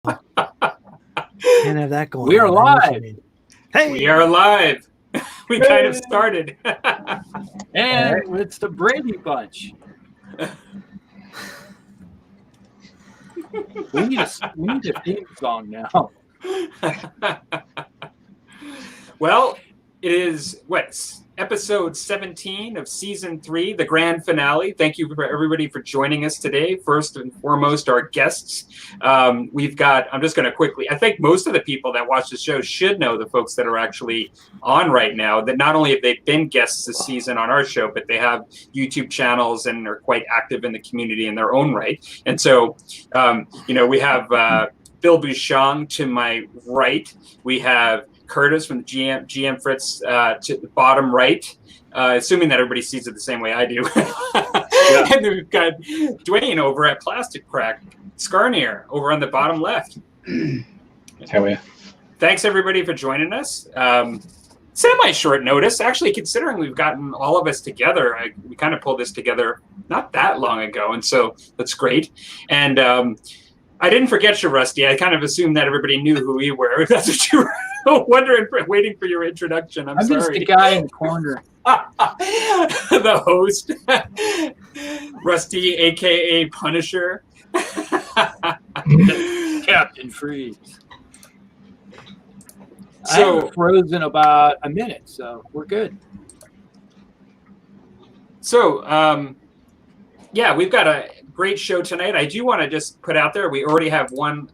Can't have that going on. We are live. Hey, We are live. We kind of started. And it's the Brady Bunch. we need a theme song now. Well, it is episode 17 of season 3, the grand finale. Thank you for everybody for joining us today. First and foremost, our guests. We've got, I'm just going to quickly, I think most of the people that watch the show should know the folks that are actually on right now, that not only have they been guests this season on our show, but they have YouTube channels and are quite active in the community in their own right. And so, we have Bill Bouchon to my right. We have Curtis from the GM Fritz to the bottom right, assuming that everybody sees it the same way I do. Yeah. And then we've got Dwayne over at Plastic Crack, Scarnier over on the bottom left. How are you? Thanks everybody for joining us. Semi-short notice, actually, considering we've gotten all of us together. We kind of pulled this together not that long ago, and so that's great. And I didn't forget you, Rusty. I kind of assumed that everybody knew who we were. That's what you were waiting for your introduction. I'm sorry. just the guy in the corner. The host, Rusty, a.k.a. Punisher. Captain Freeze. So I'm frozen about a minute, so we're good. So, yeah, we've got a great show tonight. I do want to just put out there, we already have one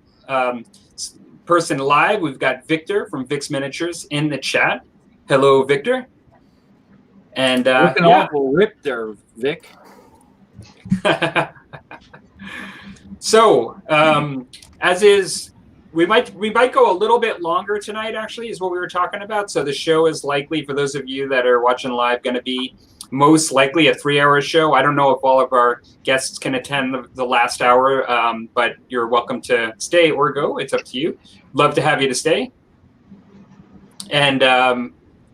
person live. We've got Victor from Vic's Miniatures in the chat. Hello, Victor. And looking awful ripped there, Vic. So, as is, we might go a little bit longer tonight, actually, is what we were talking about. So the show is likely, for those of you that are watching live, going to be most likely a 3-hour show. I don't know if all of our guests can attend the last hour, but you're welcome to stay or go. It's up to you. Love to have you to stay. And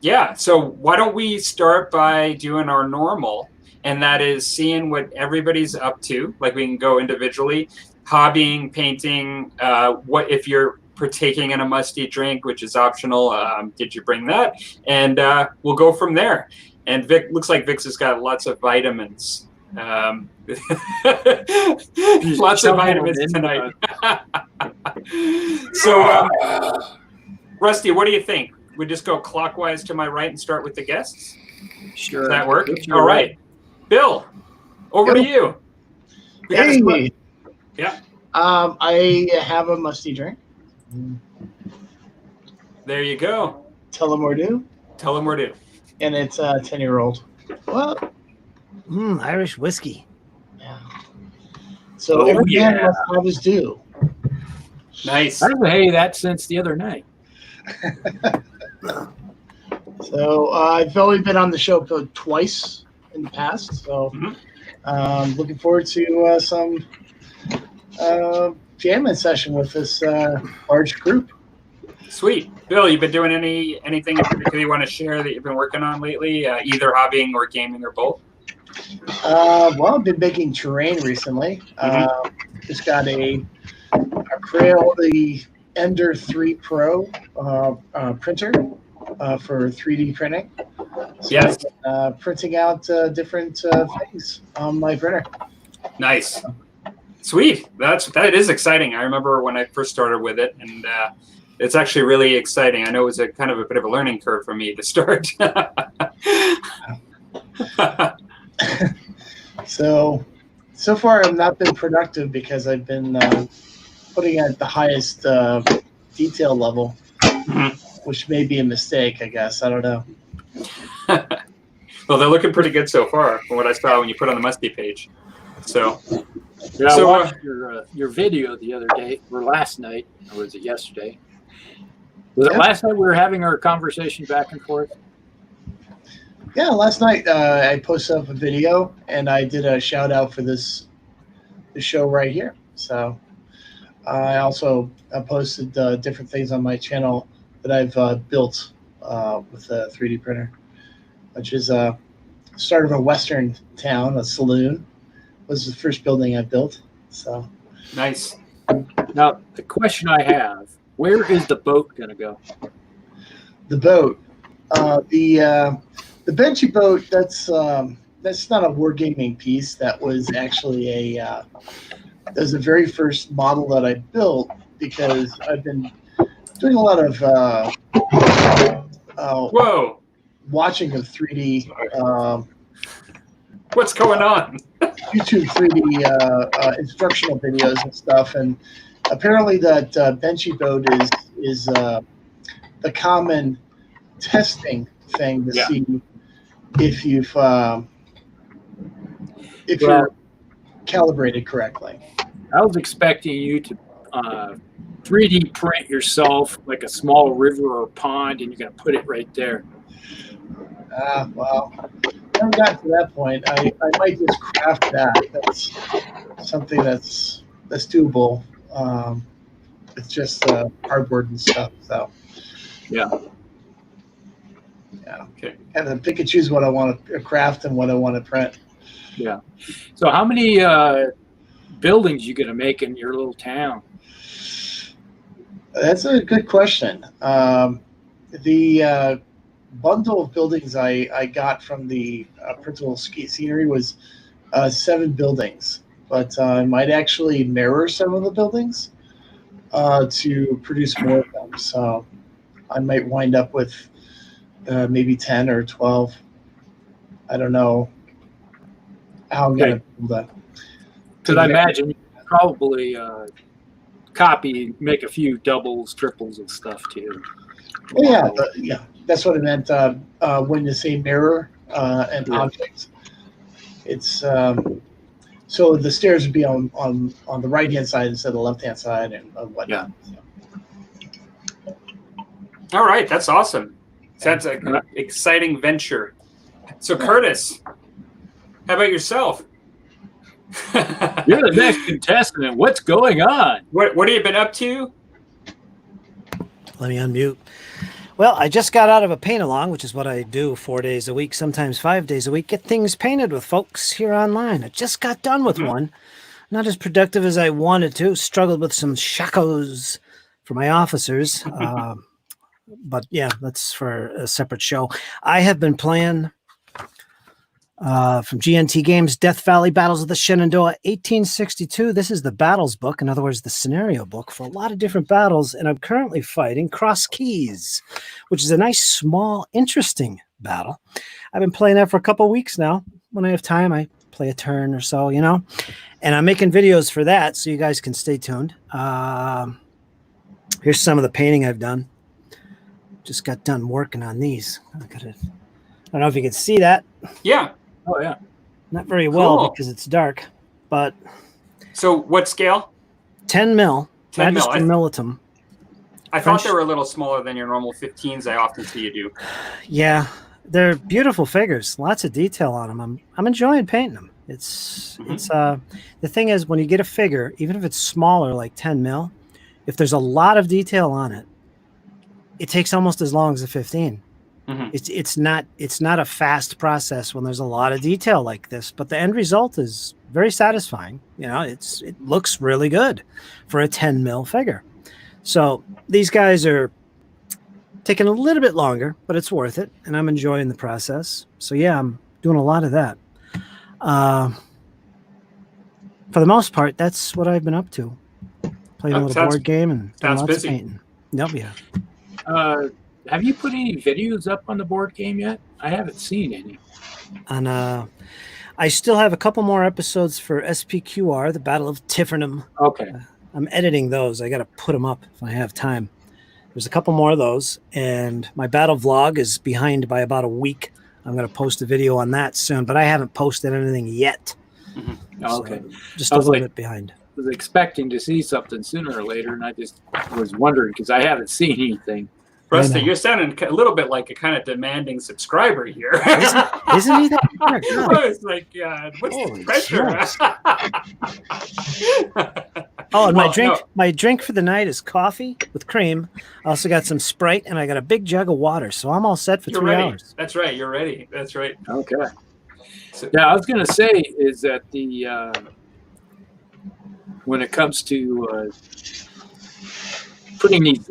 yeah, so why don't we start by doing our normal, and that is seeing what everybody's up to. Like, we can go individually, hobbying, painting, what if you're partaking in a musty drink, which is optional, did you bring that? And we'll go from there. And Vic, looks like Vic's has got lots of vitamins. Lots of vitamins tonight. So, Rusty, what do you think? We just go clockwise to my right and start with the guests? Sure. Does that work? All right. Bill, over to you. Hey. Yeah. I have a musty drink. There you go. Tell them we're due. Tell them we're due. And it's a 10-year-old. What? Irish whiskey. Yeah. So every man must have his due. Nice. I've hated that since the other night. So I've only been on the show twice in the past. So looking forward to some jamming session with this large group. Sweet. Bill, you've been doing anything in particular you want to share that you've been working on lately, either hobbying or gaming or both? Well, I've been making terrain recently. Just got a Crail, the Ender 3 Pro printer for 3D printing. So yes. Printing out different things on my printer. Nice. Sweet. That is exciting. I remember when I first started with it, and it's actually really exciting. I know it was a kind of a bit of a learning curve for me to start. So far I've not been productive because I've been putting at the highest detail level, which may be a mistake, I guess. I don't know. Well, they're looking pretty good so far from what I saw when you put on the Musty page. So, yeah, I watched your video the other day, or last night, or was it yesterday? Was it last night we were having our conversation back and forth? Yeah, last night I posted up a video and I did a shout out for the show right here. So I also posted different things on my channel that I've built with a 3D printer, which is start of a Western town, a saloon. Was the first building I built. So nice. Now, the question I have, where is the boat going to go? The boat, the Benchy boat. That's not a wargaming piece. That was actually that was the very first model that I built because I've been doing a lot of Whoa! watching of 3D. What's going on? YouTube 3D instructional videos and stuff, and apparently that Benchy boat is the common testing thing to see if you're calibrated correctly. I was expecting you to 3D print yourself like a small river or pond, and you're going to put it right there. Well, I haven't gotten to that point. I might just craft that. That's something that's doable. It's just cardboard and stuff. So Yeah. Okay. And then pick and choose what I want to craft and what I want to print. Yeah. So how many buildings you going to make in your little town? That's a good question. The bundle of buildings I got from the principal scenery was 7 buildings, but I might actually mirror some of the buildings to produce more of them. So I might wind up with maybe 10 or 12. I don't know how I'm going to build that. Because I imagine you could probably make a few doubles, triples, and stuff too. Well, yeah, that's what I meant when you say mirror and objects. It's so the stairs would be on the right hand side instead of the left hand side and whatnot. Yeah. All right, that's awesome. Sounds like an exciting venture. So, Curtis, how about yourself? You're the next contestant. What's going on? What have you been up to? Let me unmute. Well, I just got out of a paint along, which is what I do 4 days a week, sometimes 5 days a week. Get things painted with folks here online. I just got done with one. Not as productive as I wanted to. Struggled with some shakos for my officers. But yeah, that's for a separate show. I have been playing from GNT Games, Death Valley Battles of the Shenandoah 1862. This is the battles book, in other words, the scenario book for a lot of different battles. And I'm currently fighting Cross Keys, which is a nice, small, interesting battle. I've been playing that for a couple of weeks now. When I have time, I play a turn or so, you know. And I'm making videos for that, so you guys can stay tuned. Here's some of the painting I've done. Just got done working on these. I don't know if you can see that. Yeah. Oh, yeah. Not very well Cool. because it's dark, but So, what scale? 10 mil. 10 mil. Magister Militum. I French- thought they were a little smaller than your normal 15s I often see you do. Yeah, they're beautiful figures. Lots of detail on them. I'm enjoying painting them. It's the thing is, when you get a figure, even if it's smaller, like 10 mil, if there's a lot of detail on it, it takes almost as long as a 15. It's not a fast process when there's a lot of detail like this, but the end result is very satisfying. You know, it looks really good for a 10 mil figure. So these guys are taking a little bit longer, but it's worth it, and I'm enjoying the process. So yeah, I'm doing a lot of that. For the most part, that's what I've been up to. Playing a little board game and doing lots busy. of painting. Nope, yeah. Have you put any videos up on the board game yet? I haven't seen any. And I still have a couple more episodes for SPQR, the Battle of Tifernum. Okay. I'm editing those. I got to put them up if I have time. There's a couple more of those, and my battle vlog is behind by about a week. I'm going to post a video on that soon, but I haven't posted anything yet. Okay. So, just a little bit behind. I was expecting to see something sooner or later, and I just was wondering because I haven't seen anything. Rusty, you're sounding a little bit like a kind of demanding subscriber here. Isn't he that? I was like, what's the pressure? Oh, and my drink for the night is coffee with cream. I also got some Sprite, and I got a big jug of water, so I'm all set for 3 hours. That's right. You're ready. That's right. Okay. So, yeah, I was going to say is that the when it comes to putting these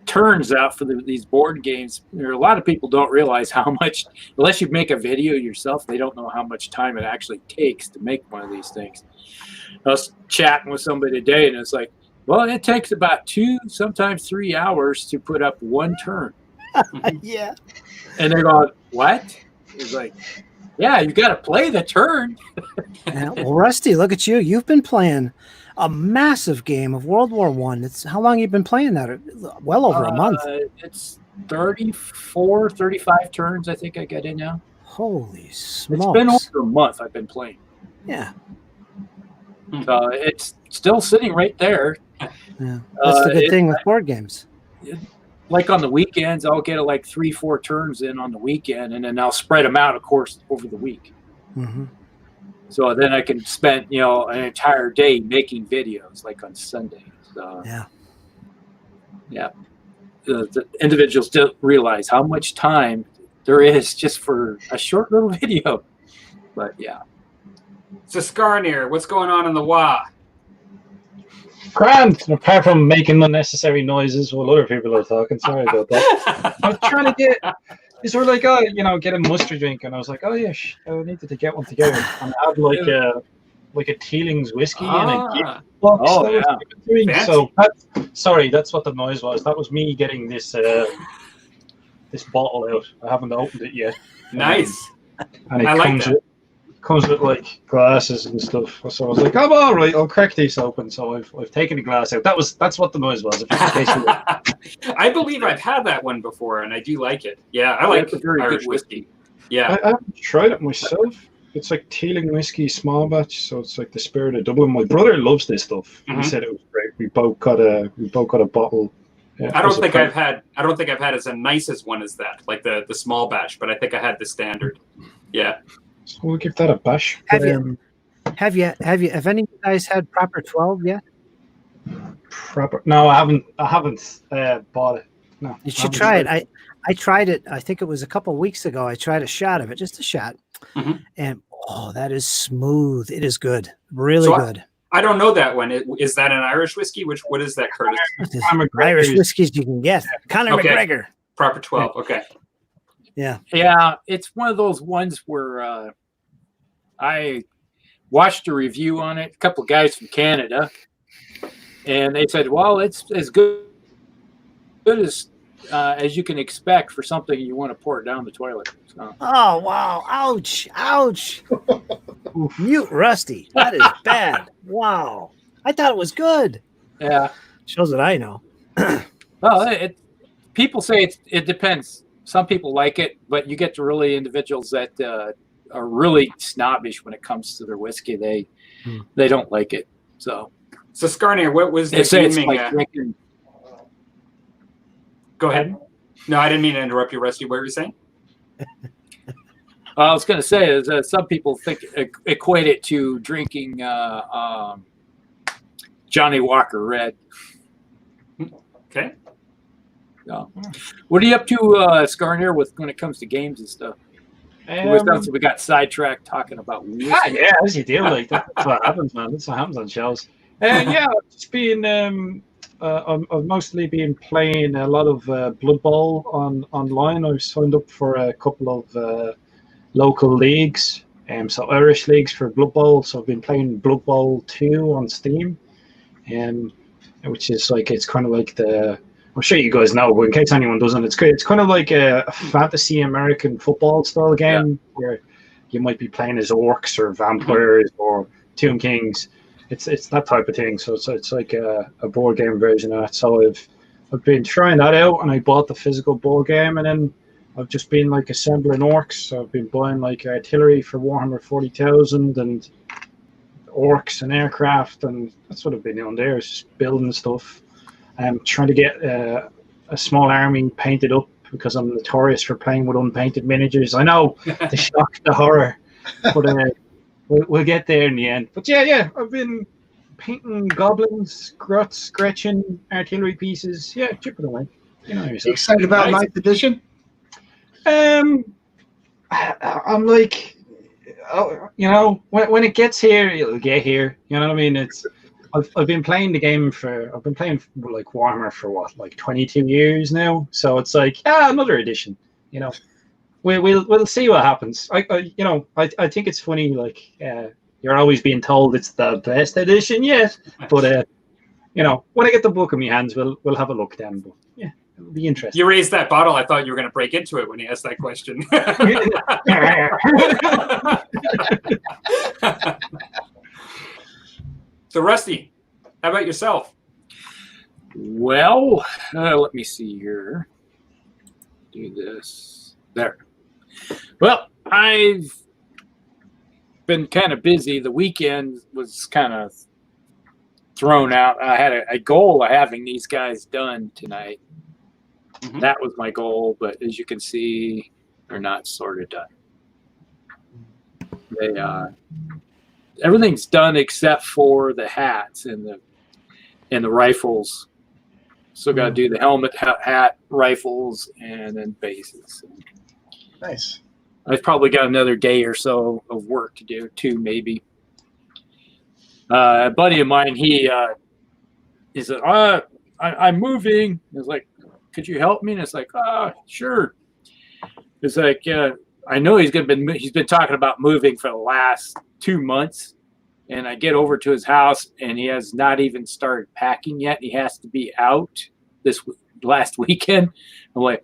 turns out for these board games. There are a lot of people don't realize how much, unless you make a video yourself, they don't know how much time it actually takes to make one of these things. I was chatting with somebody today, and it's like, well, it takes about 2, sometimes 3 hours to put up one turn. Yeah. And they're going, what? It's like, yeah, you got to play the turn. Yeah, well, Rusty, look at you. You've been playing a massive game of World War I. It's how long you've been playing that? Well over a month. It's 34, 35 turns, I think I got in now. Holy smokes. It's been over a month I've been playing. Yeah. So it's still sitting right there. Yeah. That's the good thing with board games. Like on the weekends, I'll get like 3-4 turns in on the weekend, and then I'll spread them out, of course, over the week. Mm-hmm. So then I can spend, an entire day making videos, like on Sunday. So, yeah. The individuals don't realize how much time there is just for a short little video. But yeah. So Skarnir, what's going on in the WA? Grand, apart from making unnecessary noises while other people are talking. Sorry about that. I was trying to get. These were like, get a Musty drink, and I was like, oh yeah, I needed to get one together. And I had like a Teeling's whiskey and a gift box. Oh yeah. So that's what the noise was. That was me getting this this bottle out. I haven't opened it yet. Nice. And it I like that. Comes with like glasses and stuff. So I was like, I'm all right. I'll crack these open. So I've taken the glass out. That's what the noise was. Just in case you I believe I've had that one before, and I do like it. Yeah, I like a very Irish good whiskey. Yeah, I haven't tried it myself. It's like Teeling whiskey small batch, so it's like the spirit of Dublin. My brother loves this stuff. Mhm. He said it was great. We both got a bottle. Yeah, I don't think I've had as a nice as one as that, like the small batch, but I think I had the standard. Yeah. So we'll give that a bash. Have any of you guys had Proper 12 yet? Proper? No, I haven't bought it. No, You should try it. I tried it. I think it was a couple of weeks ago. I tried a shot of it, just a shot, and that is smooth. It is good, really good. I don't know that one. Is that an Irish whiskey? What is that, Curtis? Irish whiskeys you can get. Conor McGregor. Proper 12. Okay. Yeah. Yeah, it's one of those ones where I watched a review on it. A couple of guys from Canada, and they said, "Well, it's as good as you can expect for something you want to pour it down the toilet." So. Oh wow! Ouch! Ouch! Mute Rusty. That is bad. Wow! I thought it was good. Yeah, shows that I know. Well, people say it depends. Some people like it, but you get to really individuals that are really snobbish when it comes to their whiskey. They don't like it. So Skarnir, what was the gaming? Go ahead. No, I didn't mean to interrupt you, Rusty. What were you saying? I was going to say is some people equate it to drinking Johnny Walker Red. Okay. So, what are you up to, Skarnir, when it comes to games and stuff? We got sidetracked talking about whiskey. Yeah, as you do. Like that's what happens, man. That's what happens on shows. Yeah, I've just been. I've mostly been playing a lot of Blood Bowl online. I've signed up for a couple of local leagues, so Irish leagues for Blood Bowl. So I've been playing Blood Bowl 2 on Steam, which is like it's kind of like the. I'm sure you guys know, but in case anyone doesn't, it's great. It's kind of like a fantasy American football style game where you might be playing as orcs or vampires or Tomb Kings. It's that type of thing. So it's like a board game version of that. So I've been trying that out, and I bought the physical board game, and then I've just been like assembling orcs. So I've been buying like artillery for Warhammer 40,000 and orcs and aircraft, and that's what I've been doing there. Is just building stuff. I'm trying to get a small army painted up because I'm notorious for playing with unpainted miniatures. I know, the shock, the horror, but we'll get there in the end. But yeah, I've been painting goblins, Grots, Gretchen, artillery pieces. Yeah, chipping away. You know yourself. Excited about 9th edition? I'm like, you know, when it gets here, it'll get here. You know what I mean? I've been playing the game I've been playing like Warhammer for what, like 22 years now. So it's like, another edition. You know, we'll see what happens. I think it's funny. Like, you're always being told it's the best edition yet, but you know, when I get the book in my hands, we'll have a look then. But yeah, it'll be interesting. You raised that bottle. I thought you were going to break into it when you asked that question. So, Rusty, how about yourself? Well, let me see here. Do this. There. Well, I've been kind of busy. The weekend was kind of thrown out. I had a goal of having these guys done tonight. Mm-hmm. That was my goal, but as you can see, they're not sort of done. They everything's done except for the hats and the rifles. Still got to do the helmet, hat, rifles, and then bases. Nice. I've probably got another day or so of work to do, too, maybe. A buddy of mine, he said, I'm moving. I was like, could you help me? And it's like, sure. It's like, I know he's been talking about moving for the last 2 months. And I get over to his house, and he has not even started packing yet. He has to be out this last weekend. I'm like,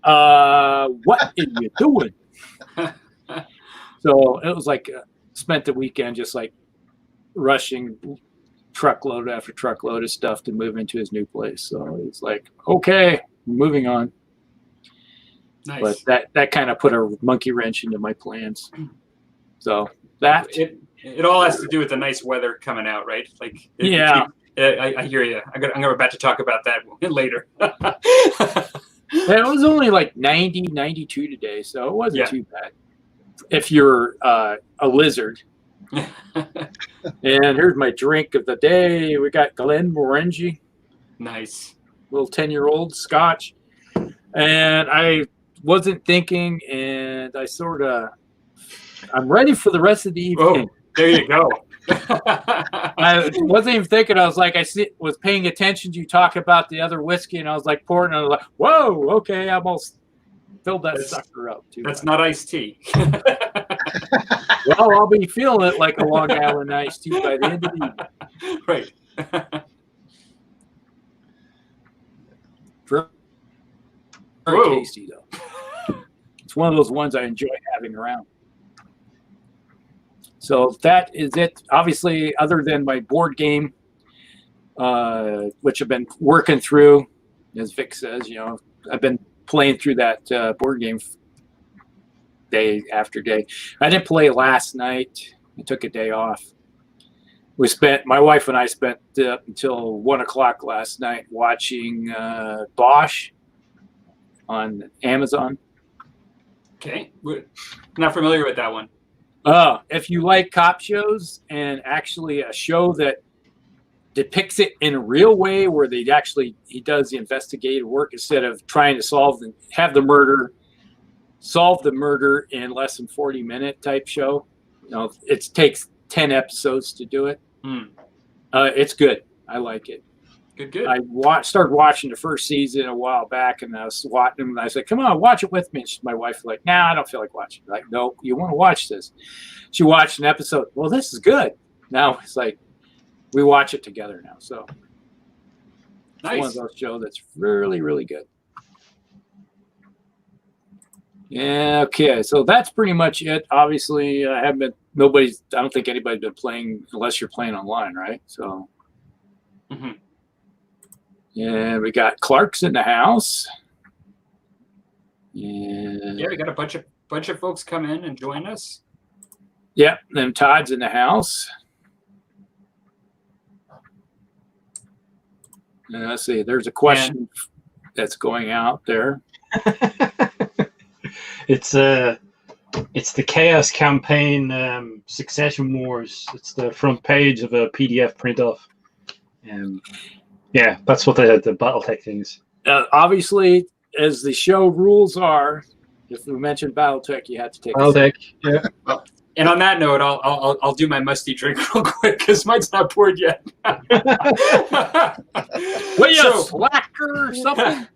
what are you doing? So it was like, spent the weekend just like rushing truckload after truckload of stuff to move into his new place. So it's like, okay, moving on. Nice. But that kind of put a monkey wrench into my plans. So that it all has to do with the nice weather coming out, right? Like, yeah, I hear you. I'm about to talk about that later. It was only like 90, 92 today, so it wasn't too bad. If you're a lizard. And here's my drink of the day. We got Glenmorangie. Nice. Little 10-year-old Scotch. And I wasn't thinking, and I'm ready for the rest of the evening. Oh, there you go. I wasn't even thinking. I was like, was paying attention to you talk about the other whiskey, and I was like pouring, and I was like, whoa, okay, I almost filled that sucker up too. That's not iced tea. Well, I'll be feeling it like a Long Island iced tea by the end of the evening. Right. Very tasty, though. It's one of those ones I enjoy having around. So that is it. Obviously, other than my board game, which I've been working through, as Vic says, I've been playing through that board game day after day. I didn't play last night. I took a day off. My wife and I spent until 1 o'clock last night watching Bosch on Amazon. Okay. We're not familiar with that one. If you like cop shows and actually a show that depicts it in a real way where he does the investigative work instead of trying to solve the murder in less than 40-minute type show. It takes 10 episodes to do it. It's good. I like it. Good. I started watching the first season a while back, and I was watching them, and I said, come on, watch it with me. And my wife was like, nah, I don't feel like watching it. Like, no, you want to watch this. She watched an episode. Well, this is good. Now it's like we watch it together now. So nice. It's one of those shows that's really, really good. Yeah, okay. So that's pretty much it. Obviously, I don't think anybody's been playing unless you're playing online, right? So yeah, we got Clark's in the house. Yeah, we got a bunch of folks come in and join us. Yep, then Todd's in the house. And let's see, there's a question that's going out there. It's the Chaos Campaign Succession Wars. It's the front page of a PDF print off. Yeah, that's what the BattleTech thing is. Obviously, as the show rules are, If we mentioned BattleTech, you had to take. I'll take. Yeah. And on that note, I'll do my musty drink real quick because mine's not poured yet. What you slacker or something?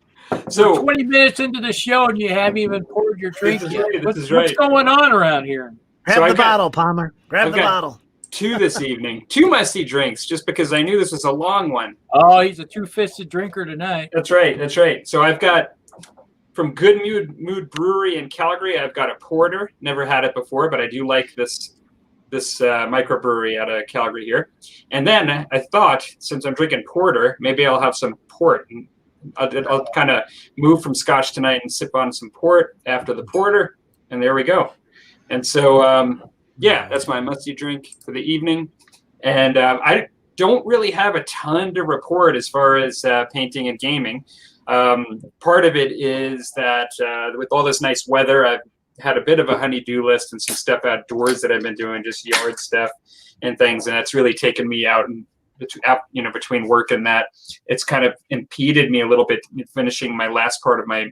So 20 minutes into the show and you haven't even poured your drink This is yet. right, What's right. going on around here? Grab So the I've got- bottle, Palmer. Grab I've the got- bottle. 2 this evening, 2 musty drinks, just because I knew this was a long one. Oh, he's a two-fisted drinker tonight. That's right. That's right. So I've got from Good Mood Brewery in Calgary. I've got a porter. Never had it before, but I do like this microbrewery out of Calgary here. And then I thought, since I'm drinking porter, maybe I'll have some port. And I'll kind of move from Scotch tonight and sip on some port after the porter, and there we go. And so, yeah, that's my musty drink for the evening. And I don't really have a ton to report as far as painting and gaming. Part of it is that with all this nice weather, I've had a bit of a honey-do list and some stuff outdoors that I've been doing, just yard stuff and things, and that's really taken me out and between work and that, it's kind of impeded me a little bit in finishing my last part of my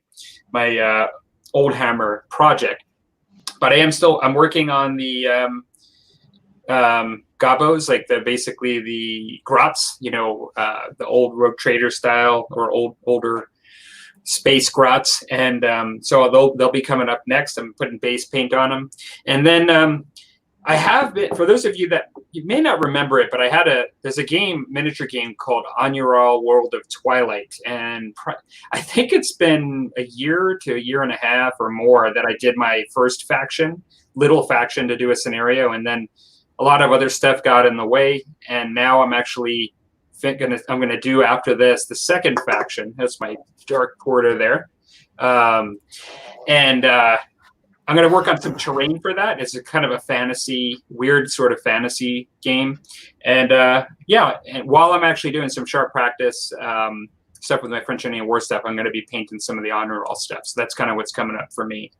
Old Hammer project. But I'm working on the gobos, like basically the grots, the old Rogue Trader style or older space grots, and so they'll be coming up next. I'm putting base paint on them, and then I have been, for those of you that you may not remember it, but there's a miniature game called Anural World of Twilight, and I think it's been a year to a year and a half or more that I did my first little faction to do a scenario, and then a lot of other stuff got in the way, and now I'm actually I'm gonna do after this the second faction. That's my dark porter there, and I'm going to work on some terrain for that. It's a kind of a weird sort of fantasy game. And and while I'm actually doing some sharp practice stuff with my French Indian War stuff, I'm going to be painting some of the honor roll stuff. So that's kind of what's coming up for me.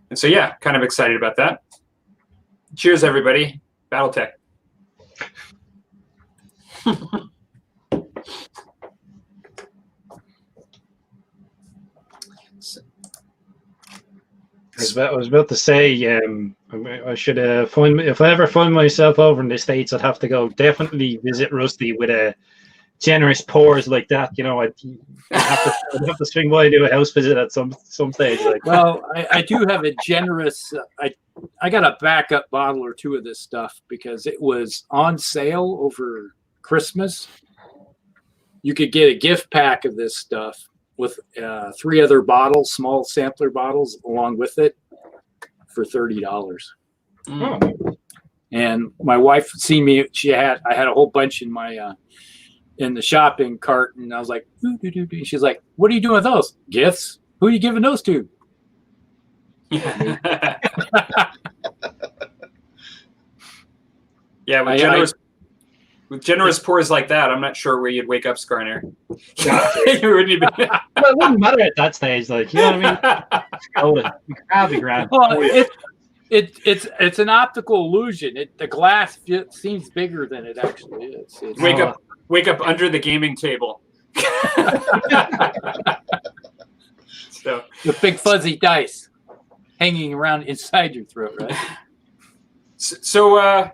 And so, yeah, kind of excited about that. Cheers, everybody. BattleTech. I was about to say, I should if I ever find myself over in the States, I'd have to definitely visit Rusty with a generous pours like that. I'd have to swing by and do a house visit at some stage. Well, I do have a generous. I got a backup bottle or 2 of this stuff because it was on sale over Christmas. You could get a gift pack of this stuff with 3 other bottles, small sampler bottles, along with it for $30. Oh. And my wife seen me. I had a whole bunch in my in the shopping cart, and I was like, she's like, "What are you doing with those gifts? Who are you giving those to?" Yeah, with generous pours like that, I'm not sure where you'd wake up, Skarner. You wouldn't even. Well, it wouldn't matter at that stage, you know what I mean? That'd be grand. Well, it's an optical illusion. The glass seems bigger than it actually is. Wake up under the gaming table. So the big fuzzy dice hanging around inside your throat, right? So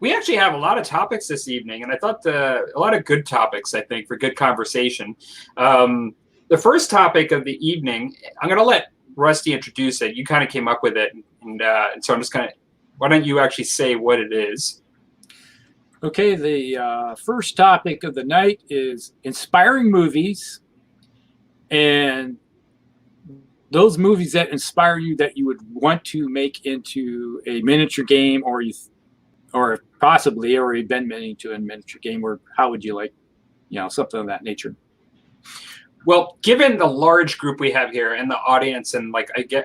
we actually have a lot of topics this evening, and I thought a lot of good topics, I think, for good conversation. The first topic of the evening, I'm going to let Rusty introduce it. You kind of came up with it, and so I'm just going to, why don't you actually say what it is? Okay, the first topic of the night is inspiring movies, and those movies that inspire you that you would want to make into a miniature game, or possibly already been made into a miniature game, or how would you like, something of that nature? Well, given the large group we have here and the audience, and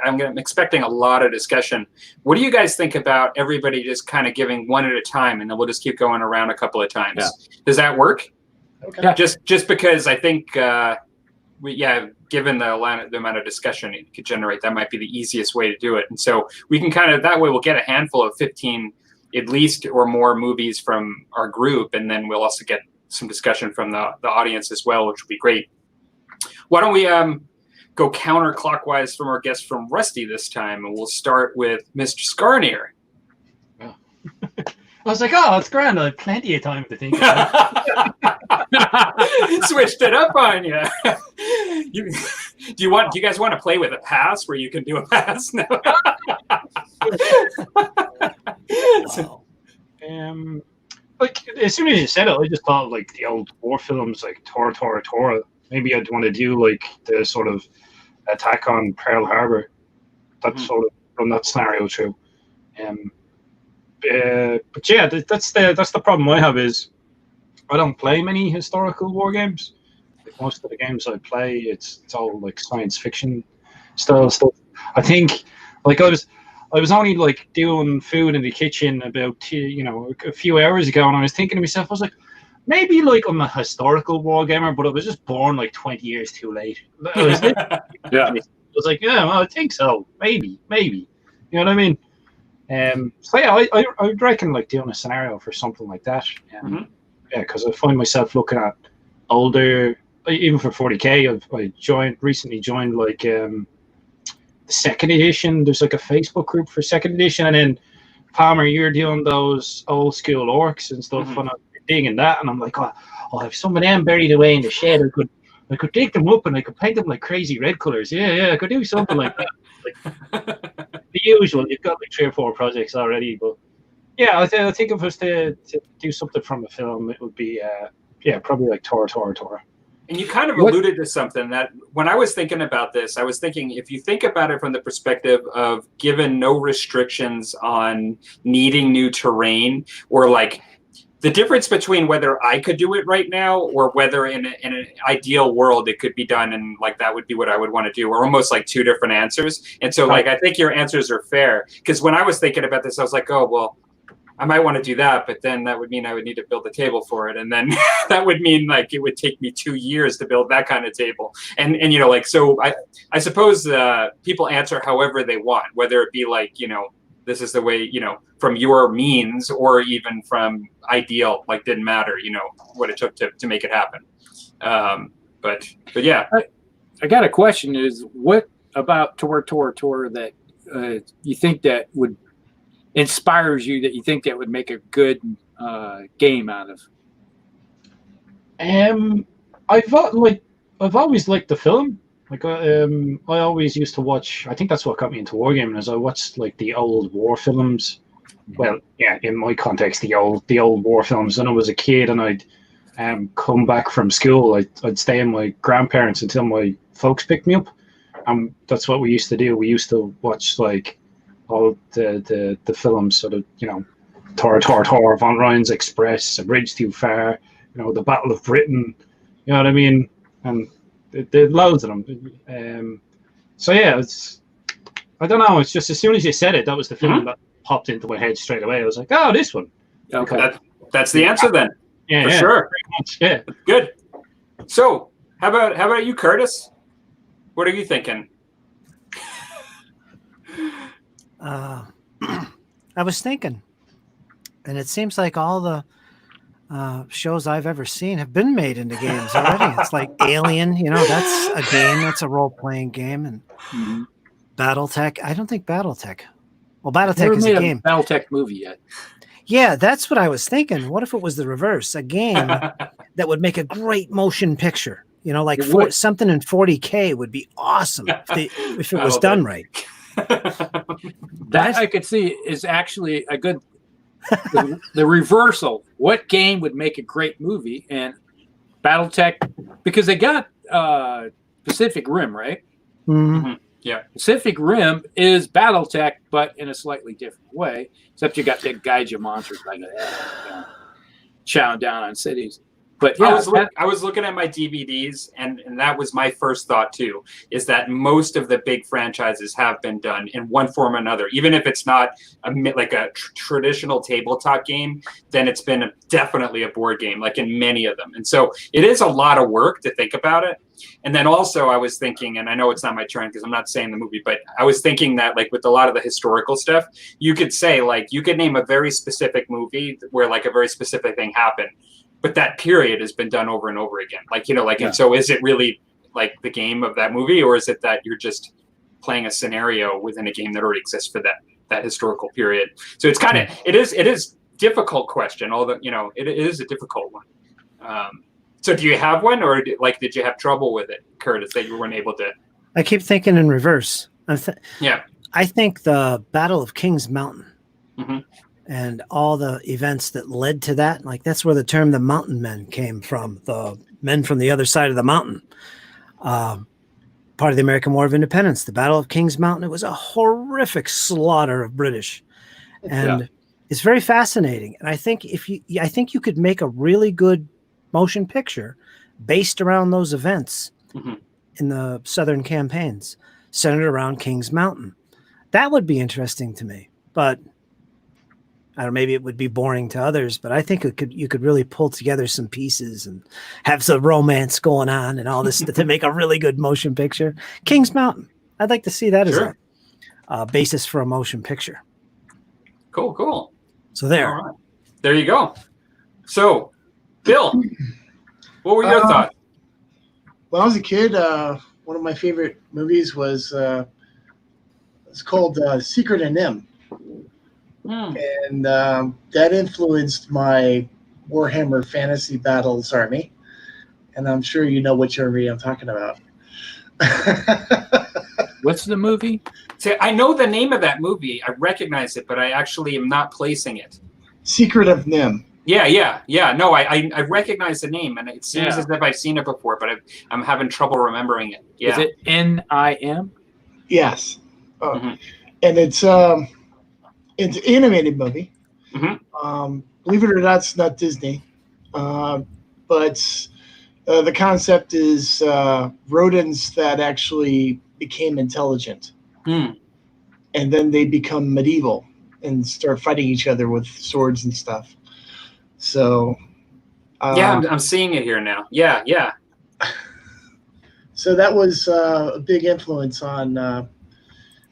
I'm expecting a lot of discussion. What do you guys think about everybody just kind of giving one at a time, and then we'll just keep going around a couple of times? Yeah. Does that work? Okay. Yeah. Just because I think, given the amount of discussion it could generate, that might be the easiest way to do it. And so we can that way we'll get a handful of 15 at least or more movies from our group, and then we'll also get some discussion from the audience as well, which would be great. Why don't we go counterclockwise from our guest from Rusty this time, and we'll start with Mr. Skarnir. I was like, oh, it's grand. I have plenty of time to think about it. Switched it up on you. Do you guys want to play with a pass where you can do a pass now? Wow. Like as soon as you said it, I just thought like the old war films, like Tora. Maybe I'd want to do like the sort of attack on Pearl Harbor. That's sort of from that scenario through. But yeah, that's the problem I have is I don't play many historical war games. Like most of the games I play, it's all like science fiction style stuff. I think like I was only like doing food in the kitchen about a few hours ago, and I was thinking to myself, I was like, maybe like I'm a historical war gamer, but I was just born like 20 years too late. I was like, yeah, well, I think so. Maybe. You know what I mean? So yeah, I reckon like doing a scenario for something like that. Yeah, because I find myself looking at older, even for 40k. I recently joined like the second edition. There's like a Facebook group for second edition, and then Palmer, you're doing those old school orcs and stuff, and I'm digging that, and I'm like, oh, I'll have some of them buried away in the shed. I could dig them up and I could paint them like crazy red colors. Yeah, I could do something like that. Like, the usual. You've got like 3 or 4 projects already, but yeah, I think if I was to do something from a film, it would be probably like Tora. And you kind of alluded to something that when I was thinking about this, I was thinking if you think about it from the perspective of given no restrictions on needing new terrain, or like the difference between whether I could do it right now or whether in an ideal world it could be done, and like that would be what I would want to do, are almost like 2 different answers. And so like I think your answers are fair, because when I was thinking about this, I was like, oh well, I might want to do that, but then that would mean I would need to build a table for it, and then that would mean like it would take me 2 years to build that kind of table. And like, so I suppose people answer however they want, whether it be like, this is the way, from your means, or even from ideal, like didn't matter, what it took to make it happen. But yeah. I got a question is, what about Tor that you think that would inspires you, that you think that would make a good game out of? I've always liked the film. Like I always used to watch. I think that's what got me into wargaming. Is I watched like the old war films. Well, yeah, in my context, the old war films. When I was a kid, and I'd come back from school, I'd stay in my grandparents until my folks picked me up, and that's what we used to do. We used to watch like all the films, sort of, Tor, Von Ryan's Express, A Bridge Too Far, the Battle of Britain. You know what I mean? And there's loads of them. So yeah, I don't know. It's just as soon as you said it, that was the film that popped into my head straight away. I was like, oh, this one. Okay, that's the answer then. Yeah, for sure. Pretty much, yeah. Good. So how about you, Curtis? What are you thinking? I was thinking, and it seems like all the shows I've ever seen have been made into games already. It's like Alien, that's a game, that's a role-playing game, and BattleTech. I don't think BattleTech. Well, BattleTech is a game. BattleTech movie yet? Yeah, that's what I was thinking. What if it was the reverse? A game that would make a great motion picture. Like something in 40K would be awesome if it was done right. That I could see is actually a good the reversal. What game would make a great movie? And BattleTech, because they got Pacific Rim, right? Mm-hmm. Yeah, Pacific Rim is BattleTech, but in a slightly different way. Except you got big gaijin monsters like that, chowing down on cities. But yeah, I was looking at my DVDs, and that was my first thought too, is that most of the big franchises have been done in one form or another. Even if it's not like a traditional tabletop game, then it's been definitely a board game, like in many of them. And so it is a lot of work to think about it. And then also I was thinking, and I know it's not my turn because I'm not saying the movie, but I was thinking that like with a lot of the historical stuff, you could say like you could name a very specific movie where like a very specific thing happened. But that period has been done over and over again. Like, and so is it really like the game of that movie, or is it that you're just playing a scenario within a game that already exists for that historical period? So it's kind of it is difficult question, although it is a difficult one. So do you have one, or did you have trouble with it, Curtis, that you weren't able to? I keep thinking in reverse. Yeah. I think the Battle of Kings Mountain Mm-hmm. and all the events that led to that, like that's where the term the mountain men came from, the men from the other side of the mountain. Part of the American War of Independence, the Battle of Kings Mountain. It was a horrific slaughter of British. And it's very fascinating. And I think I think you could make a really good motion picture based around those events in the Southern campaigns, centered around Kings Mountain. That would be interesting to me, but I don't know, maybe it would be boring to others, but I think you could really pull together some pieces and have some romance going on and all this to make a really good motion picture. Kings Mountain. I'd like to see that as a basis for a motion picture. Cool. So there. All right. There you go. So, Bill, what were your thoughts? When I was a kid, one of my favorite movies was it's called Secret of Nim. And that influenced my Warhammer Fantasy Battles army. And I'm sure you know which army I'm talking about. What's the movie? See, I know the name of that movie. I recognize it, but I actually am not placing it. Secret of Nim. Yeah. No, I recognize the name, and it seems as if I've seen it before, but I'm having trouble remembering it. Yeah. Is it N-I-M? Yes. And it's an animated movie. Believe it or not, it's not Disney. But the concept is rodents that actually became intelligent. And then they become medieval and start fighting each other with swords and stuff. So I'm seeing it here now. Yeah. So that was a big influence on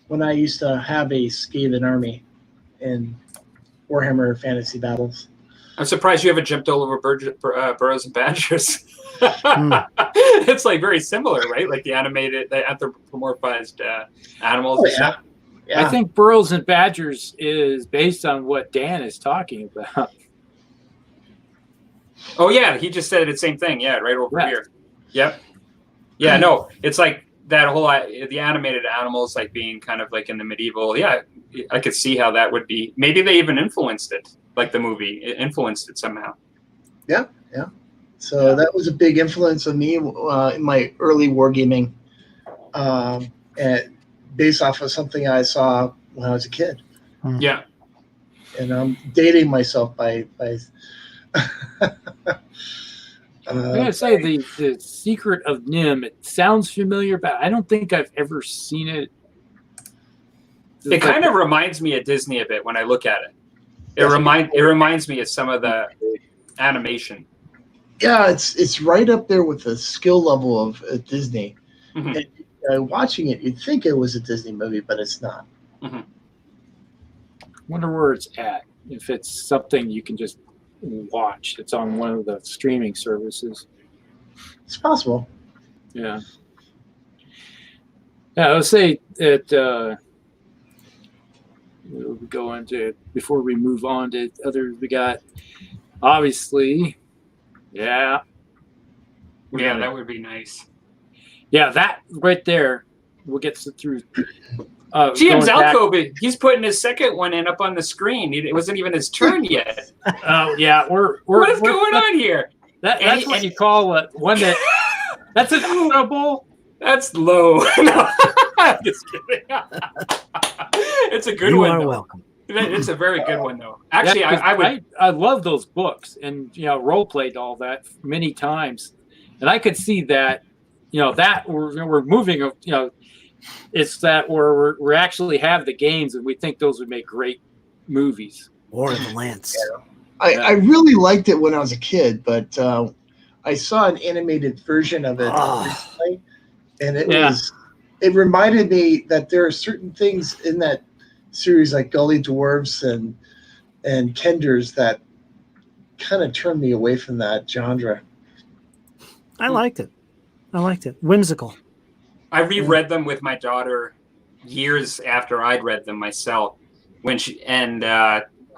when I used to have a Skaven army in Warhammer Fantasy Battles. I'm surprised you haven't jumped all over burrows and badgers. It's like very similar, right? Like the anthropomorphized animals. Oh, yeah. Yeah. I think Burrows and Badgers is based on what Dan is talking about. Oh yeah, he just said the same thing. Yeah, right over here. Yep. Yeah, no, it's like that whole the animated animals like being kind of like in the medieval. Yeah, I could see how that would be. Maybe they even influenced it, like the movie. It influenced it somehow. Yeah. So that was a big influence on me in my early wargaming, and based off of something I saw when I was a kid. Yeah. And I'm dating myself by I gotta say the Secret of Nim. It sounds familiar, but I don't think I've ever seen it. It kind of reminds me of Disney a bit when I look at it. It reminds me of some of the animation. Yeah, it's right up there with the skill level of Disney. And, watching it, you'd think it was a Disney movie, but it's not. Wonder where it's at. If it's something you can just watch, it's on one of the streaming services. It's possible. Yeah. I'll say that we'll go into before we move on to others. We got obviously, that would be nice. Yeah, that right there will get through. GM's alcove, he's putting his second one up on the screen. It wasn't even his turn yet. Oh yeah, what is going on here? That's what you call one that. That's an honorable. That's low. No, I'm just kidding. It's a good one. You are though. welcome. It's a very good one, though. Actually, I love those books and role played all that many times, and I could see that. That we're moving. It's that we actually have the games, and we think those would make great movies. War of the Lance. I really liked it when I was a kid, but I saw an animated version of it recently, and it reminded me that there are certain things in that series like Gully Dwarfs and Kenders that kind of turned me away from that genre. I liked it. I liked it. Whimsical. I reread them with my daughter years after I'd read them myself.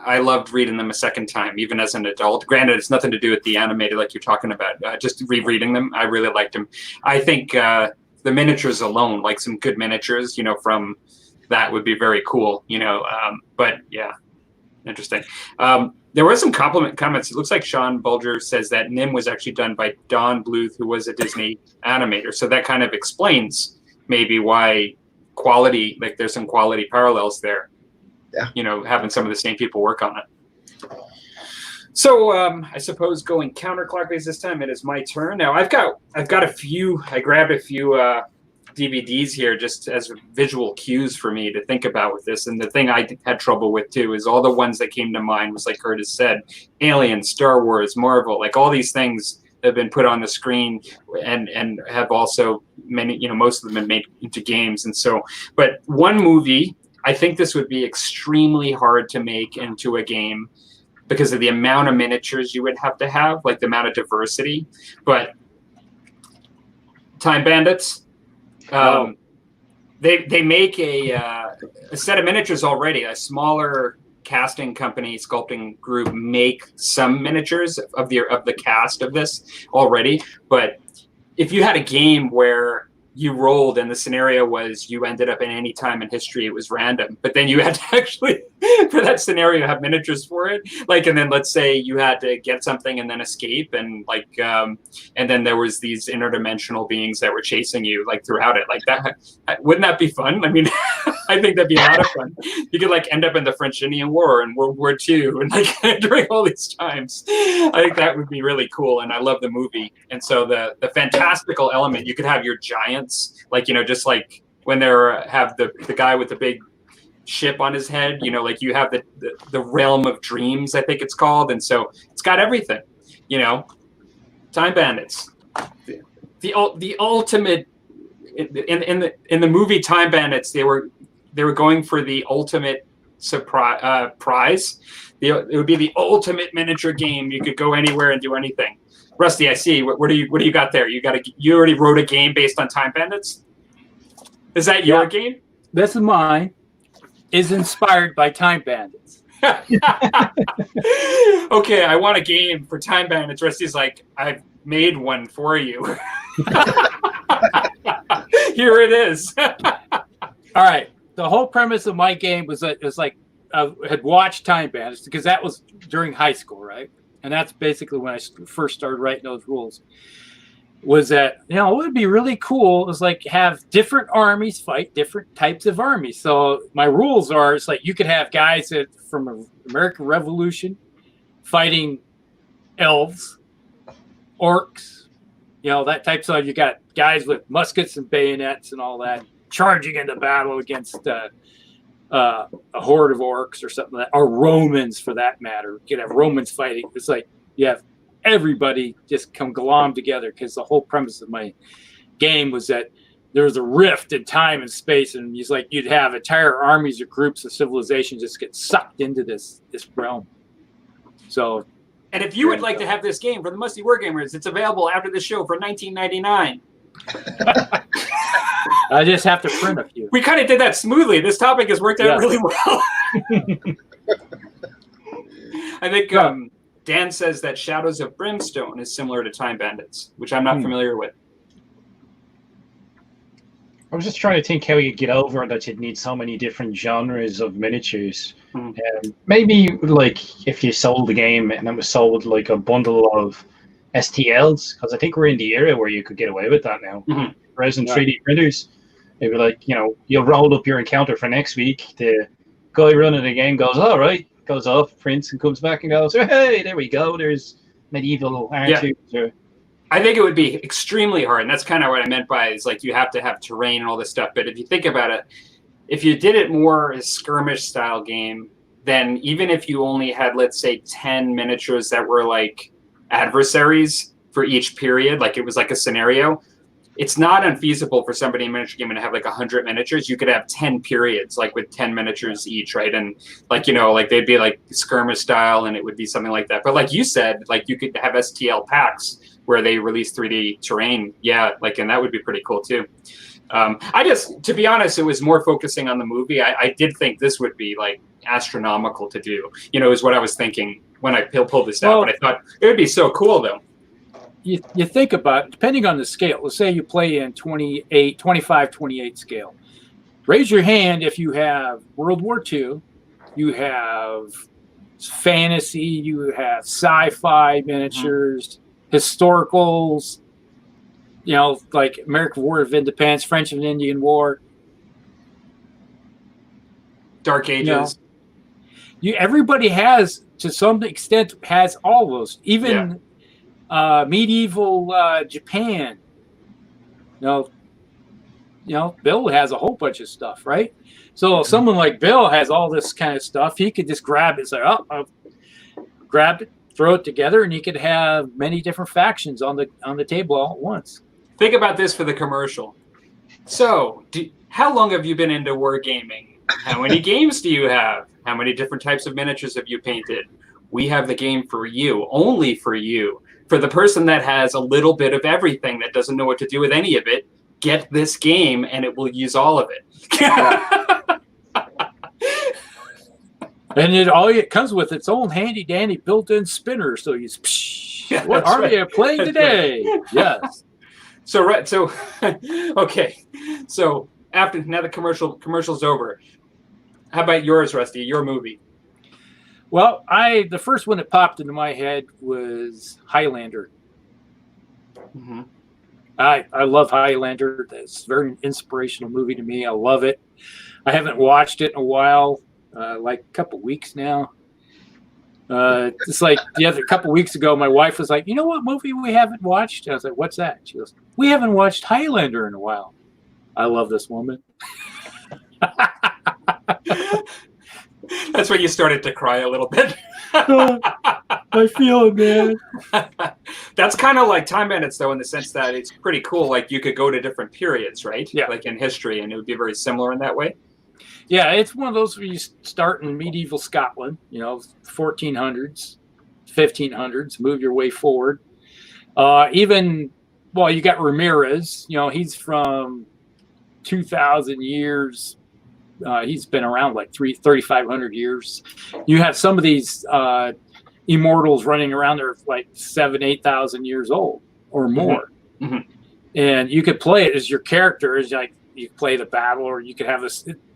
I loved reading them a second time, even as an adult. Granted, it's nothing to do with the animated like you're talking about. Just rereading them, I really liked them. I think the miniatures alone, like some good miniatures, from that would be very cool, But yeah, interesting. There were some comments. It looks like Sean Bulger says that Nim was actually done by Don Bluth, who was a Disney animator. So that kind of explains maybe why quality, like there's some quality parallels there. Yeah. Having some of the same people work on it. So I suppose going counterclockwise this time, it is my turn. Now I've got I grabbed a few DVDs here just as visual cues for me to think about with this. And the thing I had trouble with too is all the ones that came to mind was, like Curtis said, Alien, Star Wars, Marvel, like all these things have been put on the screen and have also many, most of them been made into games. And so, but one movie, I think this would be extremely hard to make into a game because of the amount of miniatures you would have to have, like the amount of diversity. But Time Bandits, they make a set of miniatures already. A smaller casting company, sculpting group, make some miniatures of the cast of this already. But if you had a game where you rolled and the scenario was you ended up in any time in history, it was random, but then you had to actually for that scenario have miniatures for it, and then let's say you had to get something and then escape, and and then there was these interdimensional beings that were chasing you throughout it, that wouldn't that be fun? I mean, I think that'd be a lot of fun. You could end up in the French Indian War and World War II and during all these times. I think that would be really cool, and I love the movie. And so the fantastical element, you could have your giants, just like when they have the guy with the big ship on his head, you have the realm of dreams, I think it's called. And so it's got everything, Time Bandits, the ultimate in the movie Time Bandits, they were going for the ultimate prize. It would be the ultimate miniature game. You could go anywhere and do anything. Rusty, I see. What do you got there? You already wrote a game based on Time Bandits? Is that your game? This is mine. Is inspired by Time Bandits. Okay, I want a game for Time Bandits. Rusty's like, I've made one for you. Here it is. All right. The whole premise of my game was that I had watched Time Bandits because that was during high school, right? And that's basically when I first started writing those rules. Was that, it would be really cool is have different armies fight different types of armies. So my rules are, it's you could have guys from American Revolution fighting elves, orcs, that type. So you got guys with muskets and bayonets and all that charging into battle against a horde of orcs or something like that, or Romans for that matter. You could have Romans fighting. It's you have everybody just come glom together, because the whole premise of my game was that there was a rift in time and space, and you'd have entire armies or groups of civilizations just get sucked into this realm. So, and if you would like to have this game for the Musty Wargamers, it's available after the show for $19.99. I just have to print a few. We kind of did that smoothly. This topic has worked out really well. I think Dan says that Shadows of Brimstone is similar to Time Bandits, which I'm not familiar with. I was just trying to think how you get over that you'd need so many different genres of miniatures. Maybe if you sold the game and it was sold a bundle of STLs, because I think we're in the era where you could get away with that now. Resin 3D printers, maybe you'll roll up your encounter for next week. The guy running the game goes, all right, goes off, prints, and comes back and goes, hey, there we go. There's medieval R2s. Yeah. I think it would be extremely hard, and that's kind of what I meant by is you have to have terrain and all this stuff. But if you think about it, if you did it more as skirmish style game, then even if you only had, let's say, 10 miniatures that were adversaries for each period, it was a scenario, it's not unfeasible for somebody in miniature gaming to have 100 miniatures. You could have 10 periods, with 10 miniatures each, right? And they'd be skirmish style, and it would be something like that. But like you said, you could have STL packs where they release 3D terrain. Yeah, like, and that would be pretty cool too. I just, to be honest, it was more focusing on the movie. I did think this would be like astronomical to do, you know, is what I was thinking when I pulled this out, but I thought it would be so cool though. You think about it, depending on the scale. Let's say you play in 25, 28 scale. Raise your hand if you have World War II, you have fantasy, you have sci-fi miniatures, historicals, you know, like American War of Independence, French and Indian War, Dark Ages. You know, everybody has, to some extent, has all those. Even medieval Japan. You know, Bill has a whole bunch of stuff, right? So someone like Bill has all this kind of stuff. He could just grab it, say, "Oh, I'll grab it, throw it together," and he could have many different factions on the table all at once. Think about this for the commercial. So, how long have you been into wargaming? How many games do you have? How many different types of miniatures have you painted? We have the game for you, only for you. For the person that has a little bit of everything, that doesn't know what to do with any of it, get this game and it will use all of it. And it comes with its own handy dandy built-in spinner. So you, what are you playing today? Yes. So okay. So now the commercial's over. How about yours, Rusty? Your movie? Well, the first one that popped into my head was Highlander. Mm-hmm. I love Highlander. It's a very inspirational movie to me. I love it. I haven't watched it in a while, like a couple weeks now. It's like a couple weeks ago, my wife was like, "You know what movie we haven't watched?" I was like, "What's that?" She goes, "We haven't watched Highlander in a while." I love this woman. That's when you started to cry a little bit. I feel it, man. That's kind of like Time Bandits, though, in the sense that it's pretty cool. Like, you could go to different periods, right? Yeah. Like in history, and it would be very similar in that way. Yeah, it's one of those where you start in medieval Scotland, 1400s, 1500s, move your way forward. You got Ramirez. He's from 2,000 years. He's been around like 3,500 years. You have some of these immortals running around there like 7,000, 8,000 years old or more. Mm-hmm. And you could play it as your character, as like you play the battle, or you could have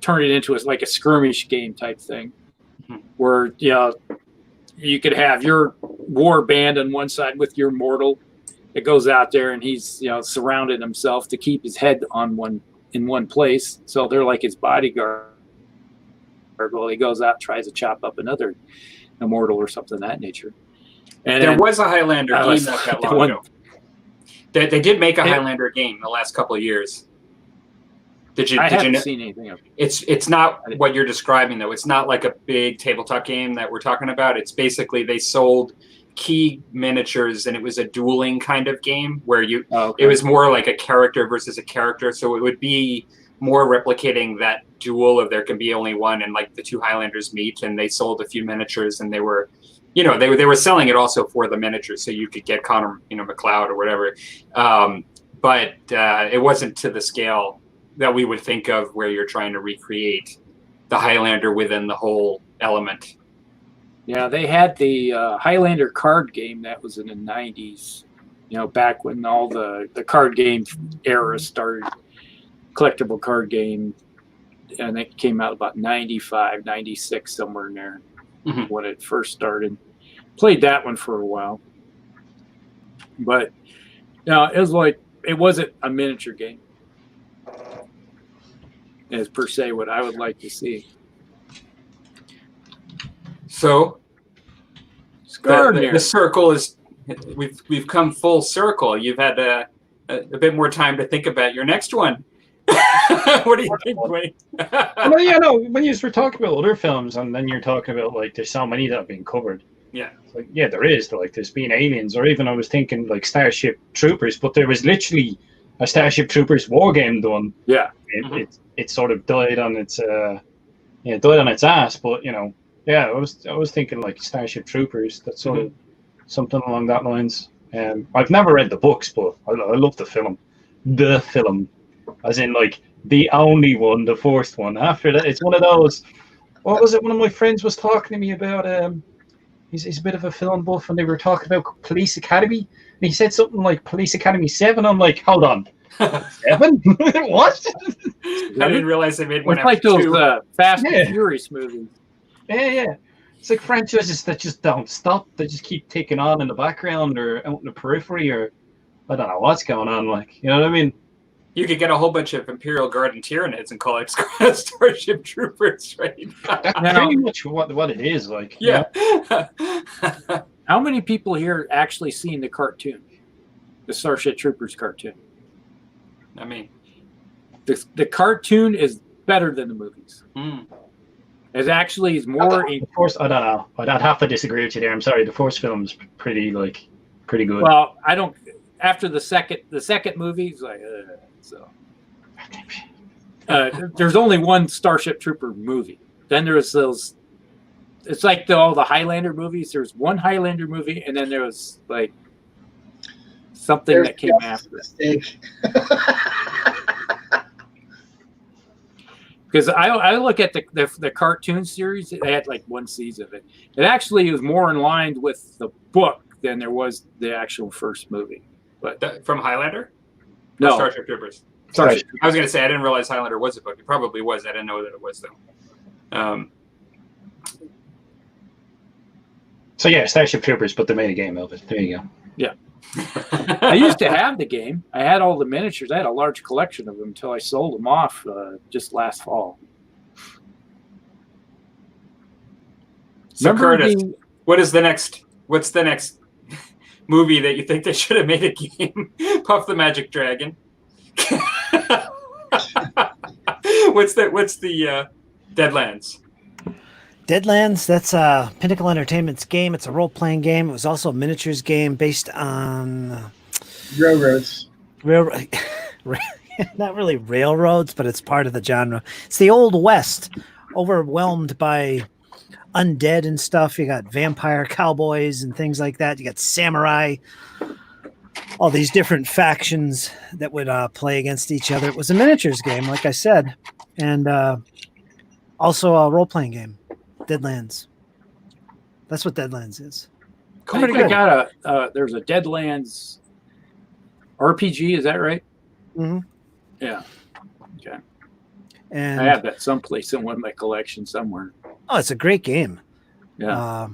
turn it into like a skirmish game type thing, where you could have your war band on one side with your mortal that goes out there, and he's surrounded himself to keep his head in one place, so they're like his bodyguard. Well, he goes out and tries to chop up another immortal or something of that nature. And there was a Highlander game not that long ago. They did make a Highlander game the last couple of years. I haven't seen anything of it. It's not what you're describing, though. It's not like a big tabletop game that we're talking about. It's basically they sold key miniatures, and it was a dueling kind of game where it was more like a character versus a character. So it would be more replicating that duel of there can be only one, and like the two Highlanders meet, and they sold a few miniatures, and they were selling it also for the miniatures, so you could get Connor, McLeod or whatever. But it wasn't to the scale that we would think of where you're trying to recreate the Highlander within the whole element. Yeah, they had the Highlander card game that was in the 90s, back when all the card game era started, collectible card game, and it came out about 95, 96, somewhere in there when it first started. Played that one for a while. But, it was like, it wasn't a miniature game, as per se what I would like to see. So the circle is, we've come full circle. You've had a bit more time to think about your next one. What do you think, Wayne? Well, when you were talking about other films, and then you're talking about like there's so many that have been covered. Yeah. Like, yeah, there is. Like, there's been Aliens, or even I was thinking like Starship Troopers, but there was literally a Starship Troopers war game done. Yeah. It sort of died on its ass, but I was thinking like Starship Troopers. That's sort of something along that lines. I've never read the books, but I love the film. The film, as in like the only one, the first one. After that, it's one of those. What was it? One of my friends was talking to me about. He's a bit of a film buff, and they were talking about Police Academy. And he said something like Police Academy 7. I'm like, hold on, 7? What? I didn't realize they made one. It's like those 2. Fast and Furious movies. Yeah. It's like franchises that just don't stop. They just keep ticking on in the background or out in the periphery, or I don't know what's going on. Like, you know what I mean? You could get a whole bunch of Imperial Guard and Tyranids and call it Starship Troopers, right? That's pretty much what it is. Like, yeah. How many people here actually seen the cartoon, the Starship Troopers cartoon? I mean, the cartoon is better than the movies. Mm. It actually is more. The Force, I don't know. I'd have to disagree with you there. I'm sorry. The Force film's pretty good. Well, I don't. After the second movie, it's like so. There's only one Starship Trooper movie. Then there's those. It's like all the Highlander movies. There's one Highlander movie, and then there was like something that came after. Mistake. Because I look at the cartoon series, they had like one season of it. It actually was more in line with the book than there was the actual first movie. But From Highlander? no, Starship Troopers. Starship. I was going to say, I didn't realize Highlander was a book. It probably was. I didn't know that it was, though. So yeah, Starship Troopers, but they made a game of it. There you go. Yeah. I used to have the game. I had all the miniatures. I had a large collection of them until I sold them off just last fall. So Remember Curtis, what's the next movie that you think they should have made a game? Puff the Magic Dragon. What's the Deadlands? Deadlands, that's Pinnacle Entertainment's game. It's a role-playing game. It was also a miniatures game based on Railroads. Not really railroads, but it's part of the genre. It's the Old West, overwhelmed by undead and stuff. You got vampire cowboys and things like that. You got samurai, all these different factions that would play against each other. It was a miniatures game, like I said, and also a role-playing game. Deadlands. That's what Deadlands is. I think I got there's a Deadlands RPG. Is that right? Mm-hmm. Yeah. Okay. And I have that someplace in one of my collections somewhere. oh, it's a great game. Yeah.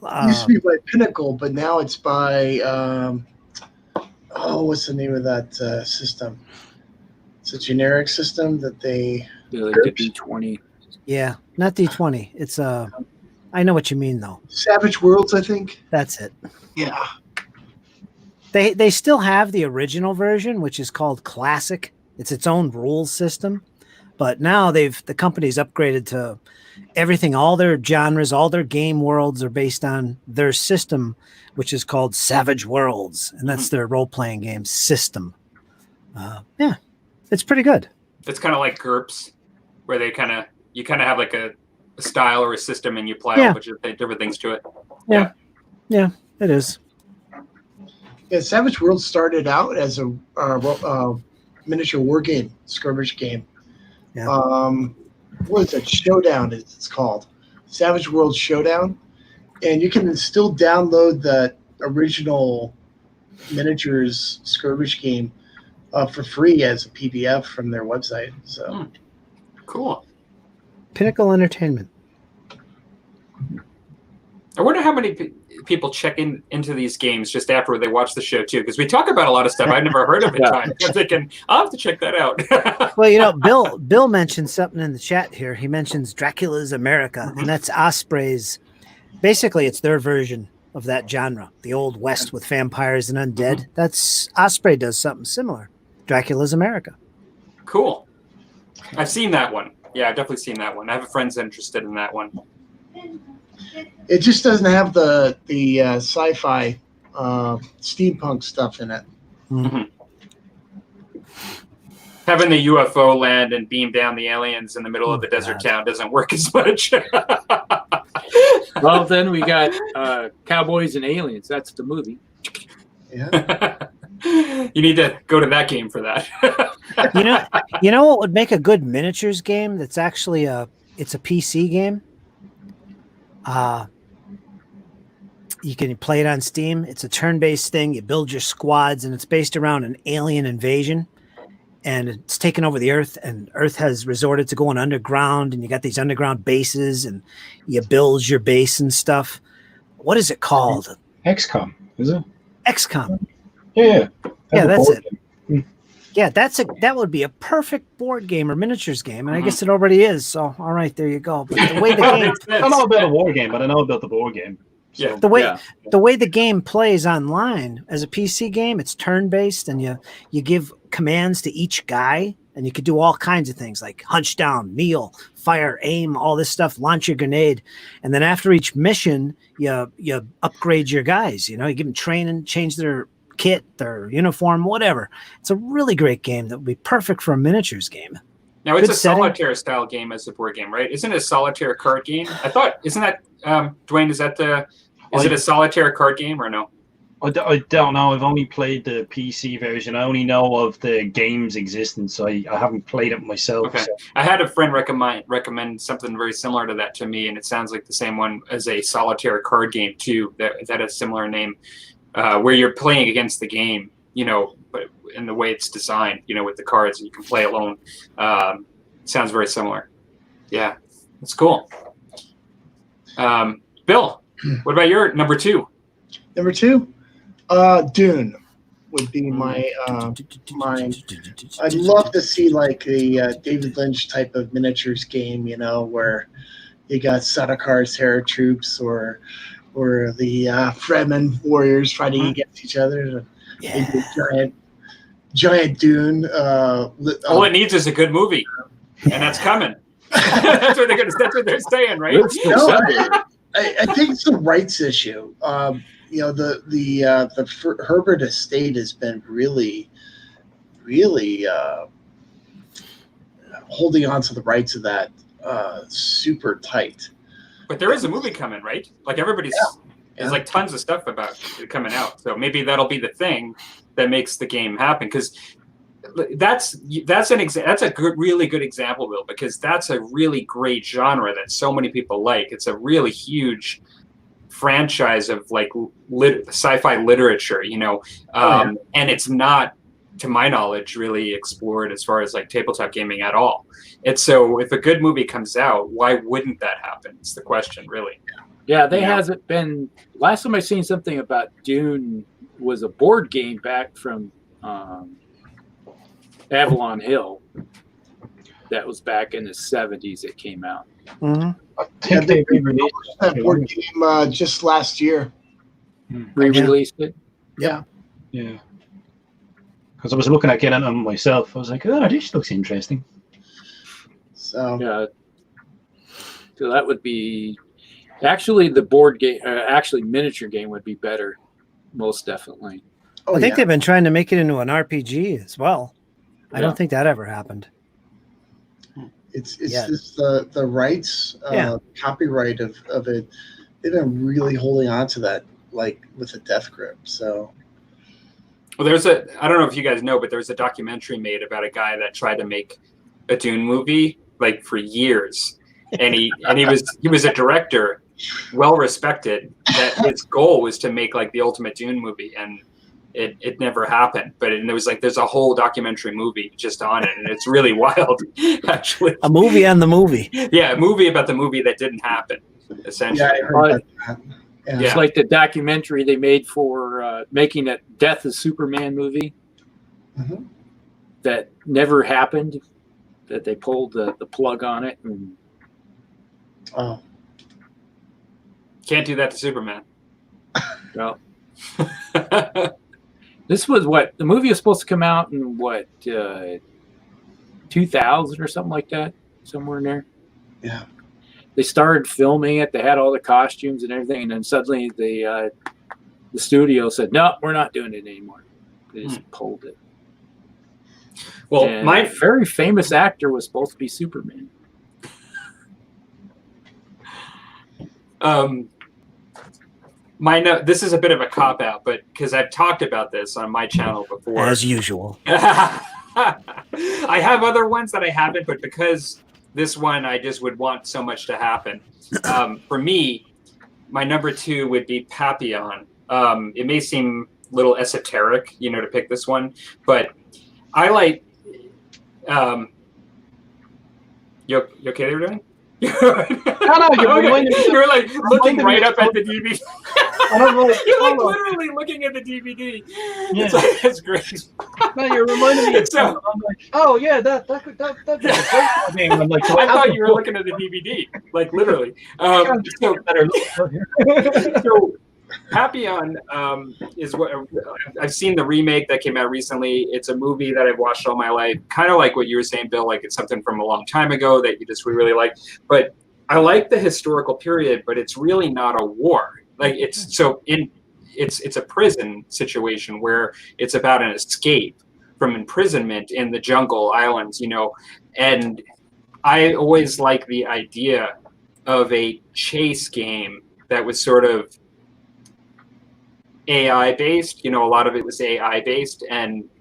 It used to be by Pinnacle, but now it's by what's the name of that system? It's a generic system that they The D20. Yeah, not D20. It's I know what you mean though. Savage Worlds, I think. That's it. Yeah. They still have the original version, which is called Classic. It's its own rules system, but now the company's upgraded to everything. All their genres, all their game worlds are based on their system, which is called Savage Worlds, and that's their role-playing game system. Yeah, it's pretty good. It's kind of like GURPS, where you kind of have like a style or a system, and you apply a bunch of different things to it. Yeah, it is. Yeah, Savage Worlds started out as a miniature war game, skirmish game. Yeah. What is it? Showdown, it's called. Savage Worlds Showdown. And you can still download that original miniatures skirmish game for free as a PDF from their website. So Cool. Pinnacle Entertainment. I wonder how many people check into these games just after they watch the show too, because we talk about a lot of stuff I've never heard of in time. I'm thinking I'll have to check that out. Well, you know, Bill mentioned something in the chat here. He mentions Dracula's America, and that's Osprey's. Basically, it's their version of that genre, the Old West with vampires and undead. That's Osprey does something similar. Dracula's America. Cool. I've seen that one. Yeah, I've definitely seen that one. I have a friend's interested in that one. it just doesn't have the sci-fi steampunk stuff in it. Mm-hmm. Having the UFO land and beam down the aliens in the middle of the desert town doesn't work as much. Well, then we got Cowboys and Aliens. That's the movie. Yeah. You need to go to that game for that. You know what would make a good miniatures game? That's actually it's a PC game. You can play it on Steam. It's a turn-based thing. You build your squads, and it's based around an alien invasion. And it's taken over the Earth, and Earth has resorted to going underground, and you got these underground bases, and you build your base and stuff. What is it called? XCOM, is it? XCOM. Yeah. Yeah, that's it. Game. Yeah, that would be a perfect board game or miniatures game, and I guess it already is. So, all right, there you go. But the way the game, I don't know about a war game, but I know about the board game. So. Yeah. the way the game plays online as a PC game, it's turn-based, and you give commands to each guy, and you could do all kinds of things like hunch down, kneel, fire, aim, all this stuff, launch your grenade, and then after each mission, you upgrade your guys. You give them training, change their kit, their uniform, whatever. It's a really great game that would be perfect for a miniatures game. Now it's Good a setting. solitaire style game as a board game, right? Isn't it a solitaire card game? I thought, isn't that Dwayne? Is it a solitaire card game or no? I don't know. I've only played the PC version. I only know of the game's existence. So I haven't played it myself. Okay. So. I had a friend recommend something very similar to that to me, and it sounds like the same one as a solitaire card game too. That has a similar name, where you're playing against the game, but in the way it's designed, with the cards, and you can play alone. Sounds very similar. Yeah, that's cool. Bill, what about your number 2? Number 2, Dune would be my mine. I'd love to see like a David Lynch type of miniatures game, where you got Sardakar's Troops or the Fremen warriors fighting against each other. Yeah. Giant Dune. All it needs is a good movie, and that's coming. That's what they're saying, right? No, I think it's the rights issue. The Herbert estate has been really holding on to the rights of that super tight. But there is a movie coming, right? Like there's like tons of stuff about it coming out. So maybe that'll be the thing that makes the game happen. Because that's a really good example, Will, because that's a really great genre that so many people like. It's a really huge franchise of like sci-fi literature, and it's not, to my knowledge, really explored as far as like tabletop gaming at all. And so if a good movie comes out, why wouldn't that happen? It's the question, really. Yeah, hasn't been. Last time I seen something about Dune was a board game back from Avalon Hill. That was back in the 70s. It came out. Mm-hmm. I think they re-released that board game just last year. Re-released it. Yeah. Yeah. Because I was looking at getting it myself. I was like, oh, this looks interesting. So Yeah. So that would be actually the board game. Actually, miniature game would be better, most definitely. I think they've been trying to make it into an RPG as well. I don't think that ever happened. It's just the rights, copyright of it. They've been really holding on to that, like with a death grip. So, well, I don't know if you guys know, but there's a documentary made about a guy that tried to make a Dune movie like for years, and he was a director, well respected. That his goal was to make like the ultimate Dune movie, and it never happened. But there's a whole documentary movie just on it, and it's really wild, actually. A movie on the movie. Yeah, a movie about the movie that didn't happen, essentially. Yeah, I heard about that. Yeah. It's like the documentary they made for making that Death of Superman movie that never happened, that they pulled the plug on it. And Oh. Can't do that to Superman. well, this was the movie was supposed to come out in 2000 or something like that, somewhere in there. Yeah. They started filming it. They had all the costumes and everything, and then suddenly the studio said, "No, we're not doing it anymore." They just pulled it. Well, and a very famous actor was supposed to be Superman. This is a bit of a cop out, but because I've talked about this on my channel before, As usual. I have other ones that I haven't, but because this one I just would want so much to happen. For me, my number 2 would be Papillon. It may seem a little esoteric, to pick this one, but I like. You okay there, Dan? No, you're like looking right up at the DVD. You're like oh, literally looking at the DVD. Yeah. It's great. No, you're reminding me. So, I'm like, oh yeah, that'd be a great game. I'm like, I thought you were looking at the DVD, like literally. So Papillon is what I've seen the remake that came out recently. It's a movie that I've watched all my life, kind of like what you were saying, Bill. Like it's something from a long time ago that you just really like. But I like the historical period, but it's really not a war. Like it's a prison situation where it's about an escape from imprisonment in the jungle islands, and I always like the idea of a chase game that was sort of AI based, a lot of it was AI based,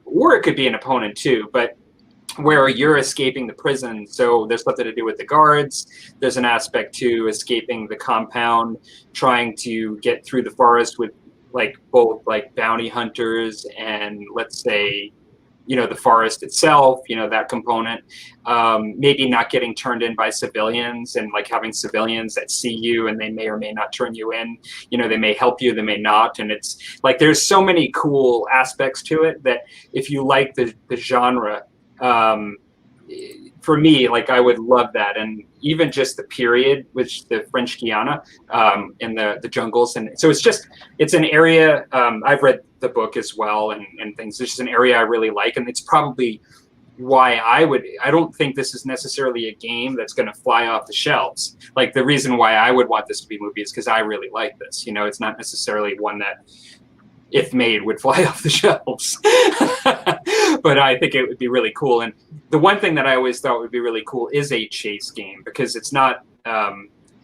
or it could be an opponent too, but where you're escaping the prison. So there's something to do with the guards. There's an aspect to escaping the compound, trying to get through the forest with both bounty hunters and let's say, the forest itself, that component, maybe not getting turned in by civilians and having civilians that see you and they may or may not turn you in, they may help you, they may not. And it's there's so many cool aspects to it that if you like the genre, for me, I would love that. And even just the period, which the French Guiana, in the jungles. And so it's an area, I've read the book as well and things. It's just an area I really like. And it's probably why I don't think this is necessarily a game that's going to fly off the shelves. The reason why I would want this to be a movie is because I really like this. It's not necessarily one that, if made, would fly off the shelves. But I think it would be really cool. And the one thing that I always thought would be really cool is a chase game, because it's not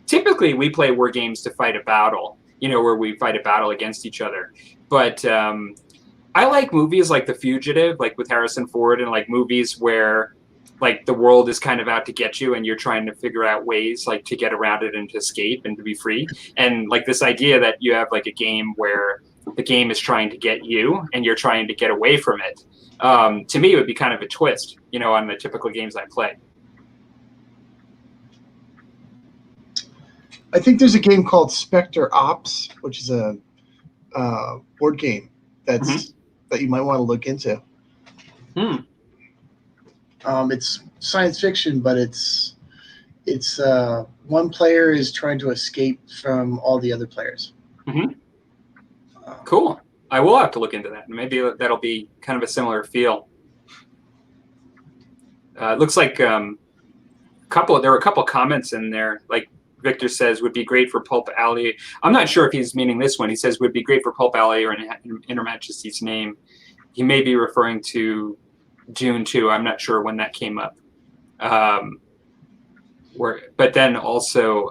typically we play war games to fight a battle, where we fight a battle against each other. But I like movies like The Fugitive, with Harrison Ford, and movies where the world is kind of out to get you and you're trying to figure out ways to get around it and to escape and to be free. And this idea that you have a game where the game is trying to get you and you're trying to get away from it. To me, it would be kind of a twist, on the typical games I play. I think there's a game called Spectre Ops, which is a board game that you might want to look into. It's science fiction, but it's one player is trying to escape from all the other players. Cool. I will have to look into that. Maybe that'll be kind of a similar feel. It looks like there were a couple comments in there. Victor says would be great for Pulp Alley. I'm not sure if he's meaning this one. He says would be great for Pulp Alley or in Her Majesty's Name. He may be referring to Dune 2. I'm not sure when that came up. But then also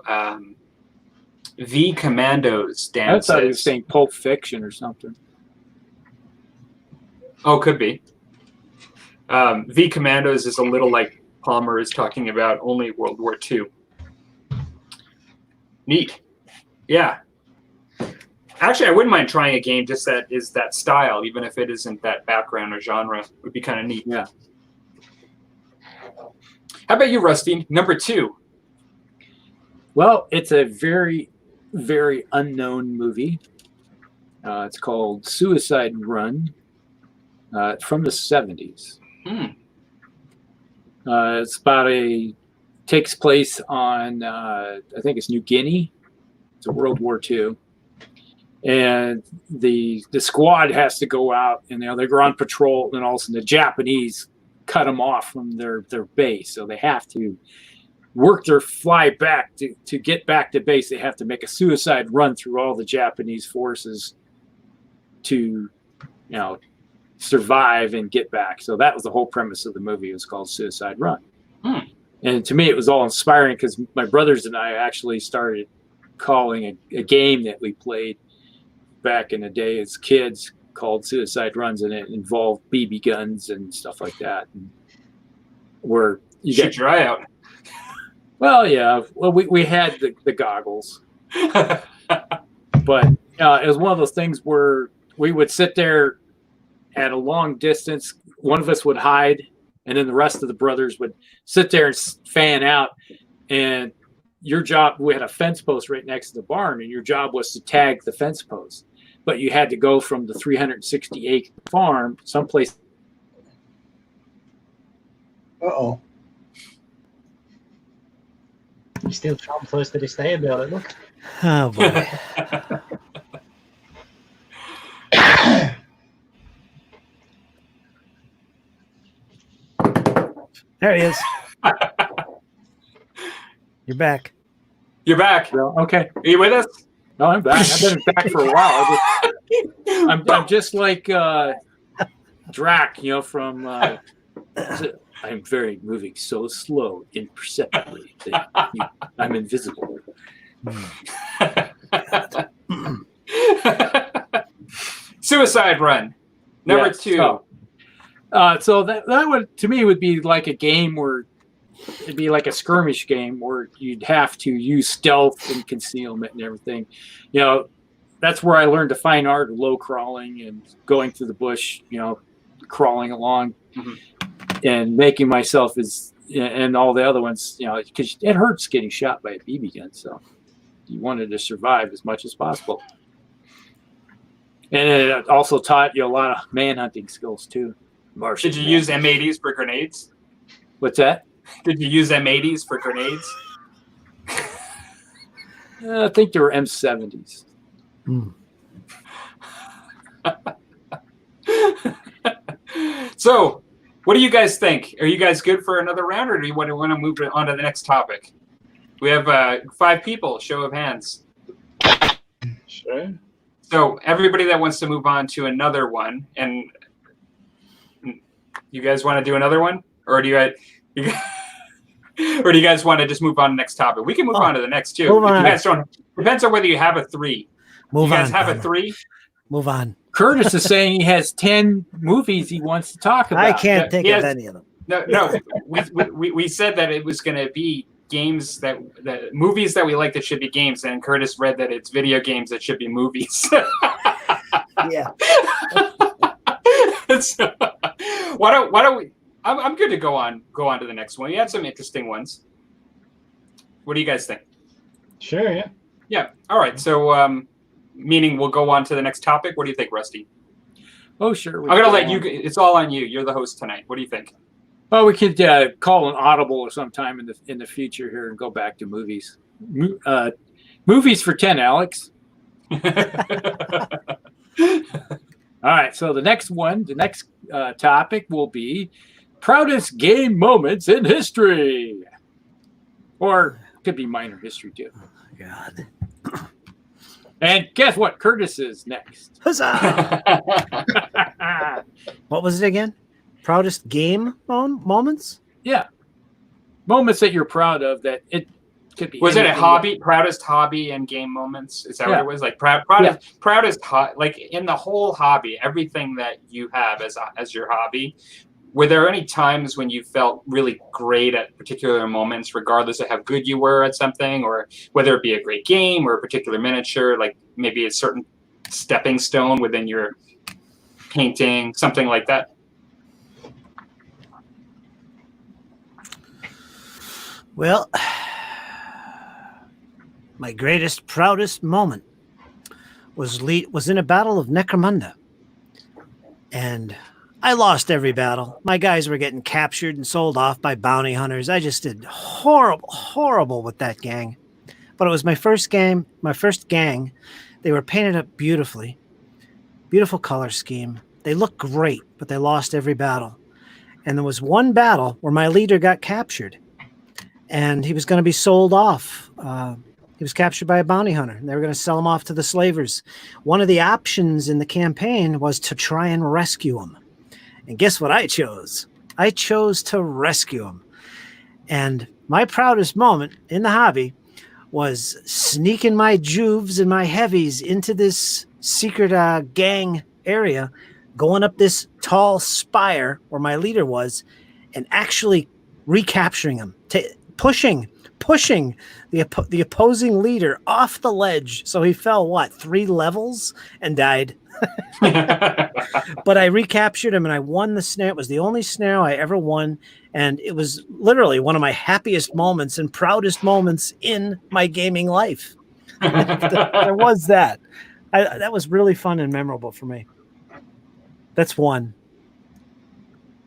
V Commandos. Dan I thought says, he was saying Pulp Fiction or something. Oh, could be. V Commandos is a little like Palmer is talking about, only World War II. Neat. Yeah. Actually, I wouldn't mind trying a game just that is that style, even if it isn't that background or genre. It would be kind of neat. Yeah. How about you, Rusty? Number 2. Well, it's a very, very unknown movie. It's called Suicide Run. From the 70s. It's about takes place on, I think it's New Guinea. It's a World War II. And the squad has to go out and they're on patrol, and all of a sudden the Japanese cut them off from their base. So they have to work their fly back to get back to base. They have to make a suicide run through all the Japanese forces to, survive and get back. So that was the whole premise of the movie. It was called Suicide Run. And to me, it was all inspiring because my brothers and I actually started calling a game that we played back in the day as kids called suicide runs, and it involved BB guns and stuff like that. And where you Shoot your eye out. well, yeah, well, we had the goggles, but it was one of those things where we would sit there at a long distance. One of us would hide, and then the rest of the brothers would sit there and fan out. And your job, we had a fence post right next to the barn, and your job was to tag the fence post. But you had to go from the 360-acre farm someplace. Uh-oh. You still traumatized to this day about it, look. Oh boy. There he is. You're back. You're back. Well, okay. Are you with us? No, I'm back. I've been back for a while. I'm just like Drac, from. I'm moving so slow, imperceptibly, that I'm invisible. Suicide Run, number Yes, 2. So that would, to me, would be like a game where it'd be like a skirmish game where you'd have to use stealth and concealment and everything. That's where I learned the fine art of low crawling and going through the bush, crawling along and making myself and all the other ones, because it hurts getting shot by a BB gun. So you wanted to survive as much as possible. And it also taught you a lot of manhunting skills too. Did you use M80s for grenades? What's that? Did you use M80s for grenades? I think there were M70s. So, what do you guys think? Are you guys good for another round, or do you want to move on to the next topic? We have 5 people, show of hands. Sure. So, everybody that wants to move on to another one, and you guys want to do another one? Or do you guys want to just move on to the next topic? We can move on to the next two. Move on. Depends on whether you have a 3. Move you guys on, have Palmer. a 3? Move on. Curtis is saying he has 10 movies he wants to talk about. I can't think Yes. of any of them. No. We said that it was going to be games that movies that we like that should be games, and Curtis read that it's video games that should be movies. Yeah. So, why don't we? I'm good to go on to the next one. You had some interesting ones. What do you guys think? Sure, yeah. Yeah. All right. So, meaning we'll go on to the next topic. What do you think, Rusty? Oh, sure. I'm gonna let you. It's all on you. You're the host tonight. What do you think? Oh, we could call an audible or sometime in the future here and go back to movies. Movies for 10, Alex. All right. So the next topic will be proudest game moments in history, or it could be minor history too. Oh, God. And guess what? Curtis is next. Huzzah! What was it again? Proudest game moments? Yeah. Moments that you're proud of that it could be. Was it a anything. hobby? Proudest hobby and game moments? Is that what Yeah. it was? Like proudest like in the whole hobby, everything that you have as your hobby. Were there any times when you felt really great at particular moments, regardless of how good you were at something, or whether it be a great game or a particular miniature, like maybe a certain stepping stone within your painting, something like that? Well, my greatest, proudest moment was in a battle of Necromunda. And I lost every battle. My guys were getting captured and sold off by bounty hunters. I just did horrible with that gang. But it was my first gang. They were painted up beautifully. Beautiful color scheme. They looked great, but they lost every battle. And there was one battle where my leader got captured. And he was going to be sold off. He was captured by a bounty hunter. And they were going to sell him off to the slavers. One of the options in the campaign was to try and rescue him. And guess what I chose? I chose to rescue him. And my proudest moment in the hobby was sneaking my juves and my heavies into this secret gang area, going up this tall spire where my leader was, and actually recapturing him, pushing the opposing leader off the ledge. So he fell 3 levels and died. But I recaptured him and I won the snare. It was the only snare I ever won, and it was literally one of my happiest moments and proudest moments in my gaming life. There was that. That was really fun and memorable for me. That's one.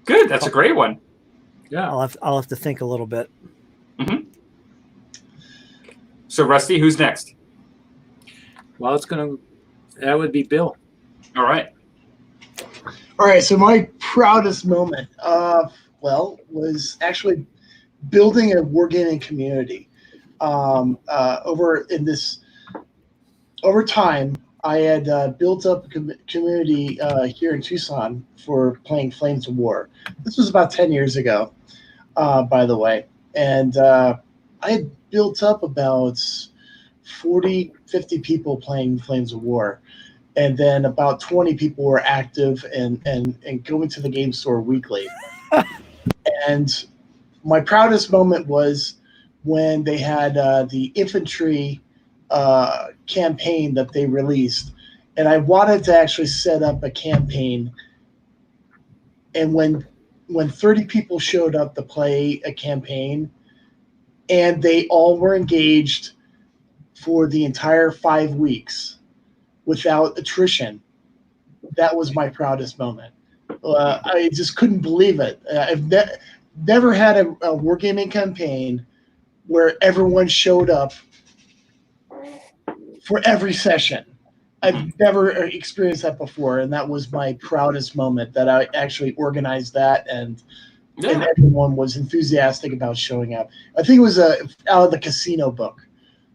Good. That's a great one. Yeah. I'll have to think a little bit. Mm-hmm. So Rusty, who's next? Well, that would be Bill. All right. All right, so my proudest moment, was actually building a wargaming community. Over time, I had built up a community here in Tucson for playing Flames of War. This was about 10 years ago, by the way. And I had built up about 40, 50 people playing Flames of War. And then about 20 people were active and going to the game store weekly. And my proudest moment was when they had the infantry campaign that they released. And I wanted to actually set up a campaign. And when 30 people showed up to play a campaign, and they all were engaged for the entire 5 weeks, without attrition, that was my proudest moment. I just couldn't believe it. I've never had a wargaming campaign where everyone showed up for every session. I've never experienced that before, and that was my proudest moment, that I actually organized that, and everyone was enthusiastic about showing up. I think it was out of the casino book,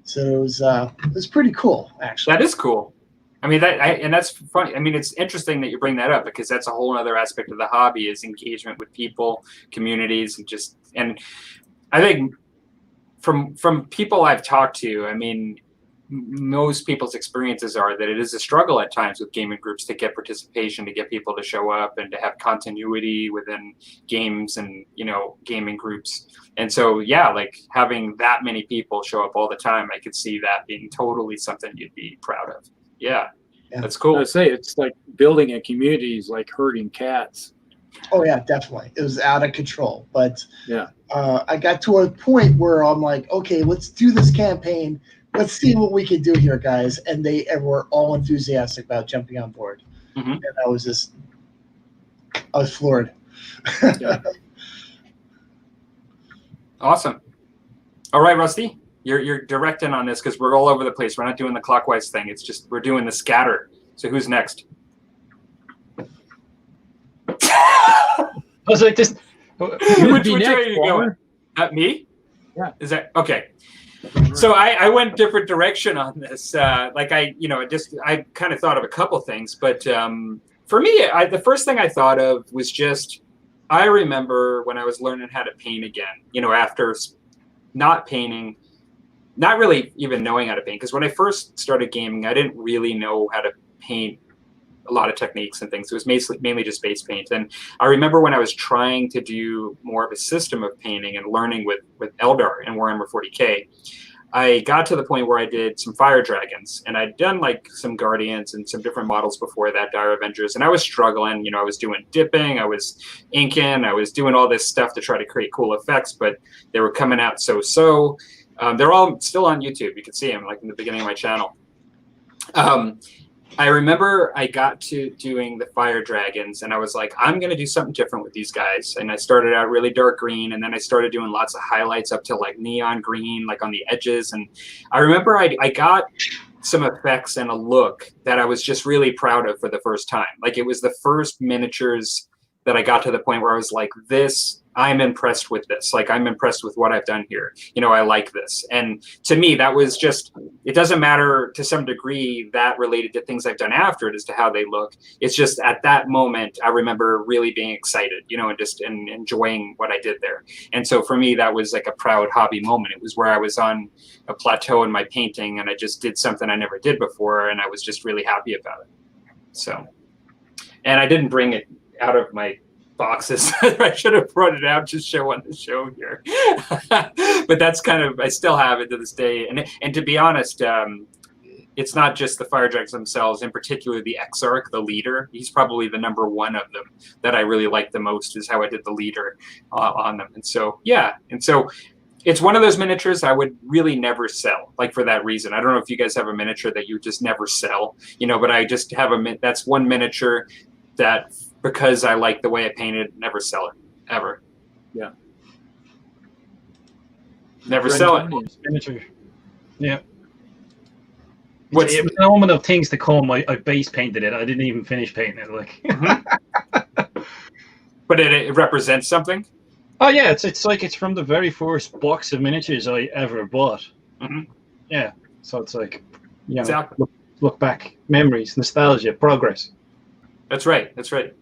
so it was pretty cool, actually. That is cool. I mean, and that's funny. I mean, it's interesting that you bring that up, because that's a whole other aspect of the hobby, is engagement with people, communities, and I think from people I've talked to, I mean, most people's experiences are that it is a struggle at times with gaming groups to get participation, to get people to show up, and to have continuity within games and, gaming groups. And so, yeah, like having that many people show up all the time, I could see that being totally something you'd be proud of. Yeah, that's cool. I say it's like building a community is like herding cats. Oh yeah, definitely. It was out of control, but yeah, I got to a point where I'm like, okay, let's do this campaign. Let's see what we can do here, guys. And they were all enthusiastic about jumping on board. Mm-hmm. And I was floored. Yeah. Awesome. All right, Rusty. You're directing on this, because we're all over the place. We're not doing the clockwise thing. It's just we're doing the scatter. So who's next? I was like, this. You would be Which way next, are you going? Me? Yeah. Is that okay? So I went different direction on this. I kind of thought of a couple things, but for me, the first thing I thought of was just, I remember when I was learning how to paint again. After not painting. Not really even knowing how to paint, because when I first started gaming, I didn't really know how to paint a lot of techniques and things. It was mainly just base paint. And I remember when I was trying to do more of a system of painting and learning with Eldar and Warhammer 40K, I got to the point where I did some fire dragons, and I'd done like some guardians and some different models before that, Dire Avengers, and I was struggling. I was doing dipping, I was inking, I was doing all this stuff to try to create cool effects, but they were coming out so. They're all still on YouTube. You can see them like in the beginning of my channel. I remember I got to doing the fire dragons, and I was like, I'm going to do something different with these guys. And I started out really dark green, and then I started doing lots of highlights up to like neon green, like on the edges. And I remember I got some effects and a look that I was just really proud of for the first time. Like, it was the first miniatures that I got to the point where I was like, I'm impressed with this. Like, I'm impressed with what I've done here. You know, I like this. And to me, that was just, it doesn't matter to some degree that related to things I've done after it as to how they look. It's just at that moment, I remember really being excited, you know, and just enjoying what I did there. And so for me, that was like a proud hobby moment. It was where I was on a plateau in my painting and I just did something I never did before. And I was just really happy about it. So, and I didn't bring it out of my boxes. I should have brought it out to show on the show here. But that's kind of, I still have it to this day. And to be honest, it's not just the fire dragons themselves, in particular the Exarch, the leader. He's probably the number one of them that I really like the most, is how I did the leader on them. And so, yeah. And so it's one of those miniatures I would really never sell, like for that reason. I don't know if you guys have a miniature that you just never sell, you know, but I just have that's one miniature that, because I like the way I painted, never sell it, ever. Yeah. Never sell it. Miniature. Yeah. It What's, was an element of things to come. I base painted it. I didn't even finish painting it. Like. but it represents something. Oh yeah, it's like it's from the very first box of miniatures I ever bought. Yeah. So it's like, you know, Exactly. look back, memories, nostalgia, progress. That's right. That's right.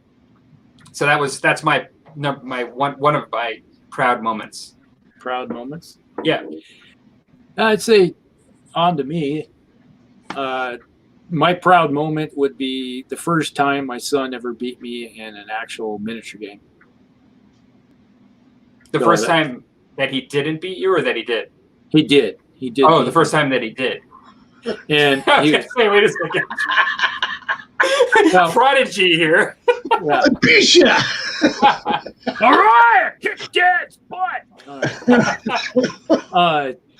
So that's my one of my proud moments. Proud moments. Yeah. I'd say, on to me. My proud moment would be the first time my son ever beat me in an actual miniature game. The first time that he didn't beat you, or that he did? He did. He did. Oh, the first time that he did. And he was, wait a second. Well, Prodigy here. yeah. Bisha! All right, kick Dad's butt.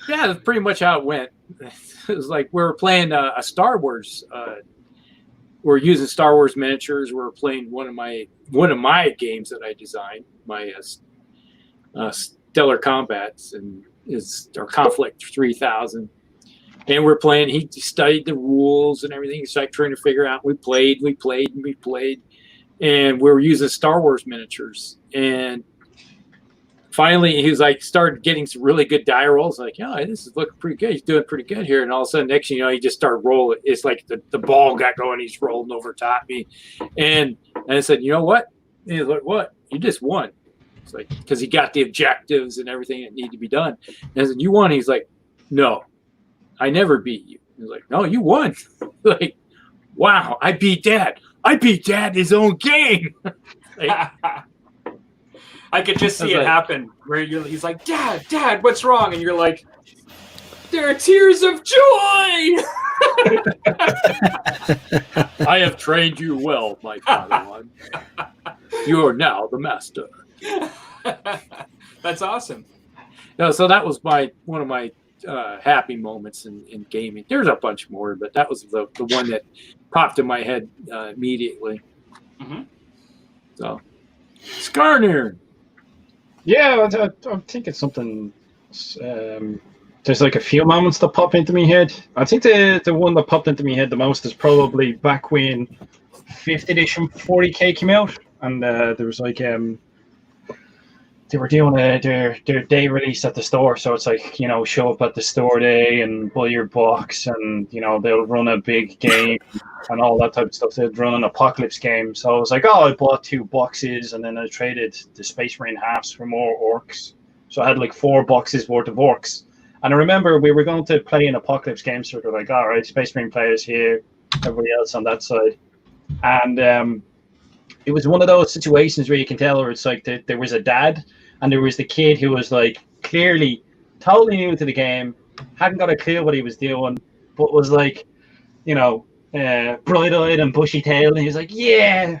Yeah, that's pretty much how it went. It was like we were playing a Star Wars. We're using Star Wars miniatures. We were playing one of my games that I designed, my Stellar Combats, and or Conflict 3000. And we're playing. He studied the rules and everything. He's like trying to figure out. We played, and we were using Star Wars miniatures. And finally, he was like, started getting some really good die rolls. Like, yeah, this is looking pretty good. He's doing pretty good here. And all of a sudden, next thing you know, he just started rolling. It's like the ball got going. He's rolling over top me, and I said, you know what? And he's like, what? You just won. It's like, because he got the objectives and everything that needed to be done. And I said, you won. He's like, no. I never beat you. He was like, no, you won. Like, wow, I beat Dad. I beat Dad in his own game. Like, I could just see it happen where he's like, Dad, what's wrong? And you're like, there are tears of joy. I have trained you well, my Padawan. You are now the master. That's awesome. No, so that was one of my happy moments in gaming. There's a bunch more, but that was the one that popped in my head immediately. So, Skarnir. Yeah, I think it's something. There's like a few moments that pop into my head. I think the one that popped into my head the most is probably back when 5th edition 40k came out, and there was like they were doing their day release at the store. So it's like, you know, show up at the store day and buy your box, and you know they'll run a big game and all that type of stuff. They'd run an apocalypse game. So I was like, oh, I bought 2 boxes, and then I traded the Space Marine halves for more orcs. So I had like 4 boxes worth of orcs. And I remember we were going to play an apocalypse game, so we were like, all right, Space Marine players here, everybody else on that side. And it was one of those situations where you can tell where it's like there was a dad and there was the kid who was like clearly totally new to the game, hadn't got a clue what he was doing, but was like, you know, bright-eyed and bushy-tailed, and he was like, yeah.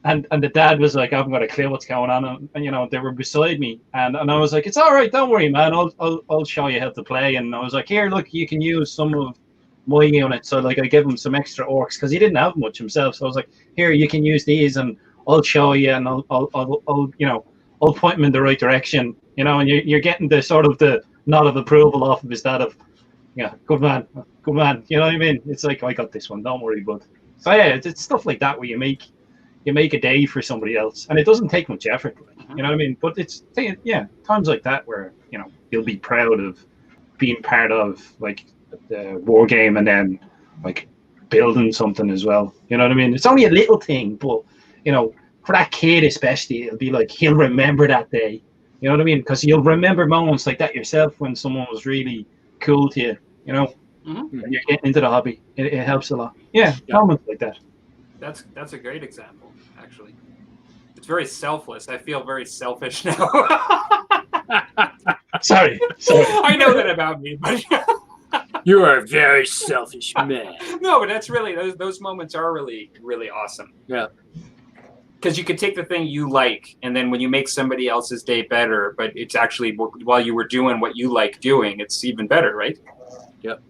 And the dad was like, I haven't got a clue what's going on. And you know, they were beside me. And I was like, it's all right, don't worry, man. I'll show you how to play. And I was like, here, look, you can use some of my units. So like I gave him some extra orcs because he didn't have much himself. So I was like, here, you can use these and I'll show you, and I'll you know, I'll point him in the right direction. You know, and you're getting the sort of the nod of approval off of his dad of, yeah, good man. You know what I mean? It's like, I got this one, don't worry, bud. So yeah, it's stuff like that where you make you make a day for somebody else, and it doesn't take much effort. You know what I mean? But it's times like that where you'll be proud of being part of like the war game, and then like building something as well. You know what I mean? It's only a little thing, but for that kid especially, it'll be like he'll remember that day. You know what I mean? Because you'll remember moments like that yourself when someone was really cool to you. When you're getting into the hobby, it helps a lot. Yeah, moments like that. That's a great example, actually. It's very selfless. I feel very selfish now. Sorry. I know that about me, but You are a very selfish man. no, but that's really those moments are really, really awesome. Yeah. Because you can take the thing you like, and then when you make somebody else's day better, but it's actually while you were doing what you like doing, it's even better, right? Yep.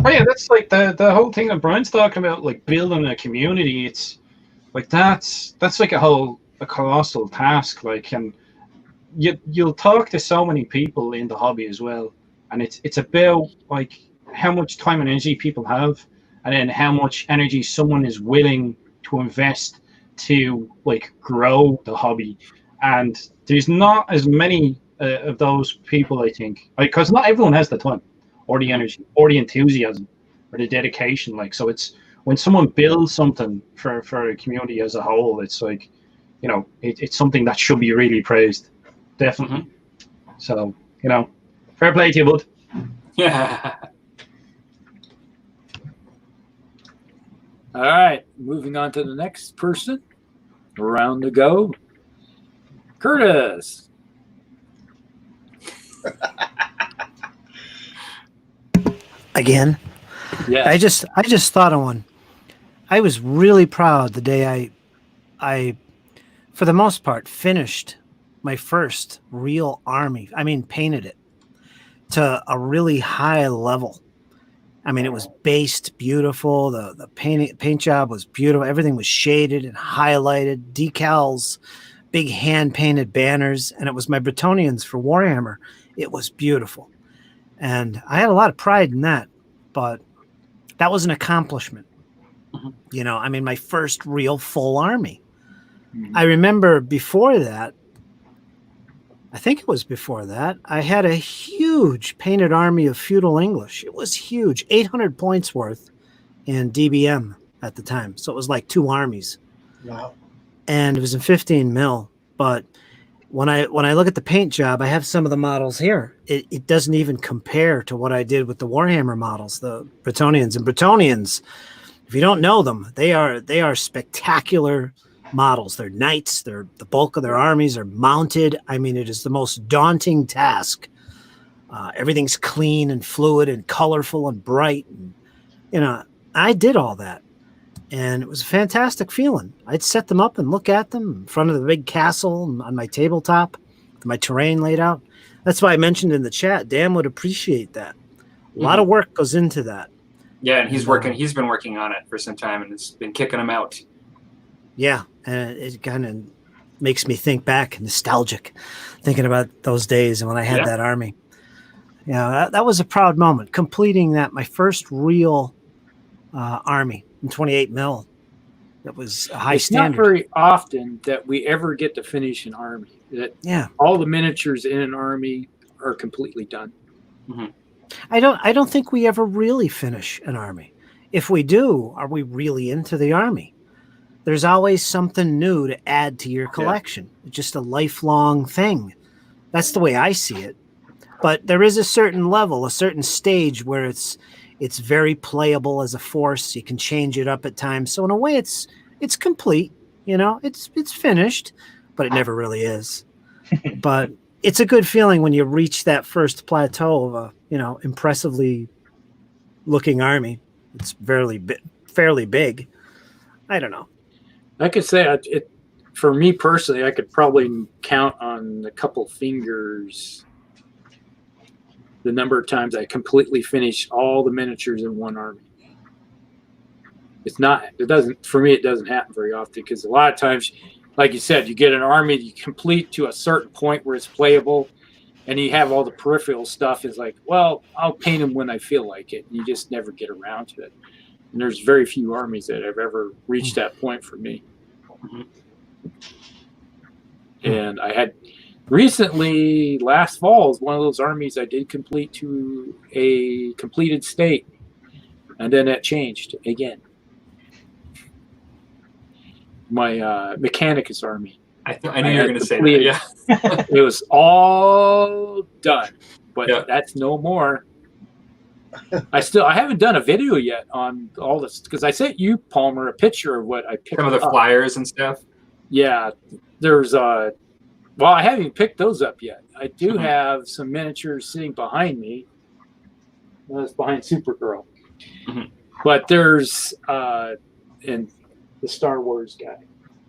Oh yeah, that's like the whole thing that Brian's talking about, like building a community. It's like that's like a colossal task. Like, and you'll talk to so many people in the hobby as well, and it's about like how much time and energy people have, and then how much energy someone is willing to invest to like grow the hobby. And there's not as many of those people, I think, because not everyone has the time or the energy or the enthusiasm or the dedication. Like, so it's when someone builds something for a community as a whole, it's like it's something that should be really praised, definitely. So fair play to you, bud. Yeah. All right, moving on to the next person. Around to go. Curtis. Again. Yeah. I just thought of one. I was really proud the day I for the most part finished my first real army. I mean, painted it to a really high level. I mean, it was based beautiful. The paint job was beautiful. Everything was shaded and highlighted, decals, big hand painted banners, and it was my Bretonians for Warhammer. It was beautiful, and I had a lot of pride in that. But that was an accomplishment. I mean, my first real full army. I remember before that, I think it was before that, I had a huge painted army of feudal English. It was huge, 800 points worth in DBM at the time. So it was like 2 armies. Wow. And it was in 15 mil. But when I look at the paint job, I have some of the models here. It doesn't even compare to what I did with the Warhammer models, the Bretonians. And Bretonians, if you don't know them, they are spectacular models. They're knights. The bulk of their armies are mounted. I mean, it is the most daunting task. Everything's clean and fluid and colorful and bright. And, I did all that. And it was a fantastic feeling. I'd set them up and look at them in front of the big castle on my tabletop with my terrain laid out. That's why I mentioned in the chat, Dan would appreciate that. A lot of work goes into that. Yeah, and he's been working on it for some time, and it's been kicking him out. Yeah, and it kind of makes me think back, nostalgic, thinking about those days and when I had that army. Yeah, that was a proud moment, completing my first real army in 28 mil. That was a high standard. It's not very often that we ever get to finish an army. That all the miniatures in an army are completely done. I don't think we ever really finish an army. If we do, are we really into the army? There's always something new to add to your collection. It's just a lifelong thing. That's the way I see it. But there is a certain level, a certain stage where it's very playable as a force. You can change it up at times. So in a way, it's complete. It's finished, but it never really is. But it's a good feeling when you reach that first plateau of a impressively looking army. It's fairly big. I don't know. I could say for me personally, I could probably count on a couple fingers the number of times I completely finish all the miniatures in one army. For me, it doesn't happen very often because a lot of times, like you said, you get an army, you complete to a certain point where it's playable, and you have all the peripheral stuff. It's like, well, I'll paint them when I feel like it. And you just never get around to it. And there's very few armies that have ever reached that point for me. And I had recently, last fall, was one of those armies I did complete to a completed state. And then that changed again. My Mechanicus army. I knew you were going to say that. Yeah. It was all done, but Yeah. that's no more. I haven't done a video yet on all this because I sent you, Palmer, a picture of what I picked Some of the up. flyers and stuff. Yeah, there's well, I haven't even picked those up yet. I do have some miniatures sitting behind me. That's behind Supergirl. But there's and the Star Wars guy,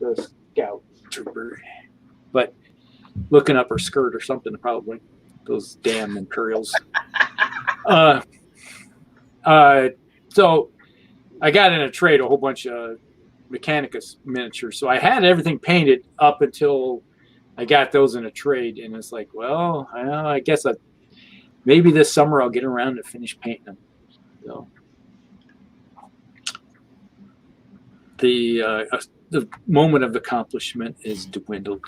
the Scout Trooper. But looking up her skirt or something, probably. Those damn Imperials. So I got in a trade a whole bunch of Mechanicus miniatures. So I had everything painted up until I got those in a trade. And it's like, well, I guess maybe this summer I'll get around to finish painting them. So the moment of accomplishment is dwindled.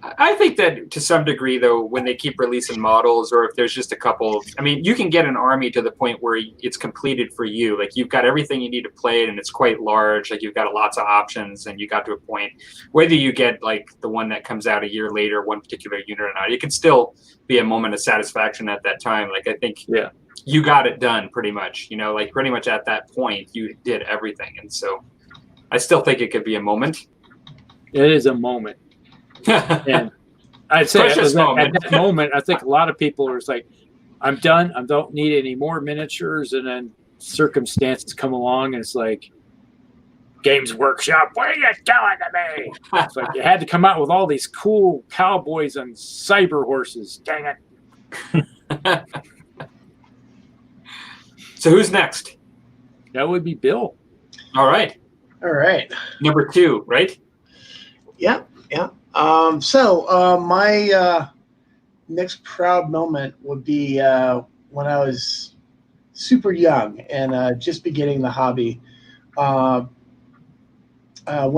I think that to some degree, though, when they keep releasing models, or if there's just a couple, I mean, you can get an army to the point where it's completed for you. Like you've got everything you need to play it, and it's quite large. Like you've got lots of options, and you got to a point. Whether you get like the one that comes out a year later, one particular unit or not, it can still be a moment of satisfaction at that time. Like I think, you got it done pretty much. You know, like pretty much at that point, you did everything, and so I still think it could be a moment. It is a moment. And I'd say at that moment, I think a lot of people are like, I'm done. I don't need any more miniatures. And then circumstances come along and it's like, Games Workshop, what are you doing to me? It's like you had to come out with all these cool cowboys and cyber horses. Dang it. So who's next? That would be Bill. All right. Number 2, right? Yeah. So my next proud moment would be when I was super young and just beginning the hobby. When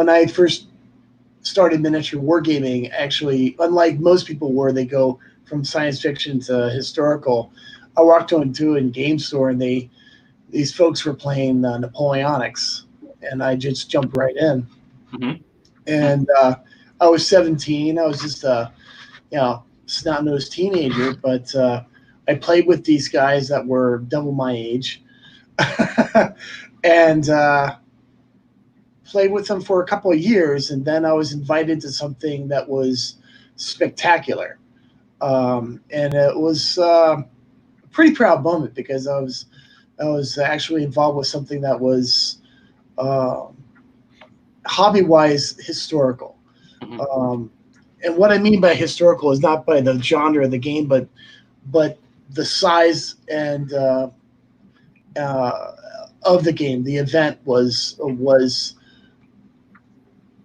I first started miniature wargaming, actually, unlike most people where they go from science fiction to historical, I walked into a game store and these folks were playing Napoleonics, and I just jumped right in. And I was 17. I was just a snot-nosed teenager, but I played with these guys that were double my age, and played with them for a couple of years. And then I was invited to something that was spectacular, and it was a pretty proud moment because I was actually involved with something that was hobby-wise historical. And what I mean by historical is not by the genre of the game, but the size and of the game. The event was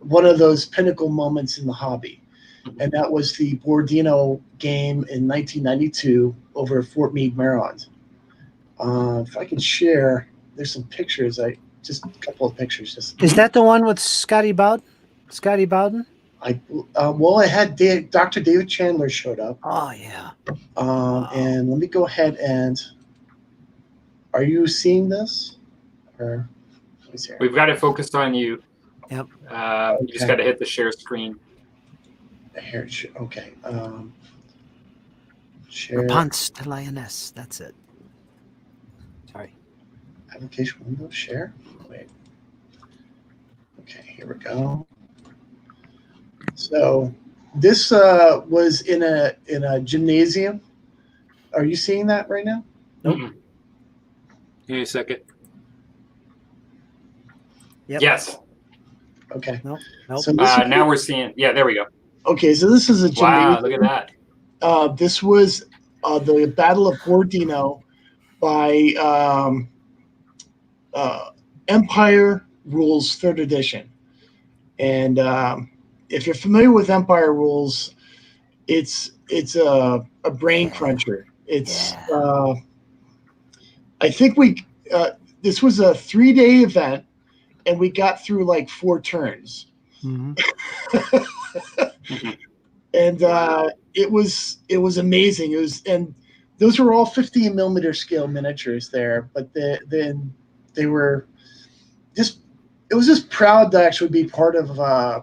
one of those pinnacle moments in the hobby, and that was the Borodino game in 1992 over Fort Meade, Maryland. If I can share, there's some pictures. Just a couple of pictures. Is that the one with Scotty Bowden? Well, I had Dr. David Chandler showed up. Oh yeah. And let me go ahead and. Are you seeing this? Or let me see here. We've got it focused on you. Yep. You just got to hit the share screen. Here, okay. Share. Rapunzel to Lioness. That's it. Sorry. Application window. Share. Wait. Okay. Here we go. So this was in a gymnasium. Are you seeing that right now? Nope. Give me a second. Yep. Yes. Okay. Nope. So now we're seeing. Yeah, there we go. Okay, so this is a gymnasium. Wow, look at that. This was the Battle of Borodino by Empire Rules 3rd edition. And if you're familiar with Empire Rules, it's a brain cruncher. It's I think this was a 3-day event, and we got through like 4 turns. Mm-hmm. And it was amazing. And those were all 15 millimeter scale miniatures there, but then they were just, it was just proud to actually be part of a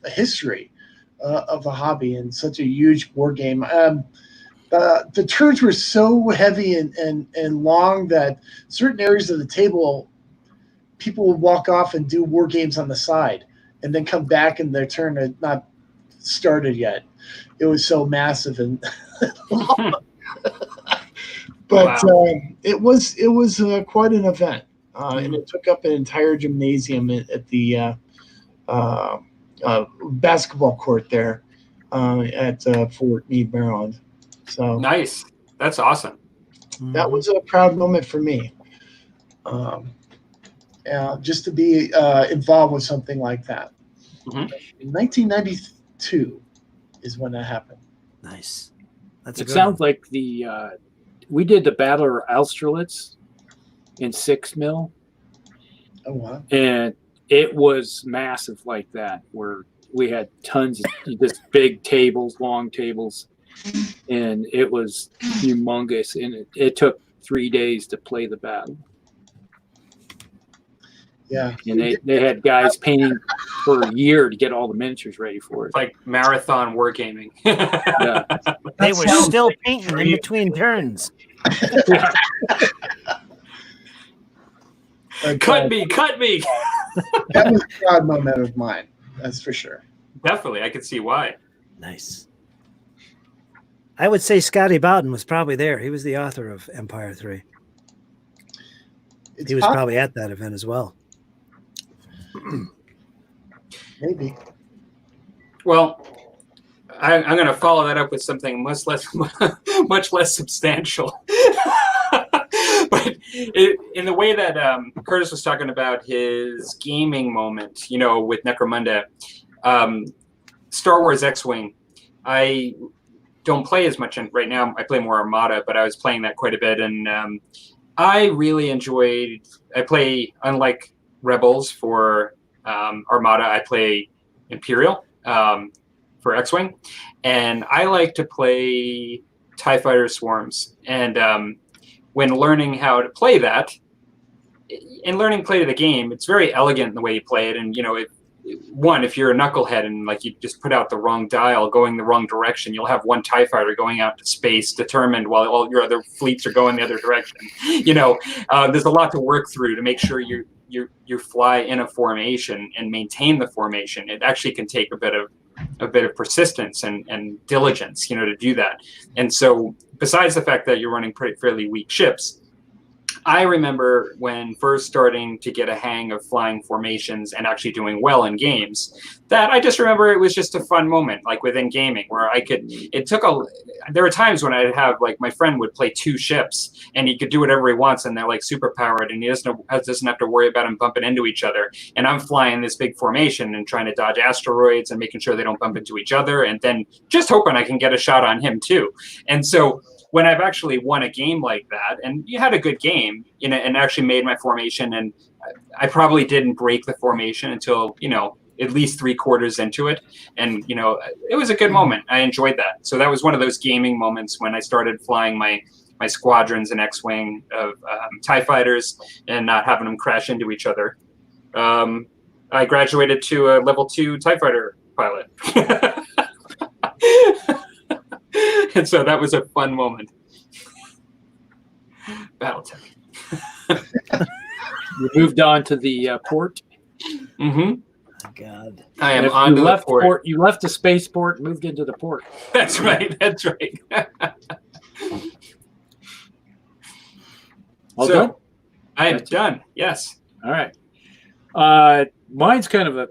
history of the hobby and such a huge board game. The turns were so heavy and long that certain areas of the table, people would walk off and do war games on the side and then come back and their turn had not started yet. It was so massive and but Wow. it was quite an event, and it took up an entire gymnasium at the basketball court there at Fort Meade, Maryland. So Nice. That's awesome. that was a proud moment for me. Just to be involved with something like that. Mhm. In 1992 is when that happened. Nice. That's a It good sounds one. like we did the Battle of Austerlitz in 6 mil, Oh wow! and it was massive like that, where we had tons of just big tables, long tables, and it was humongous. And it took 3 days to play the battle. Yeah, And they had guys painting for a year to get all the miniatures ready for it. It's like marathon wargaming. Yeah. They were still painting in between turns. but, Cut me. that was a proud moment of mine. That's for sure. Definitely. I could see why. Nice. I would say Scotty Bowden was probably there. He was the author of Empire 3. He was probably at that event as well. Maybe. Well, I'm going to follow that up with something much less substantial. But in the way that Curtis was talking about his gaming moment, with Necromunda, Star Wars X-Wing, I don't play as much right now. I play more Armada, but I was playing that quite a bit, and I really enjoyed. I play, unlike Rebels for Armada, I play Imperial for X-Wing, and I like to play TIE Fighter Swarms. And when learning how to play that, and learning play to the game, it's very elegant in the way you play it. And if you're a knucklehead and like you just put out the wrong dial, going the wrong direction, you'll have one TIE fighter going out to space determined while all your other fleets are going the other direction. There's a lot to work through to make sure you fly in a formation and maintain the formation. It actually can take a bit of persistence and diligence, to do that. And so besides the fact that you're running fairly weak ships, I remember when first starting to get a hang of flying formations and actually doing well in games, that I just remember it was just a fun moment, like within gaming, where there were times when I'd have, like, my friend would play 2 ships and he could do whatever he wants and they're like super powered and he doesn't have to worry about them bumping into each other. And I'm flying this big formation and trying to dodge asteroids and making sure they don't bump into each other, and then just hoping I can get a shot on him too. And so when I've actually won a game like that, and you had a good game, and actually made my formation, and I probably didn't break the formation until, at least 3/4 into it. And, it was a good moment. I enjoyed that. So that was one of those gaming moments when I started flying my squadrons and X-Wing of TIE fighters and not having them crash into each other. I graduated to a level 2 TIE fighter pilot. And so that was a fun moment. Battletech. You moved on to the port. Mm-hmm. Oh, God. I am If on you the left port. You left the spaceport and moved into the port. That's right. That's right. All So, done? I am done. Yes. All right. Mine's kind of a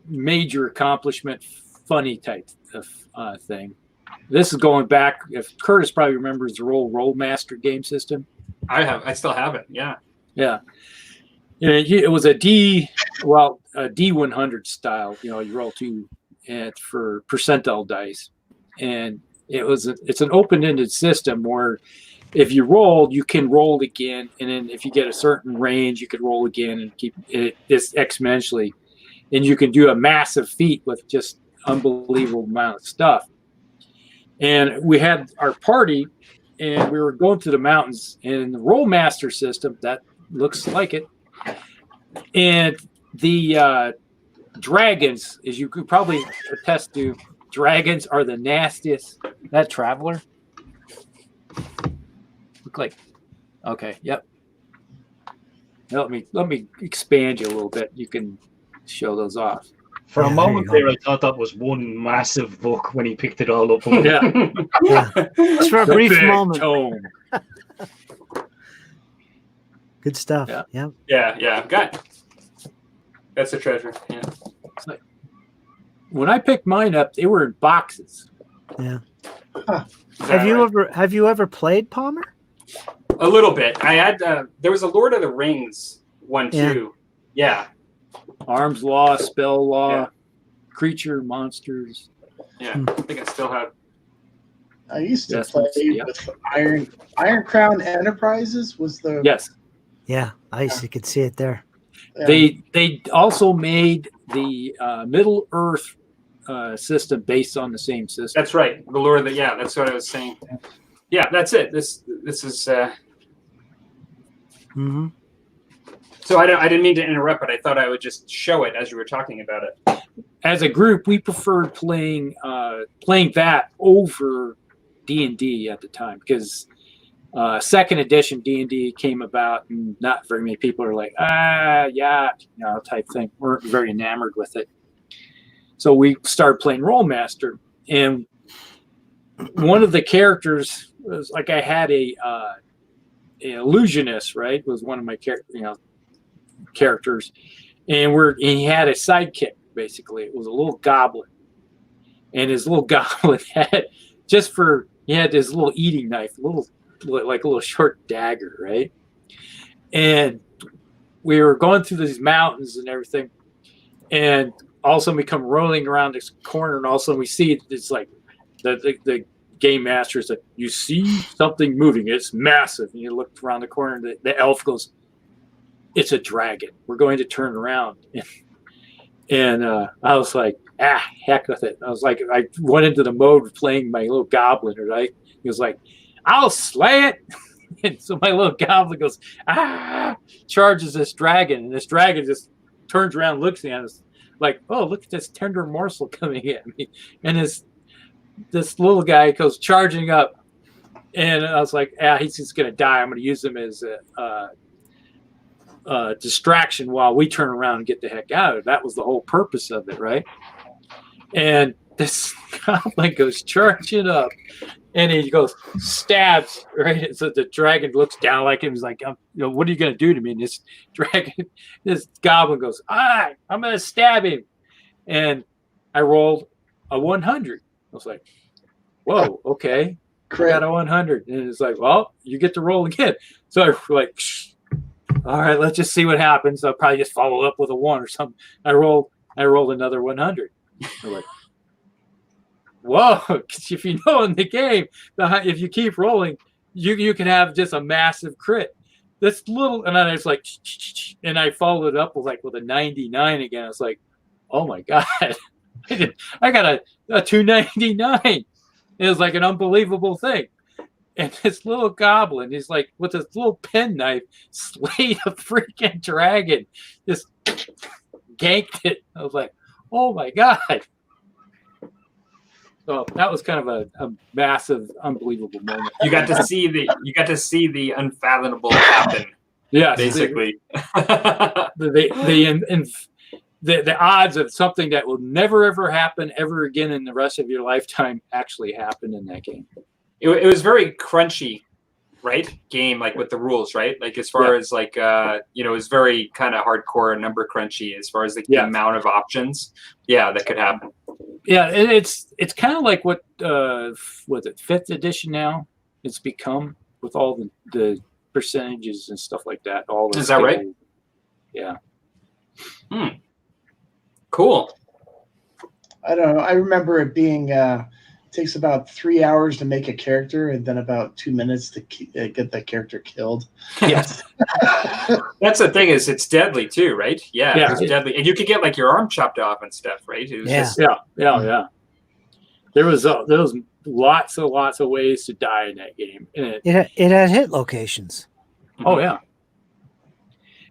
major accomplishment, funny type of thing. This is going back, if Curtis probably remembers the Rollmaster game system. I still have it. Yeah. Yeah. It was a D100 style. You roll 2 for percentile dice, and it's an open-ended system where if you rolled, you can roll again, and then if you get a certain range, you could roll again and keep it this exponentially, and you can do a massive feat with just unbelievable amount of stuff. And we had our party, and we were going through the mountains, and the Rollmaster system that looks like it, and the dragons, as you could probably attest to, dragons are the nastiest. That Traveler look like. Okay, yep. Now let me expand you a little bit. You can show those off. For Yeah, a there moment you go. there, I thought that was one massive book when he picked it all up. Yeah, Yeah. Just for a The brief big moment. tome. Good stuff. Yeah. Yeah. Yeah. Got. That's a treasure. Yeah. It's like, when I picked mine up, they were in boxes. Yeah. Is that Have you ever played Palmer? A little bit. I had. There was a Lord of the Rings one Yeah. too. Yeah. Arms law, spell law, Yeah. creature, monsters. Yeah. I think I still have. I used to Yes, play yeah. with Iron Crown Enterprises. Was the Yes. Yeah. You could see it there. They also made the Middle Earth system based on the same system. That's right. The Lord of the. Yeah. That's what I was saying. Yeah. That's it. This is. Mm-hmm. So I didn't mean to interrupt, but I thought I would just show it as you were talking about it. As a group, we preferred playing that over D&D at the time because second edition D&D came about, and not very many people are like, type thing. Weren't very enamored with it. So we started playing Rollmaster, and one of the characters was like I had a illusionist, right? Was one of my characters, and he had a sidekick. Basically, it was a little goblin, and his little goblin had he had this little eating knife, like a little short dagger, right? And we were going through these mountains and everything, and all of a sudden we come rolling around this corner, and all of a sudden we see it's like the game master is like, you see something moving, it's massive, and you look around the corner, and the elf goes, it's a dragon, we're going to turn around. And I was like, heck with it. I was like, I went into the mode of playing my little goblin, right? He was like, I'll slay it. And so my little goblin goes, charges this dragon, and this dragon just turns around, looks at us like, oh, look at this tender morsel coming at me. And this little guy goes charging up, and I was like, he's just gonna die. I'm gonna use him as a distraction while we turn around and get the heck out of it. That was the whole purpose of it, right? And this goblin goes charging up, and he goes stabs, right? So the dragon looks down like him. He's like, what are you going to do to me? And this goblin goes, I'm going to stab him. And I rolled a 100. I was like, whoa, okay. Crit. Got a 100. And it's like, well, you get to roll again. So I like, all right, let's just see what happens. I'll probably just follow up with a 1 or something. I rolled another 100. I'm like, whoa! If you know in the game, if you keep rolling, you can have just a massive crit. This little, and then it's like, and I followed it up with a 99 again. I was like, oh my god, I got a 299. It was like an unbelievable thing. And this little goblin, he's like, with this little penknife, slayed a freaking dragon. Just ganked it. I was like, oh my god. So that was kind of a massive, unbelievable moment. You got to see the unfathomable happen. Yeah, basically. The odds of something that will never ever happen ever again in the rest of your lifetime actually happened in that game. It was very crunchy, right? Game, like with the rules, right? Like as far as like it was very kind of hardcore number crunchy as far as the amount of options. Yeah, that could happen. Yeah, it's kind of like what was it 5th edition now? It's become with all the percentages and stuff like that. All is that right? Yeah. Cool. I don't know. I remember it being takes about 3 hours to make a character, and then about 2 minutes to get that character killed. Yes. That's the thing, is it's deadly too, right? Yeah, Yeah. it's deadly, and you could get like your arm chopped off and stuff, right? It was Yeah. just, Yeah. There was lots of ways to die in that game. And It had hit locations. oh yeah,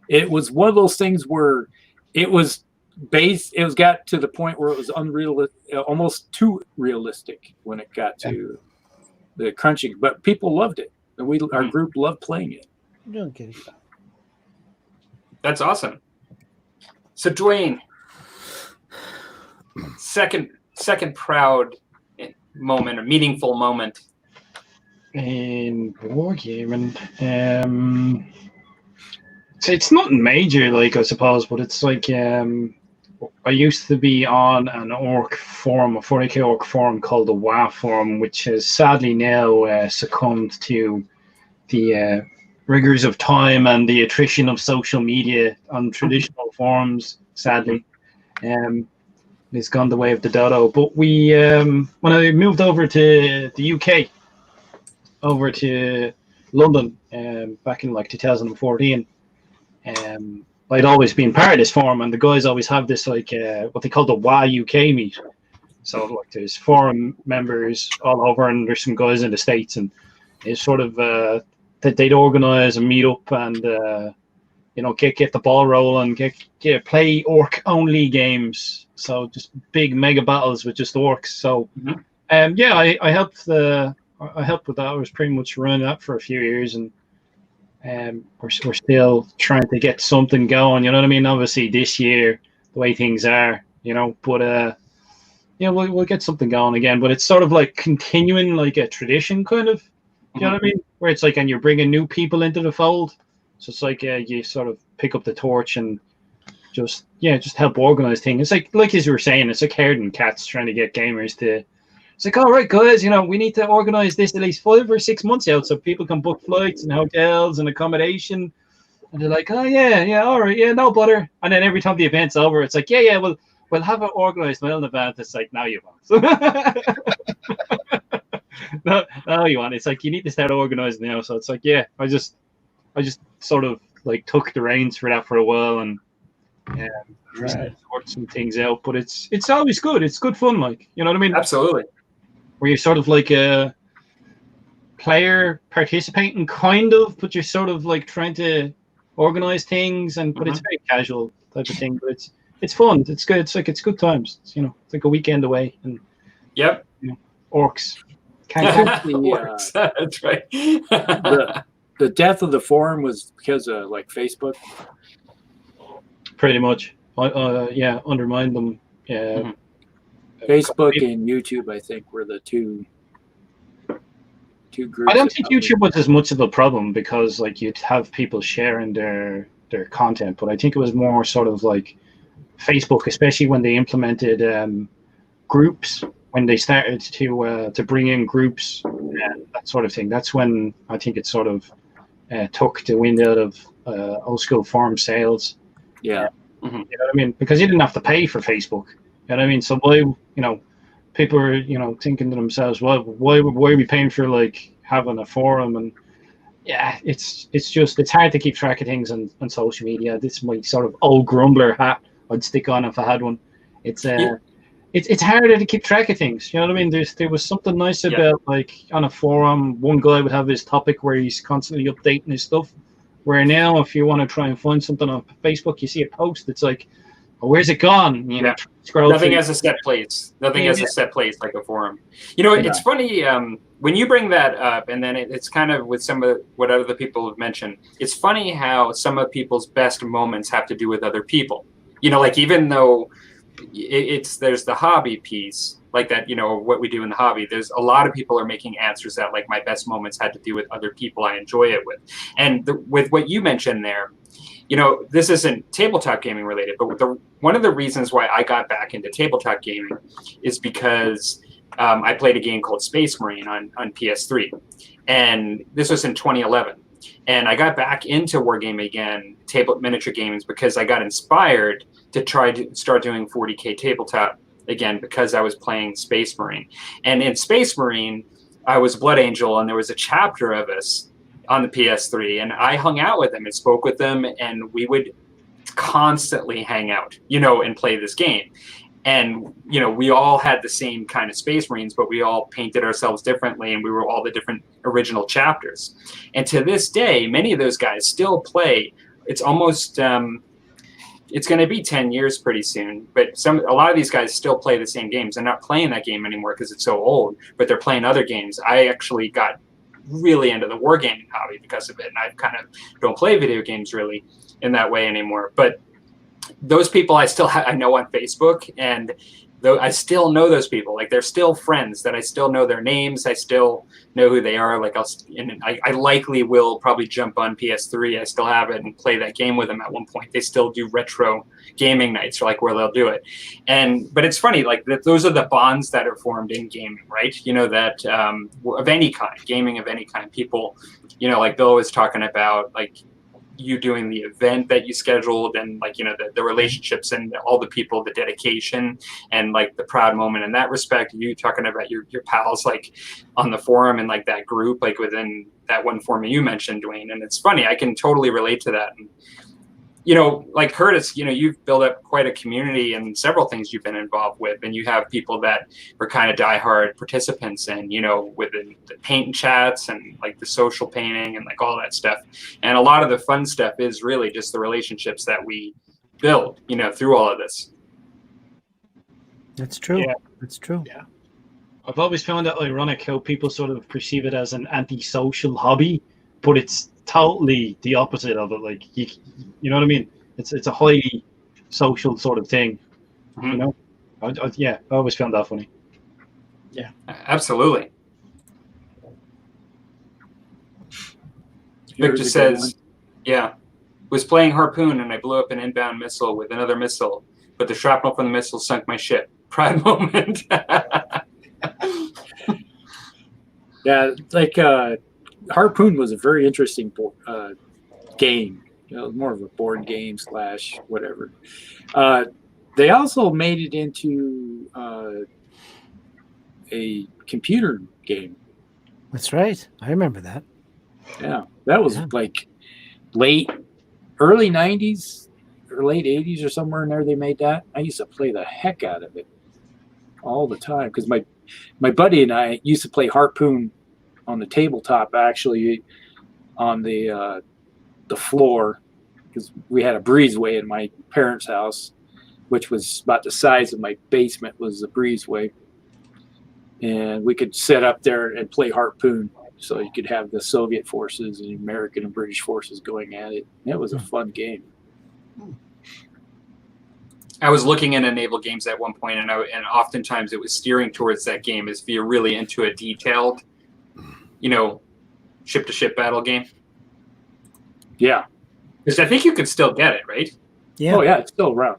it was one of those things where it was got to the point where it was unreal, almost too realistic when it got to the crunching. But people loved it, and our group loved playing it. I'm doing kitty. That's awesome. So Dwayne, second proud moment or meaningful moment. In wargaming, so it's nothing major, like, I suppose, but it's like I used to be on an orc forum, a 40k orc forum called the WA forum, which has sadly now succumbed to the rigors of time and the attrition of social media on traditional forums, sadly. It's gone the way of the dodo. But we, when I moved over to the UK, over to London, back in like 2014, I'd always been part of this forum, and the guys always have this like what they call the WA UK meet. So like there's forum members all over, and there's some guys in the States, and it's sort of that they'd organise a meet up and get the ball rolling, get play orc only games. So just big mega battles with just orcs. So I helped I helped with that. I was pretty much running that for a few years, and we're still trying to get something going. You know what I mean? Obviously this year, the way things are, but we'll get something going again. But it's sort of like continuing like a tradition, kind of. You know what I mean? Where it's like, and you're bringing new people into the fold. So it's like you sort of pick up the torch and just help organize things. It's like as you were saying, it's like herding cats trying to get gamers to. It's like, all right, guys, we need to organize this at least 5 or 6 months out so people can book flights and hotels and accommodation. And they're like, oh yeah, all right, yeah, no bother. And then every time the event's over, it's like, yeah, we'll have it organized well in advance. It's like, now you won't. no, you want. It's like you need to start organizing now. So it's like, yeah, I just sort of like took the reins for that for a while and sort some things out. But it's always good. It's good fun, like, you know what I mean? Absolutely. Where you're sort of like a player participating, kind of, but you're sort of like trying to organize things, but it's very casual type of thing. But it's fun. It's good. It's good times. It's like a weekend away. And orcs. Orcs. That's right. The death of the forum was because of like Facebook. Pretty much. Undermined them. Facebook and YouTube, I think, were the two groups. I don't think YouTube was as much of a problem because like you'd have people sharing their content, but I think it was more sort of like Facebook, especially when they implemented groups, when they started to bring in groups and that sort of thing. That's when I think it sort of took the wind out of old school forum sales. Yeah. You know what I mean? Because you didn't have to pay for Facebook. You know what I mean? So why, people are, thinking to themselves, well, why are we paying for like having a forum? And yeah, it's hard to keep track of things on social media. This is my sort of old grumbler hat I'd stick on if I had one. It's harder to keep track of things. You know what I mean? There was something nice about like on a forum, one guy would have his topic where he's constantly updating his stuff. Where now, if you want to try and find something on Facebook, you see a post, it's like, oh, where's it gone? Scroll Nothing through. has a set place. Nothing has a set place like a forum. It's funny when you bring that up, and then it's kind of with some of what other people have mentioned. It's funny how some of people's best moments have to do with other people. Like even though there's the hobby piece, like that, what we do in the hobby, there's a lot of people are making answers that like my best moments had to do with other people I enjoy it with. And with what you mentioned there, this isn't tabletop gaming related, but one of the reasons why I got back into tabletop gaming is because I played a game called Space Marine on PS3. And this was in 2011. And I got back into wargaming again, miniature games, because I got inspired to try to start doing 40K tabletop again because I was playing Space Marine. And in Space Marine, I was Blood Angel, and there was a chapter of us on the PS3, and I hung out with them and spoke with them, and we would constantly hang out, and play this game. And, we all had the same kind of Space Marines, but we all painted ourselves differently, and we were all the different original chapters. And to this day, many of those guys still play. It's almost, it's going to be 10 years pretty soon, but a lot of these guys still play the same games. They're not playing that game anymore because it's so old, but they're playing other games. I actually got really into the wargaming hobby because of it, and I kind of don't play video games really in that way anymore. But those people I know on Facebook, and I still know those people. Like, they're still friends that I still know their names. I still know who they are. Like, I likely will probably jump on PS3. I still have it and play that game with them at one point. They still do retro gaming nights, or like where they'll do it. But it's funny, like those are the bonds that are formed in gaming, right? That of any kind, gaming of any kind. People, like Bill was talking about, like, you doing the event that you scheduled, and like the relationships and all the people, the dedication, and like the proud moment in that respect. You talking about your pals, like on the forum, and like that group, like within that one forum you mentioned, Dwayne. And it's funny, I can totally relate to that. And like Curtis, you've built up quite a community and several things you've been involved with, and you have people that were kind of diehard participants, and within the paint chats and like the social painting and like all that stuff. And a lot of the fun stuff is really just the relationships that we build, through all of this. That's true. Yeah. That's true. Yeah. I've always found it ironic how people sort of perceive it as an antisocial hobby, but it's totally the opposite of it. Like, you know what I mean? It's a highly social sort of thing. Mm-hmm. I always found that funny. Yeah, absolutely. Victor says, was playing Harpoon, and I blew up an inbound missile with another missile, but the shrapnel from the missile sunk my ship. Proud moment. Yeah, like Harpoon was a very interesting game. More of a board game / whatever. They also made it into a computer game. That's right. I remember that. Yeah, that was like early 90s or late 80s or somewhere in there. They made that. I used to play the heck out of it all the time because my buddy and I used to play Harpoon on the tabletop, actually on the floor, because we had a breezeway in my parents' house, which was about the size of my basement was the breezeway. And we could sit up there and play Harpoon. So you could have the Soviet forces and American and British forces going at it. It was a fun game. I was looking into naval games at one point, and oftentimes it was steering towards that game as if you're really into a detailed, ship-to-ship battle game. Yeah. Because I think you could still get it, right? Yeah. Oh, yeah, it's still around.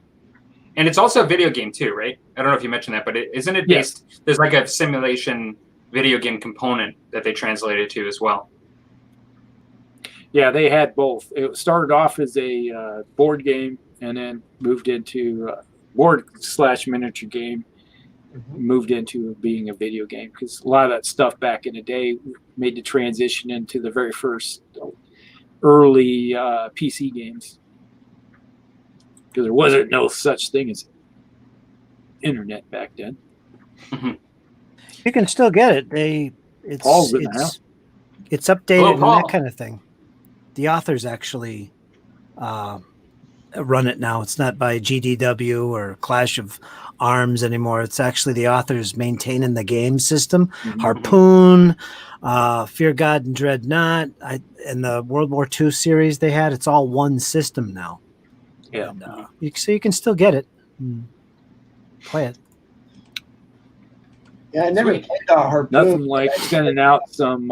And it's also a video game too, right? I don't know if you mentioned that, but isn't it based? Yeah. There's like a simulation video game component that they translated to as well. Yeah, they had both. It started off as a board game, and then moved into board / miniature game. Moved into being a video game, because a lot of that stuff back in the day made the transition into the very first early PC games, because there wasn't no such thing as internet back then. You can still get it. It's updated and that kind of thing. The authors actually run it now. It's not by GDW or Clash of Arms anymore. It's actually the authors maintaining the game system. Harpoon, Fear God and Dreadnought, and the World War II series they had. It's all one system now. Yeah. And, so you can still get it. Play it. Yeah, I never played Harpoon. Nothing like sending out some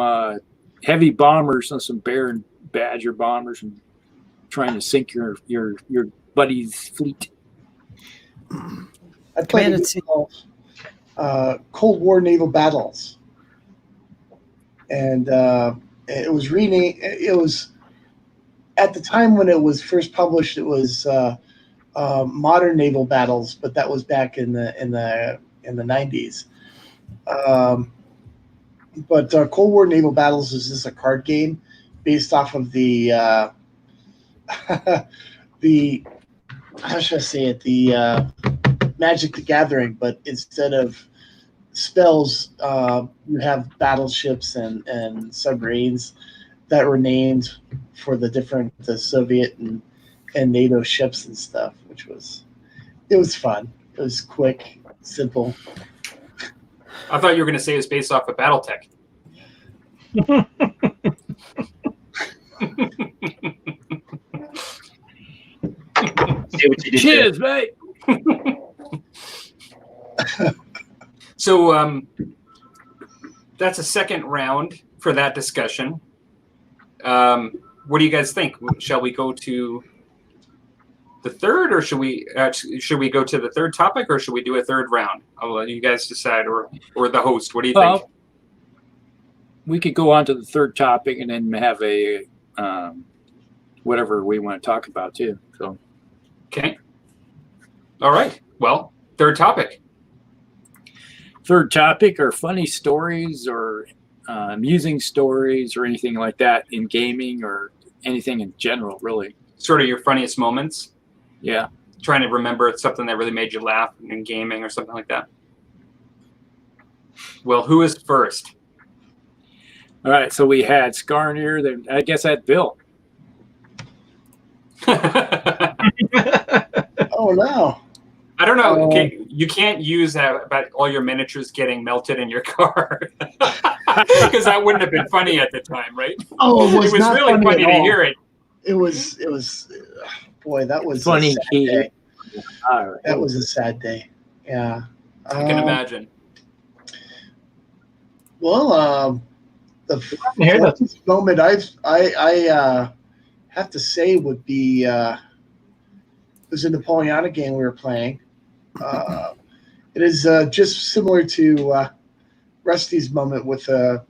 heavy bombers and some Bear and Badger bombers and trying to sink your buddy's fleet. I played Cold War Naval Battles, and it was renamed. It was at the time when it was first published. It was modern naval battles, but that was back in the 90s. But Cold War naval battles is just a card game based off of the the how should I say it, the Magic the Gathering, but instead of spells, you have battleships and submarines that were named for the different Soviet and NATO ships and stuff, which was fun. It was quick, simple. I thought you were going to say it was based off of BattleTech. See what you did Cheers, mate. So that's a second round for that discussion. What do you guys think? Shall we go to the third, or should we go to the third topic, or should we do a third round? I'll let you guys decide, or the host. What do you think? We could go on to the third topic and then have a whatever we want to talk about too. So, okay. All right. Well, third topic. Third topic are funny stories or amusing stories or anything like that in gaming or anything in general, really. Sort of your funniest moments. Yeah. Trying to remember something that really made you laugh in gaming or something like that. Well, who is first? All right. So we had Scarnier. Then I guess I had Bill. Oh no! I don't know. Okay, you can't use that about all your miniatures getting melted in your car, because that wouldn't have been funny at the time, right? Oh, it was not really funny to hear it. It was. Boy, that was Funny. A sad day. All right. That was a sad day. Yeah. I can imagine. Well, the hear that. funniest moment I have to say would be it was a Napoleonic game we were playing. It is just similar to Rusty's moment with the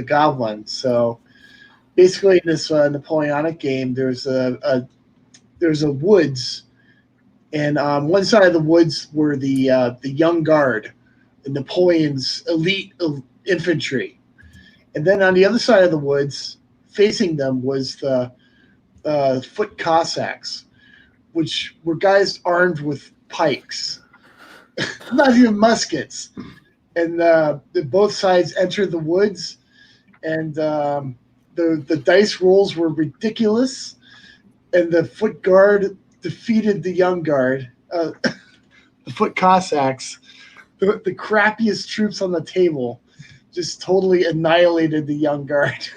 goblin. So basically, in this Napoleonic game, there's a woods, and on one side of the woods were the young guard, the Napoleon's elite infantry, and then on the other side of the woods, facing them, was the foot Cossacks, which were guys armed with pikes, not even muskets. And both sides entered the woods, and the dice rolls were ridiculous. And the foot guard defeated the young guard, the foot Cossacks, the crappiest troops on the table, just totally annihilated the young guard.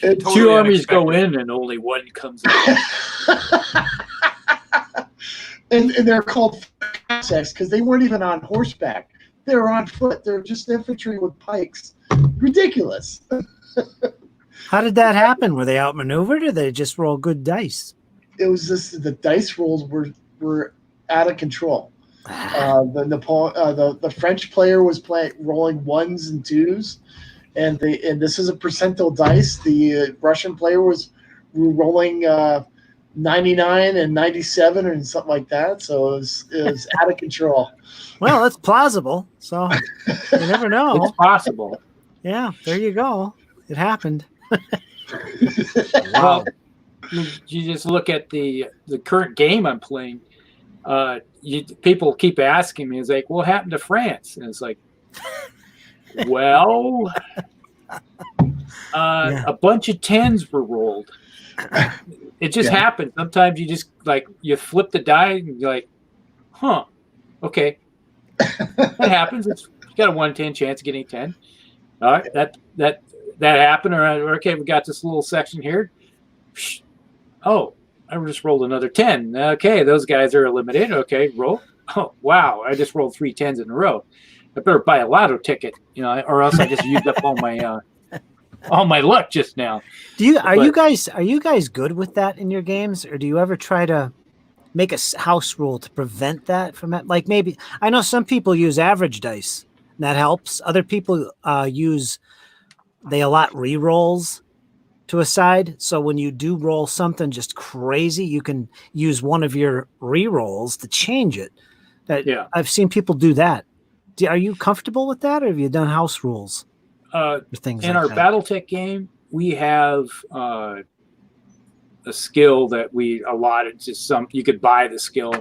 Totally Two armies unexpected. go in and only one comes out. and they're called Cossacks because they weren't even on horseback. They were on foot. They're just infantry with pikes. Ridiculous. How did that happen? Were they outmaneuvered, or they just roll good dice? It was just the dice rolls were out of control. The French player was rolling ones and twos, and this is a percentile dice. The Russian player was rolling 99 and 97 and something like that. So it was out of control. Well, it's plausible. So you never know. It's possible. Yeah, there you go. It happened. Well, you just look at the current game I'm playing. People keep asking me, it's like, what happened to France? And it's like, well, a bunch of 10s were rolled. It just happens. Sometimes you just you flip the die and you're like, huh, okay. That happens. You got a 1-10 chance of getting 10. All right, that happened. All right, okay, we got this little section here. Oh, I just rolled another 10. Okay, those guys are eliminated. Okay, roll. Oh, wow, I just rolled 3 10s in a row. I better buy a lotto ticket, or else I just used up all my luck just now. Are you guys good with that in your games, or do you ever try to make a house rule to prevent that from like maybe I know some people use average dice and that helps. Other people allot re-rolls to a side. So when you do roll something just crazy, you can use one of your re-rolls to change it. Yeah. I've seen people do that. Are you comfortable with that, or have you done house rules? Things in like our that? BattleTech game, we have a skill that we allotted to some. You could buy the skill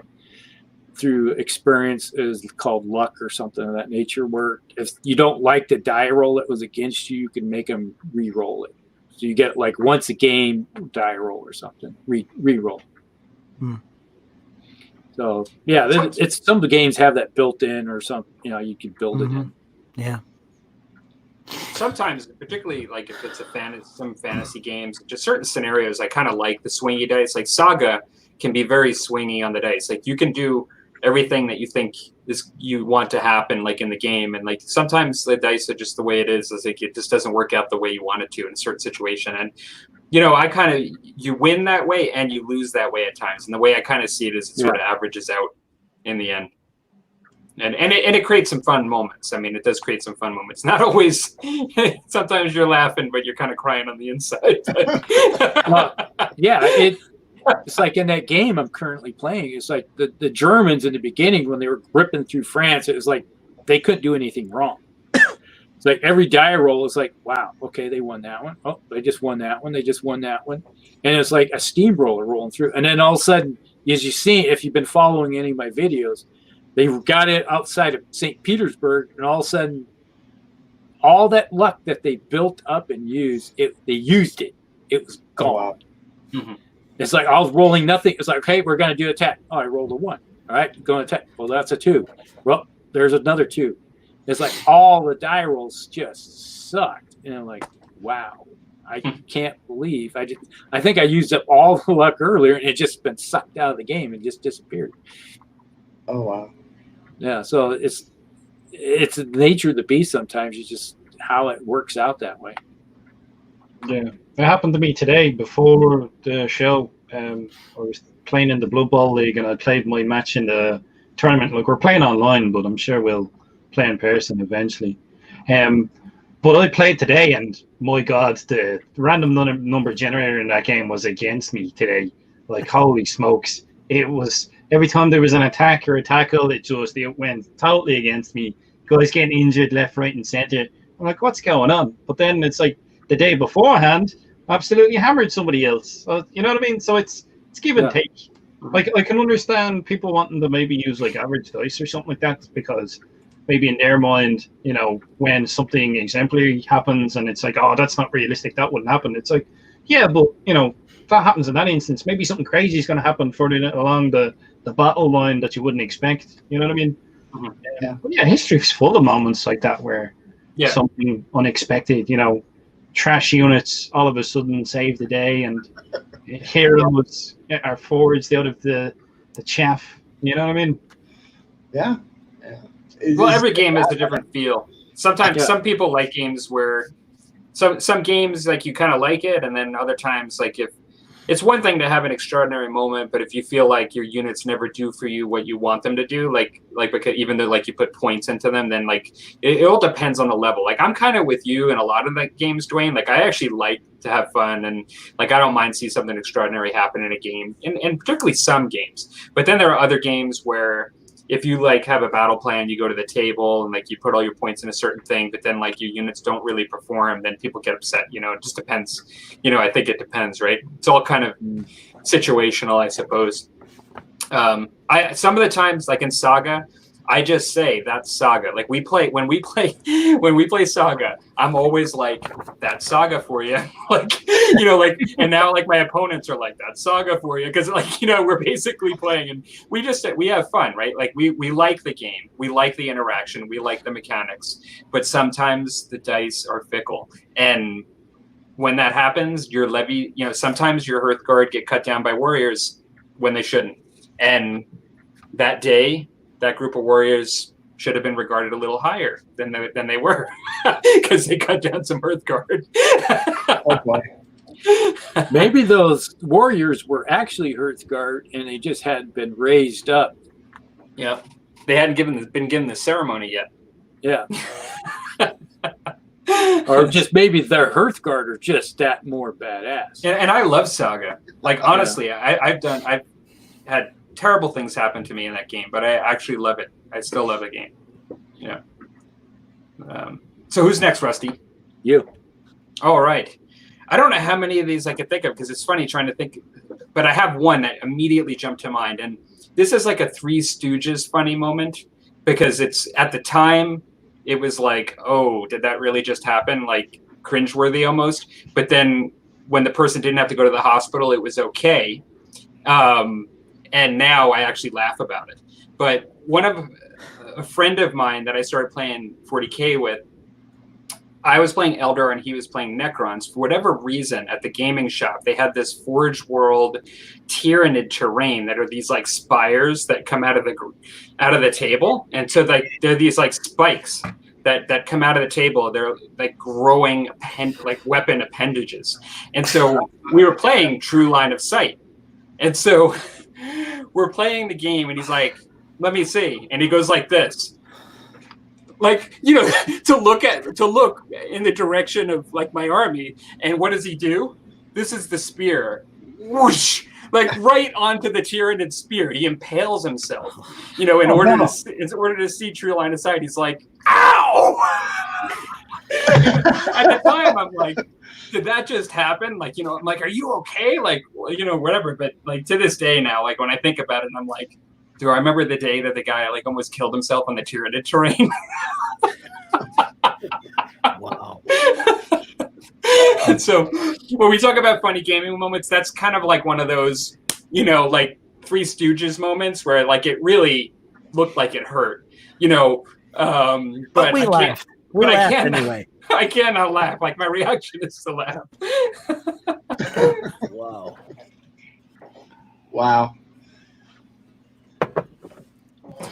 through experience, is called luck or something of that nature, where if you don't like the die roll that was against you, you can make them re-roll it. So you get like once a game die roll or something, re-roll. So yeah, it's some of the games have that built in, or some, you can build it in. Yeah. Sometimes, particularly like if it's some fantasy games, just certain scenarios, I kind of like the swingy dice. Like Saga can be very swingy on the dice. Like you can do everything that you think you want to happen, like in the game, and like sometimes the dice are just the way it is. It's like it just doesn't work out the way you want it to in a certain situation. And I kind of, you win that way and you lose that way at times. And the way I kind of see it is it sort of averages out in the end. And it creates some fun moments. I mean, it does create some fun moments. Not always. Sometimes you're laughing, but you're kind of crying on the inside. It's like in that game I'm currently playing. It's like the Germans in the beginning, when they were ripping through France, it was like they couldn't do anything wrong. It's like every die roll is like, wow, okay, they won that one. Oh, they just won that one. They just won that one. And it's like a steamroller rolling through. And then all of a sudden, as you see, if you've been following any of my videos, they got it outside of St. Petersburg, and all of a sudden, all that luck that they built up and used, they used it. It was gone. Oh, wow. Mm-hmm. It's like I was rolling nothing. It's like, okay, we're going to do attack. Oh, I rolled a 1. All right, going to attack. Well, that's a 2. Well, there's another 2. It's like all the die rolls just sucked. And I'm like, wow, I can't believe I think I used up all the luck earlier, and it just been sucked out of the game and just disappeared. Oh, wow. Yeah, so it's the nature of the beast sometimes. You just how it works out that way. Yeah, it happened to me today before the show. I was playing in the Blood Bowl League, and I played my match in the tournament. Like, we're playing online, but I'm sure we'll play in person eventually. But I played today, and my God, the random number generator in that game was against me today. Like, holy smokes. It was, every time there was an attack or a tackle, it went totally against me. Guys getting injured left, right, and center. I'm like, what's going on? But then it's like the day beforehand, absolutely hammered somebody else. So, you know what I mean? So it's give and take. Like, I can understand people wanting to maybe use like average dice or something like that, because maybe in their mind, when something exemplary happens and it's like, oh, that's not realistic, that wouldn't happen. It's like, yeah, but that happens in that instance. Maybe something crazy is going to happen further along the battle line that you wouldn't expect. You know what I mean? Yeah. But yeah, history's full of moments like that where something unexpected, trash units all of a sudden save the day, and heroes are forwards out of the chaff. You know what I mean? Yeah. Well, every game has a different feel. Sometimes some people like games where some games, like, you kind of like it, and then other times, like, if it's one thing to have an extraordinary moment, but if you feel like your units never do for you what you want them to do, like because even though like you put points into them, then like it all depends on the level. Like, I'm kind of with you in a lot of the games, Dwayne. Like, I actually like to have fun, and like I don't mind see something extraordinary happen in a game, and particularly some games. But then there are other games where if you like have a battle plan, you go to the table and like you put all your points in a certain thing, but then like your units don't really perform, then people get upset. It just depends. I think it depends, right? It's all kind of situational, I suppose. Some of the times, like in Saga, I just say that's Saga. Like when we play Saga, I'm always like, that's Saga for you. And now like my opponents are like, that's Saga for you, because we're basically playing and we have fun, right? Like we like the game, we like the interaction, we like the mechanics, but sometimes the dice are fickle, and when that happens, your levy, sometimes your Hearthguard get cut down by warriors when they shouldn't, and that day, that group of warriors should have been regarded a little higher than they were, because they cut down some Hearthguard. Oh boy. Maybe those warriors were actually Hearthguard, and they just hadn't been raised up. Yeah, they hadn't been given the ceremony yet. Yeah. or just maybe their Hearthguard are just that more badass. And I love Saga. Like honestly, I've had terrible things happen to me in that game, but I actually love it. I still love the game. Yeah. So who's next, Rusty? You. All right. I don't know how many of these I could think of because it's funny trying to think, but I have one that immediately jumped to mind. And this is like a Three Stooges funny moment because it's at the time it was like, oh, did that really just happen? Like cringeworthy almost. But then when the person didn't have to go to the hospital, it was okay. And now I actually laugh about it. But a friend of mine that I started playing 40K with, I was playing Eldar and he was playing Necrons. For whatever reason, at the gaming shop, they had this Forge World Tyranid terrain that are these like spires that come out of the table, and so like they're these like spikes that come out of the table. They're like growing weapon appendages, and so we were playing True Line of Sight, and so we're playing the game, and he's like, "Let me see," and he goes like this. Like, you know, to look in the direction of like my army, and what does he do? This is the spear, whoosh, like right onto the Tyranid spear. He impales himself, you know, in order to see True Line of Sight. He's like, ow! At the time, I'm like, did that just happen? Like, you know, I'm like, are you okay? Like, you know, whatever. But like to this day now, like when I think about it, I'm like, do I remember the day that the guy like almost killed himself on the Tyranid terrain? Wow. And so when we talk about funny gaming moments, that's kind of like one of those, you know, like Three Stooges moments where like it really looked like it hurt, you know. But we laughed. We laughed anyway. I cannot laugh. Like my reaction is to laugh. Wow. Wow.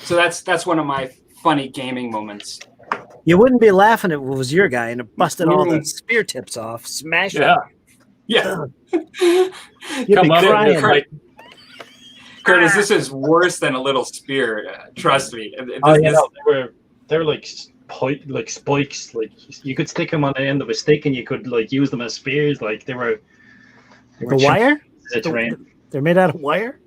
So that's one of my funny gaming moments. You wouldn't be laughing if it was your guy and it busted all the spear tips off, smashed Yeah. Yeah. You'd Come be on, crying. like, Curtis, this is worse than a little spear. Trust me. They were like spikes. Like you could stick them on the end of a stick, and you could like use them as spears. Like they were The wire? the terrain. They're made out of wire?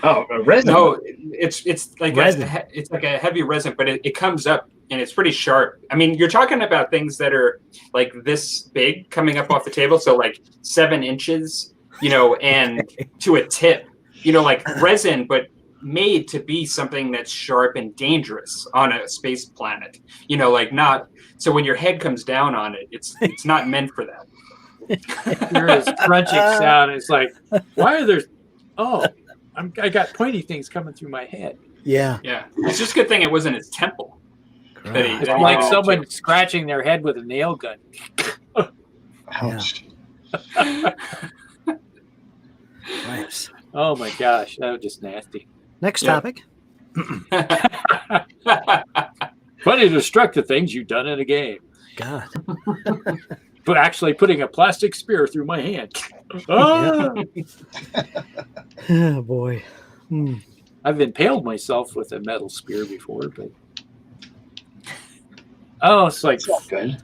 Oh, resin. No, it's like Resin. it's like a heavy resin, but it comes up and it's pretty sharp. I mean, you're talking about things that are like this big coming up off the table, so like 7 inches, you know, and to a tip, you know, like resin, but made to be something that's sharp and dangerous on a space planet. You know, like not so when your head comes down on it, it's not meant for that. There is crunching sound. It's like, why are there? Oh, I got pointy things coming through my head. Yeah. Yeah, it's just a good thing it wasn't his temple. It's like someone scratching their head with a nail gun. Ouch. Nice. Oh my gosh, that was just nasty. Next Yeah. topic. Funny to destruct the things you've done in a game. God. But actually putting a plastic spear through my hand. Ah! Oh, boy. I've impaled myself with a metal spear before, but it's like Good.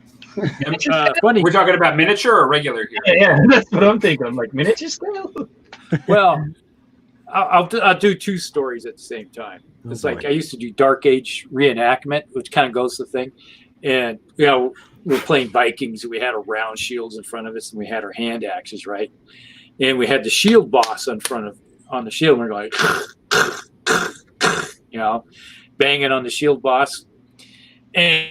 funny. We're talking about miniature or regular here? Yeah, that's what I'm thinking. I'm like miniature scale. Well, I'll do 2 stories at the same time. It's like I used to do Dark Age reenactment, which kind of goes with the thing. And, you know, we're playing Vikings. We had our round shields in front of us, and we had our hand axes, right? And we had the shield boss on the shield. And we're going, you know, banging on the shield boss. And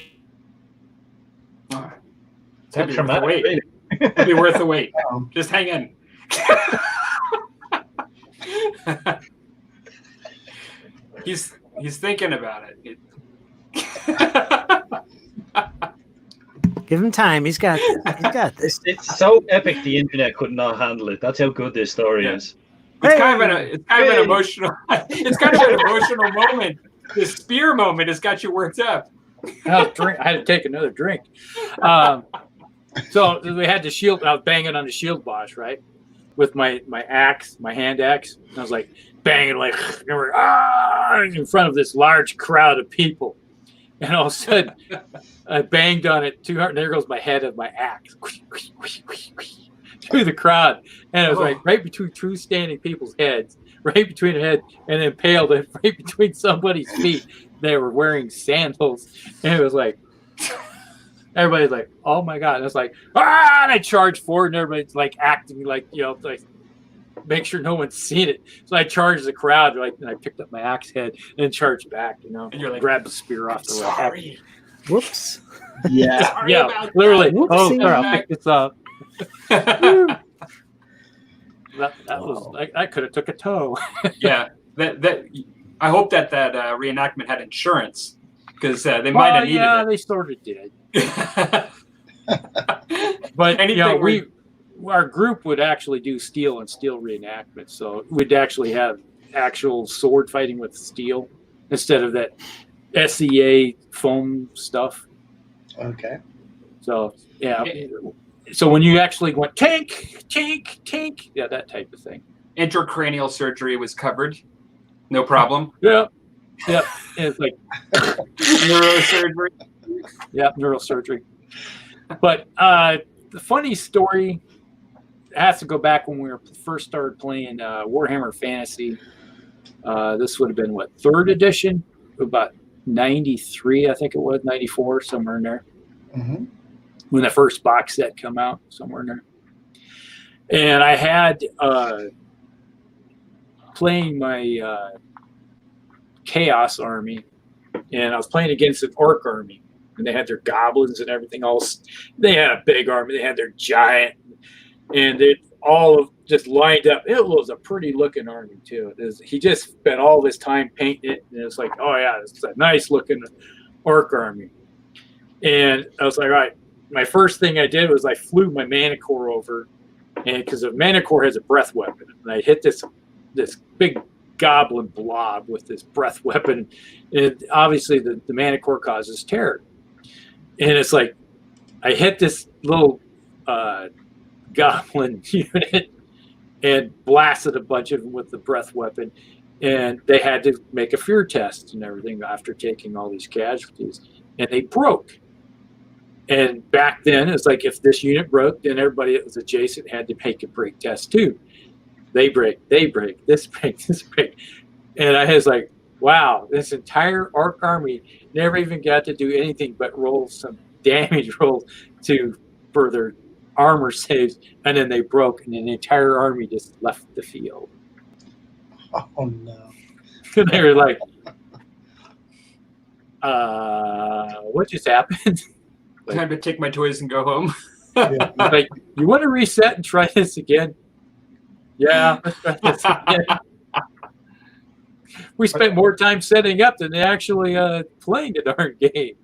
It'd be worth the wait. It'd be worth the wait. Just hang in. He's thinking about it. Give him time. He's got this. It's so epic the internet could not handle it. That's how good this story is. It's kind of an emotional. It's kind of an emotional moment. The spear moment has got you worked up. I had to take another drink. So we had the shield. I was banging on the shield boss, right, with my axe, my hand axe. And I was like banging like in front of this large crowd of people. and all of a sudden I banged on it too hard, and there goes my head of my axe through the crowd, and it was like right between two standing people's heads, right between their head, and impaled it right between somebody's feet. They were wearing sandals, and it was like everybody's like, "Oh my god!" And it's like, "Ah!" And I charged forward, and everybody's like acting like, like make sure no one's seen it. So I charged the crowd, like, and I picked up my axe head and charged back, And you're like, grabbed the spear off the sorry. Whoops. Yeah. Sorry Yeah, about literally. that. Oh, Whoopsie. sorry, I'll pick this up. that was I could have took a toe. Yeah, that I hope that reenactment had insurance, because they might have needed yeah, it. they sort of did. But Anything our group would actually do steel and steel reenactments, so we'd actually have actual sword fighting with steel instead of that SEA foam stuff. Okay. So yeah, so when you actually went tank, yeah, that type of thing. Intracranial surgery was covered, no problem. Yeah. And it's like Neurosurgery. yeah, neurosurgery. But the funny story has to go back when we first started playing Warhammer Fantasy. This would have been what, 3rd edition, about 93, I think it was, 94, somewhere in there. Mm-hmm. When the first box set come out, somewhere in there. And I had playing my Chaos army, and I was playing against an Orc army, and they had their goblins and everything else. They had a big army. They had their giant, and it all just lined up. It was a pretty looking army too. He just spent all this time painting it, and it's like, oh yeah, it's a nice looking Orc army. And I was like, all right. My first thing I did was I flew my Manicore over, and because the Manicore has a breath weapon, and I hit this big goblin blob with this breath weapon, and obviously the Manicore causes terror. And it's like I hit this little goblin unit and blasted a bunch of them with the breath weapon, and they had to make a fear test and everything after taking all these casualties, and they broke. And back then, it's like if this unit broke, then everybody that was adjacent had to make a break test too. They break, this break. And I was like, wow, this entire Orc army never even got to do anything but roll some damage rolls for their armor saves, and then they broke, and then the entire army just left the field. Oh no. And they were like, what just happened? Time to take my toys and go home. Yeah. Like, you want to reset and try this again? Yeah, let's try this again. We spent more time setting up than actually playing the darn game.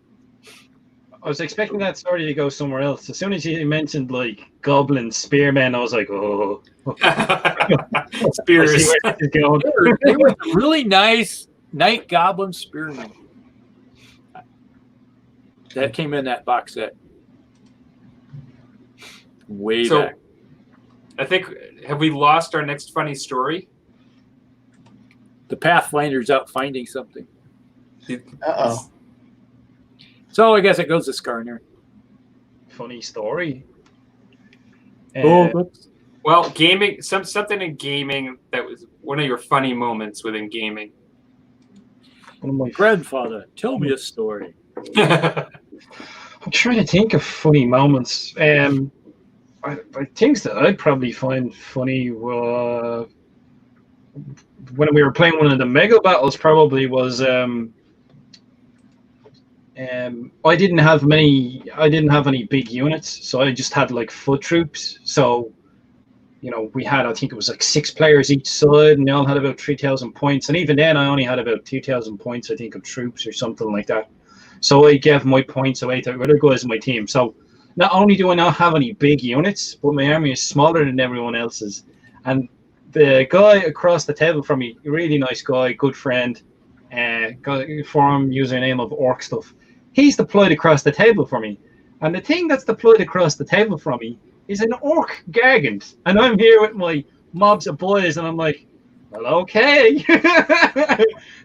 I was expecting that story to go somewhere else. As soon as you mentioned like goblin spearmen, I was like, oh. Spears. I see where this is going. They were really nice night goblin spearmen. That came in that box set. Way back. I think, have we lost our next funny story? The Pathfinder's out finding something. Uh-oh. So I guess it goes to Skarner. Funny story. Well, gaming, something in gaming that was one of your funny moments within gaming. One of my Grandfather, tell me a story. I'm trying to think of funny moments. Things that I'd probably find funny when we were playing one of the mega battles probably was I didn't have any big units, so I just had like foot troops. So we had, I think it was like 6 players each side, and they all had about 3,000 points, and even then I only had about 2,000 points, I think, of troops or something like that. So I gave my points away to other guys in my team. So not only do I not have any big units, but my army is smaller than everyone else's. And the guy across the table from me, a really nice guy, good friend, forum username of Orc Stuff, he's deployed across the table for me. And the thing that's deployed across the table from me is an Orc Gargant. And I'm here with my mobs of boys, and I'm like, well, okay.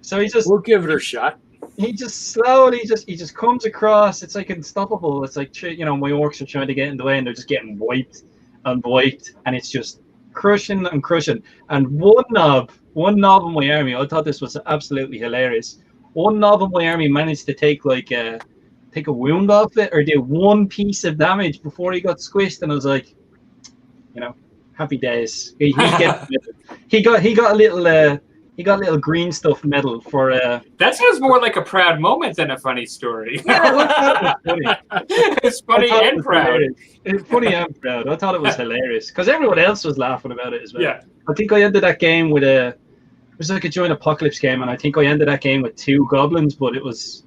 So he just... We'll give it a shot. he just slowly he just comes across. It's like unstoppable. It's like, my orcs are trying to get in the way and they're just getting wiped and wiped, and it's just crushing and crushing. And one knob in my army, I thought this was absolutely hilarious. One knob in my army managed to take a wound off it or do one piece of damage before he got squished, and I was like, happy days. He got a little green stuff medal for That sounds more like a proud moment than a funny story. Yeah, It's funny and proud. It's funny and proud. I thought it was hilarious because everyone else was laughing about it as well. Yeah. I think I ended that game with it was like a joint apocalypse game, and I think I ended that game with 2 goblins, but it was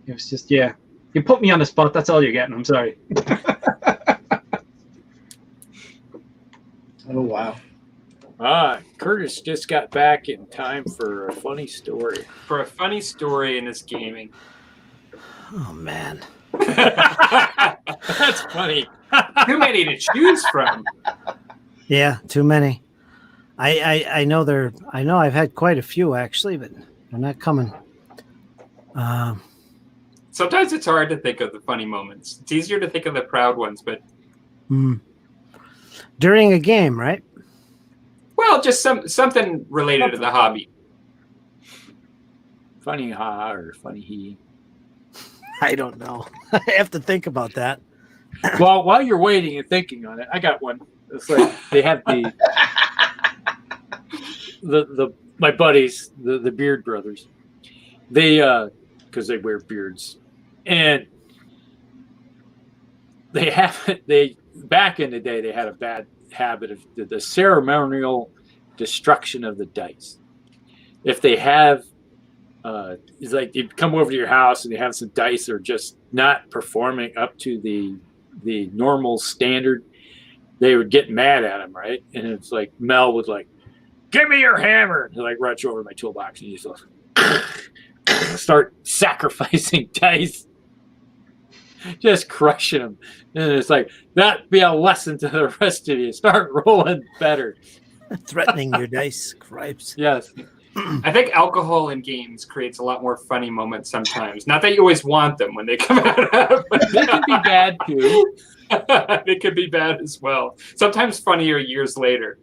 just, yeah. You put me on the spot, that's all you're getting. I'm sorry. Oh, wow. Curtis just got back in time for a funny story. For a funny story in this gaming. Oh man. That's funny. Too many to choose from. Yeah, too many. I know I've had quite a few actually, but they're not coming. Sometimes it's hard to think of the funny moments. It's easier to think of the proud ones, but during a game, right? well, just something related to the hobby. Funny ha or funny he. I don't know. I have to think about that. Well, while you're waiting and thinking on it, I got one. It's like they have the my buddies, the Beard Brothers. They because they wear beards, and they back in the day they had a bad habit of the ceremonial destruction of the dice. If they have it's like you come over to your house and you have some dice that are just not performing up to the normal standard, they would get mad at him, right? And it's like Mel would like, "Give me your hammer!" And he'd like reach over my toolbox and he'd just start sacrificing dice, just crushing them. And it's like, that'd be a lesson to the rest of you. Start rolling better. Threatening your dice, cripes. Yes. I think alcohol in games creates a lot more funny moments sometimes. Not that you always want them when they come out. They can be bad too. They could be bad as well. Sometimes funnier years later.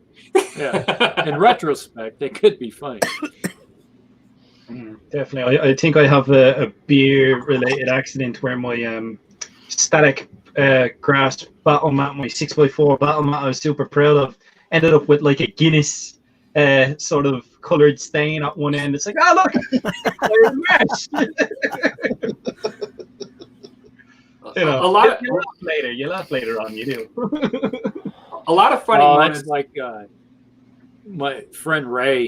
Yeah. In retrospect, they could be funny. Definitely. I think I have a beer-related accident where my static grass battle mat, my 6x4 battle mat I was super proud of, ended up with like a Guinness sort of coloured stain at one end. It's like, oh, look! A lot you laugh later on, you do. A lot of funny moments. That's like my friend Ray,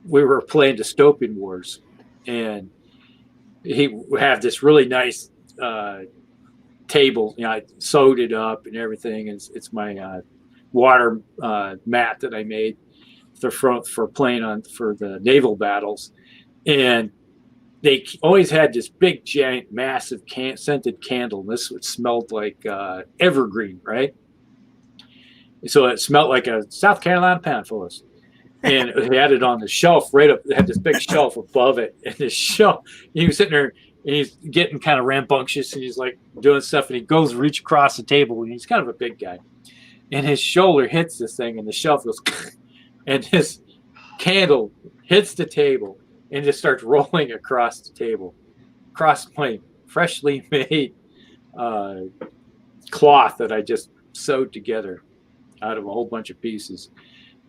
we were playing Dystopian Wars, and he had this really nice table. I sewed it up and everything. It's my water mat that I made for playing on for the naval battles, and they always had this big, giant, massive scented candle. And this smelled like evergreen, right? So it smelled like a South Carolina panfulus. And he had it on the shelf right up. They had this big shelf above it, and this shelf. He was sitting there, and he's getting kind of rambunctious, and he's like doing stuff, and he goes to reach across the table, and he's kind of a big guy, and his shoulder hits this thing, and the shelf goes, and his candle hits the table, and just starts rolling across the table, across my freshly made cloth that I just sewed together out of a whole bunch of pieces.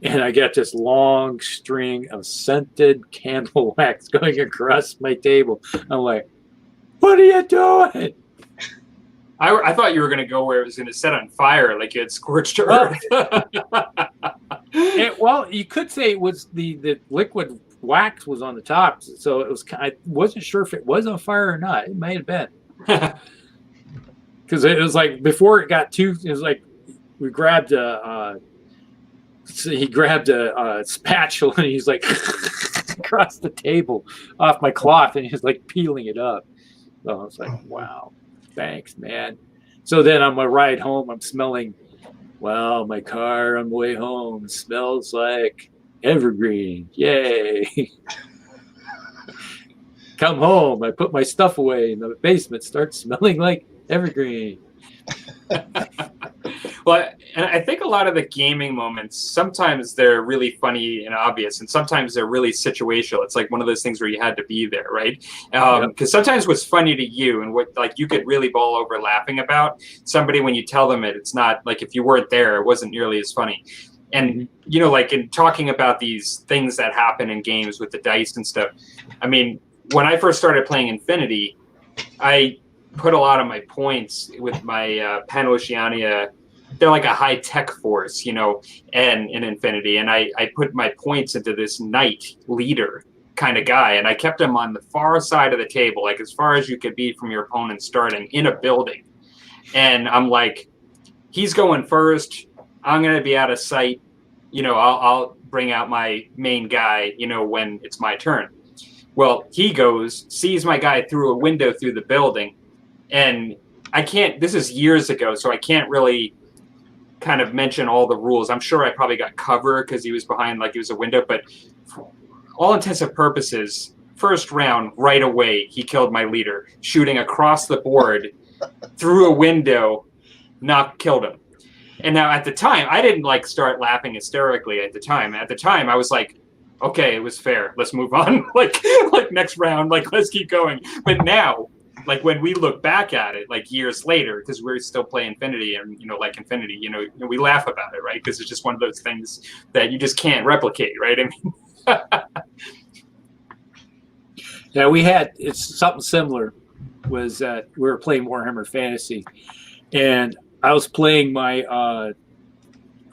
And I get this long string of scented candle wax going across my table. I'm like, what are you doing? I thought you were going to go where it was going to set on fire, like you had scorched earth. Well, you could say it was the liquid wax was on the top. So it was. I wasn't sure if it was on fire or not. It may have been. Because it was like before it got too. It was like we grabbed he grabbed a spatula and he's like across the table off my cloth and he's like peeling it up. So I was like, wow, thanks, man. So then on my ride home, I'm smelling, well, my car on the way home smells like evergreen. Yay. Come home. I put my stuff away, and the basement starts smelling like evergreen. Well, and I think a lot of the gaming moments, sometimes they're really funny and obvious, and sometimes they're really situational. It's like one of those things where you had to be there, right? Because sometimes what's funny to you and what like you could really ball over laughing about, somebody when you tell them it's not like if you weren't there, it wasn't nearly as funny. And you know, like in talking about these things that happen in games with the dice and stuff. I mean, when I first started playing Infinity, I put a lot of my points with my Pan-Oceania. They're like a high-tech force, you know, and in Infinity. And I put my points into this knight leader kind of guy. And I kept him on the far side of the table, like as far as you could be from your opponent starting in a building. And I'm like, he's going first. I'm going to be out of sight. You know, I'll bring out my main guy, you know, when it's my turn. Well, he goes, sees my guy through a window through the building. And I can't, this is years ago, so I can't really kind of mention all the rules. I'm sure I probably got cover because he was behind, like he was a window, but for all intents and purposes, first round, right away, he killed my leader, shooting across the board through a window, killed him. And now at the time, I didn't like start laughing hysterically at the time. At the time, I was like, okay, it was fair. Let's move on. like next round, like let's keep going. But now, like when we look back at it, like years later, because we're still playing Infinity and, you know, like Infinity, you know, we laugh about it, right? Because it's just one of those things that you just can't replicate, right? I mean, Yeah, it's something similar. Was we were playing Warhammer Fantasy, and I was playing my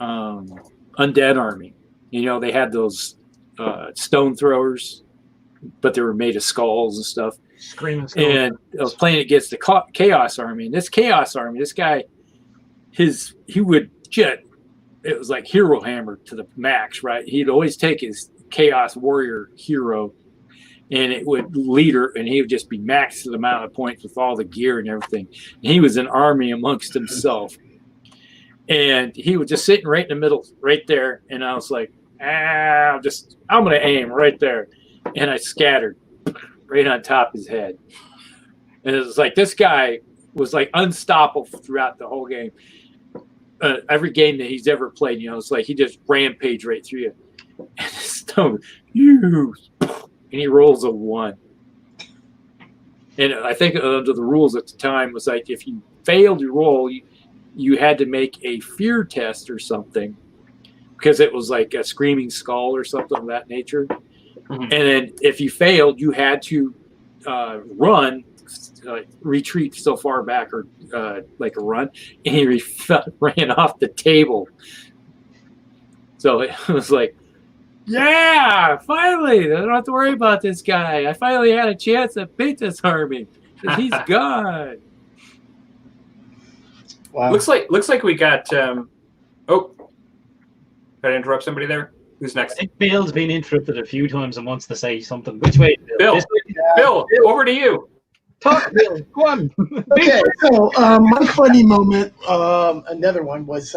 undead army. You know, they had those stone throwers, but they were made of skulls and stuff. Screaming skulls. And I was playing against the Chaos Army. And this Chaos Army, this guy, he would it was like hero hammer to the max, right? He'd always take his Chaos Warrior hero, and it would leader, and he would just be maxed to the amount of points with all the gear and everything. And he was an army amongst himself. And he was just sitting right in the middle, right there. And I was like, I'm going to aim right there. And I scattered right on top of his head. And it was like, this guy was like unstoppable throughout the whole game. Every game that he's ever played, you know, it's like he just rampaged right through you. And stone, and he rolls a 1. And I think under the rules at the time was like, if you failed your roll, you had to make a fear test or something, because it was like a screaming skull or something of that nature. Mm-hmm. And then if you failed, you had to run, retreat so far back, or like a run, and he ran off the table. So it was like, yeah, finally, I don't have to worry about this guy. I finally had a chance to beat this army, because he's gone. Wow. Looks like we got. Oh, did I interrupt somebody there? Who's next? I think Bill's been interrupted a few times and wants to say something. Which way, Bill? Bill, over to you. Talk, Bill. Go on. Okay, so my funny moment, another one was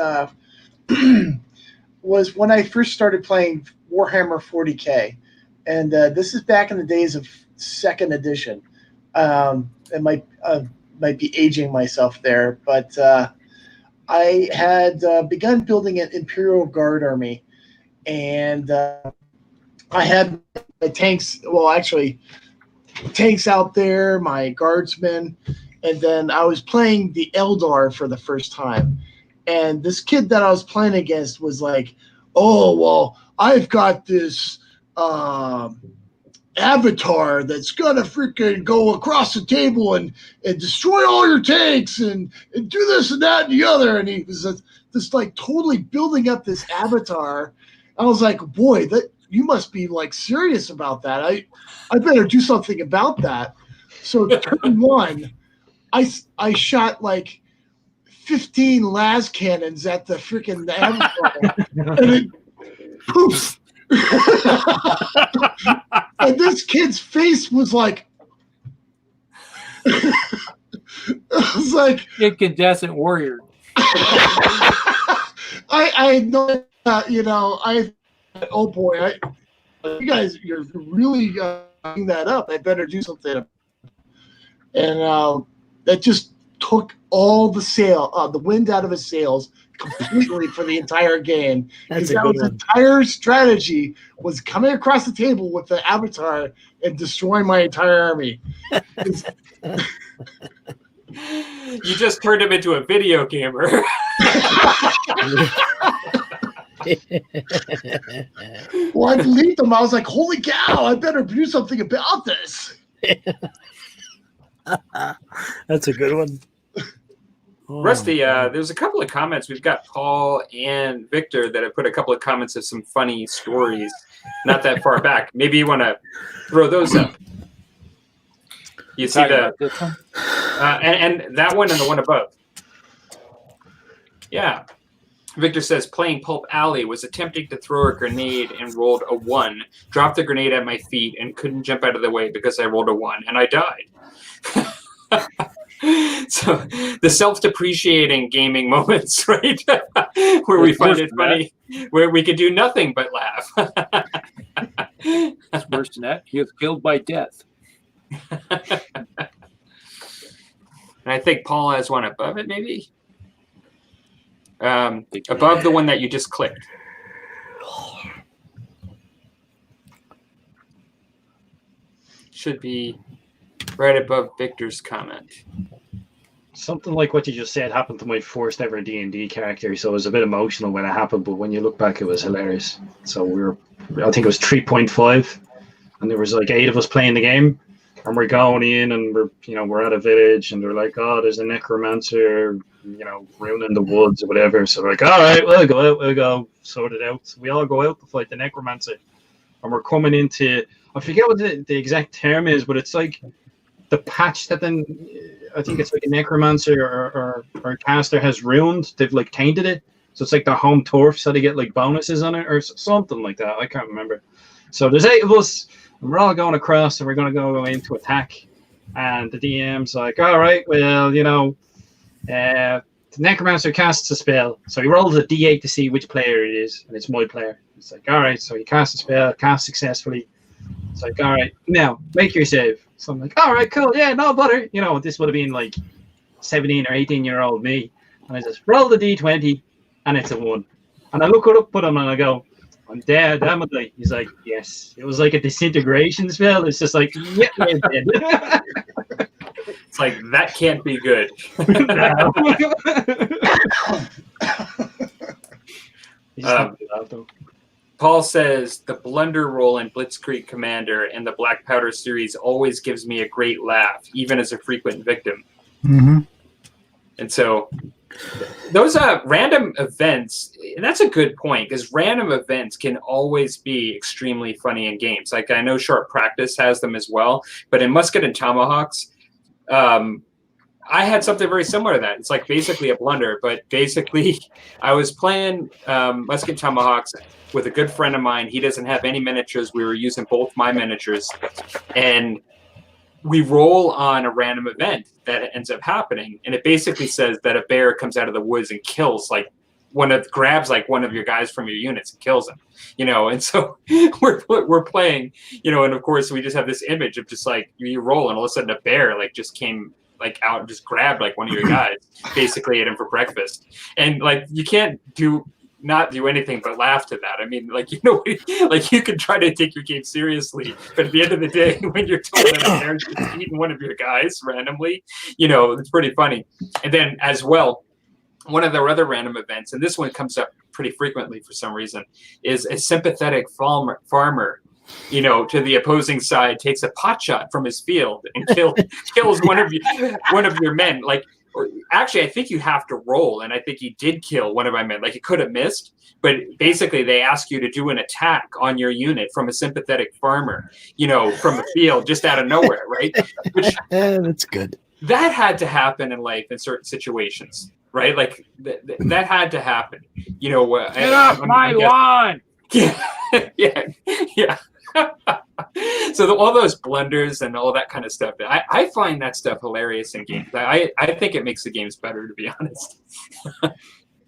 was when I first started playing Warhammer 40K, and this is back in the days of 2nd edition. It might be aging myself there, but I had begun building an Imperial Guard army, and I had my tanks. Well, actually, tanks out there, my guardsmen, and then I was playing the Eldar for the first time. And this kid that I was playing against was like, "Oh, well, I've got this avatar that's gonna freaking go across the table and destroy all your tanks and do this and that and the other." And he was just like totally building up this avatar. I was like, "Boy, that you must be like serious about that. I better do something about that." So turn 1, I shot like 15 las cannons at the freaking avatar, and it poof. And this kid's face was like, I was like, Incandescent warrior. I know, you know, oh boy, you guys, you're really bring that up. I better do something. And that just took all the wind out of his sails completely for the entire game. That's Because a that good was one. entire strategy was coming across the table with the avatar and destroying my entire army. You just turned him into a video gamer. Well, I believed him. I was like, holy cow, I better do something about this. That's a good one. Oh, Rusty, there's a couple of comments. We've got Paul and Victor that have put a couple of comments of some funny stories not that far back. Maybe you want to throw those up. You see the and that one and the one above. Yeah. Victor says, playing Pulp Alley, was attempting to throw a grenade and rolled a 1, dropped the grenade at my feet and couldn't jump out of the way because I rolled a 1 and I died. So the self-depreciating gaming moments, right? Where we find it funny, where we could do nothing but laugh. That's worse than that. He was killed by death. And I think Paul has one above it, maybe? Above the one that you just clicked. Should be right above Victor's comment. Something like what you just said happened to my first ever D&D character, so it was a bit emotional when it happened, but when you look back, it was hilarious. So I think it was 3.5, and there was like 8 of us playing the game, and we're going in, and we're at a village, and they're like, oh, there's a necromancer, ruining the woods or whatever. So we're like, all right, we'll go sort it out. So we all go out to fight the necromancer, and we're coming into, I forget what the exact term is, but it's like the patch that then I think it's like a necromancer or a caster has ruined. They've like tainted it, so it's like their home turf, so they get like bonuses on it or something like that. I can't remember. So there's 8 of us, and we're all going across, and we're going to go in to attack. And the DM's like, all right, well, the necromancer casts a spell, so he rolls a d8 to see which player it is, and it's my player. It's like, all right, so he casts a spell, cast successfully. It's like, all right, now make your save. So I'm like, all right, cool, yeah, no bother. This would have been like 17 or 18-year-old me, and I just roll the d20, and it's a 1. And I look up at him and I go, I'm dead, am I? He's like, yes. It was like a disintegration spell. It's just like, yeah, I'm dead. It's like, that can't be good. Paul says, the blunder roll in Blitzkrieg Commander and the Black Powder series always gives me a great laugh, even as a frequent victim. Mm-hmm. And so those random events, and that's a good point, because random events can always be extremely funny in games. Like, I know Sharp Practice has them as well, but in Musket and Tomahawks, I had something very similar to that. It's like basically a blunder, but basically I was playing Musket and Tomahawks with a good friend of mine. He doesn't have any miniatures. We were using both my miniatures, and we roll on a random event that ends up happening, and it basically says that a bear comes out of the woods and kills grabs one of your guys from your units and kills him, and so we're playing, and of course we just have this image of just like you roll and all of a sudden a bear just came out and just grabbed one of your guys, basically ate him for breakfast, and you can't not do anything but laugh to that. I mean, you can try to take your game seriously, but at the end of the day, when you're told that a bear's just eating one of your guys randomly, it's pretty funny. And then as well, one of their other random events, and this one comes up pretty frequently for some reason, is a sympathetic farmer, to the opposing side takes a pot shot from his field and kills one of your men. Actually, I think you have to roll, and I think he did kill one of my men. He could have missed, but basically they ask you to do an attack on your unit from a sympathetic farmer, from a field just out of nowhere, right? Which, that's good. That had to happen in life in certain situations, right? That had to happen. Get off my lawn! Yeah. So all those blunders and all that kind of stuff, I find that stuff hilarious in games. I think it makes the games better, to be honest.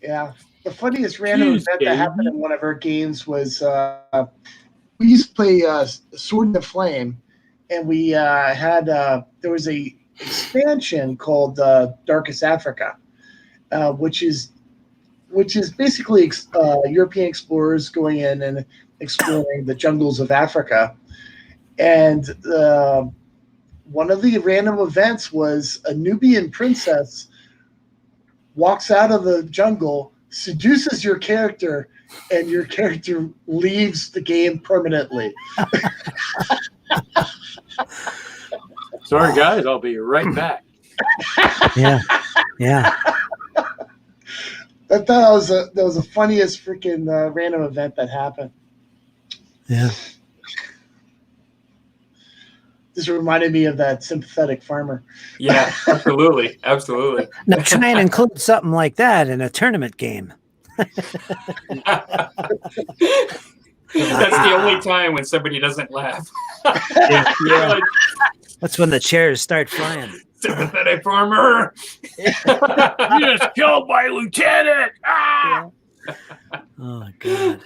Yeah. The funniest random event that happened in one of our games was we used to play Sword in the Flame, and we had there was a expansion called Darkest Africa, which is basically European explorers going in and exploring the jungles of Africa. And one of the random events was a Nubian princess walks out of the jungle, seduces your character, and your character leaves the game permanently. Sorry, guys. I'll be right back. Yeah. Yeah. I thought that was the funniest freaking random event that happened. Yeah. Just reminded me of that sympathetic farmer. Yeah, absolutely. Absolutely. Now try and include something like that in a tournament game. That's the only time when somebody doesn't laugh. Yeah. Like, That's when the chairs start flying. sympathetic farmer. You just killed my lieutenant. Ah! Oh God.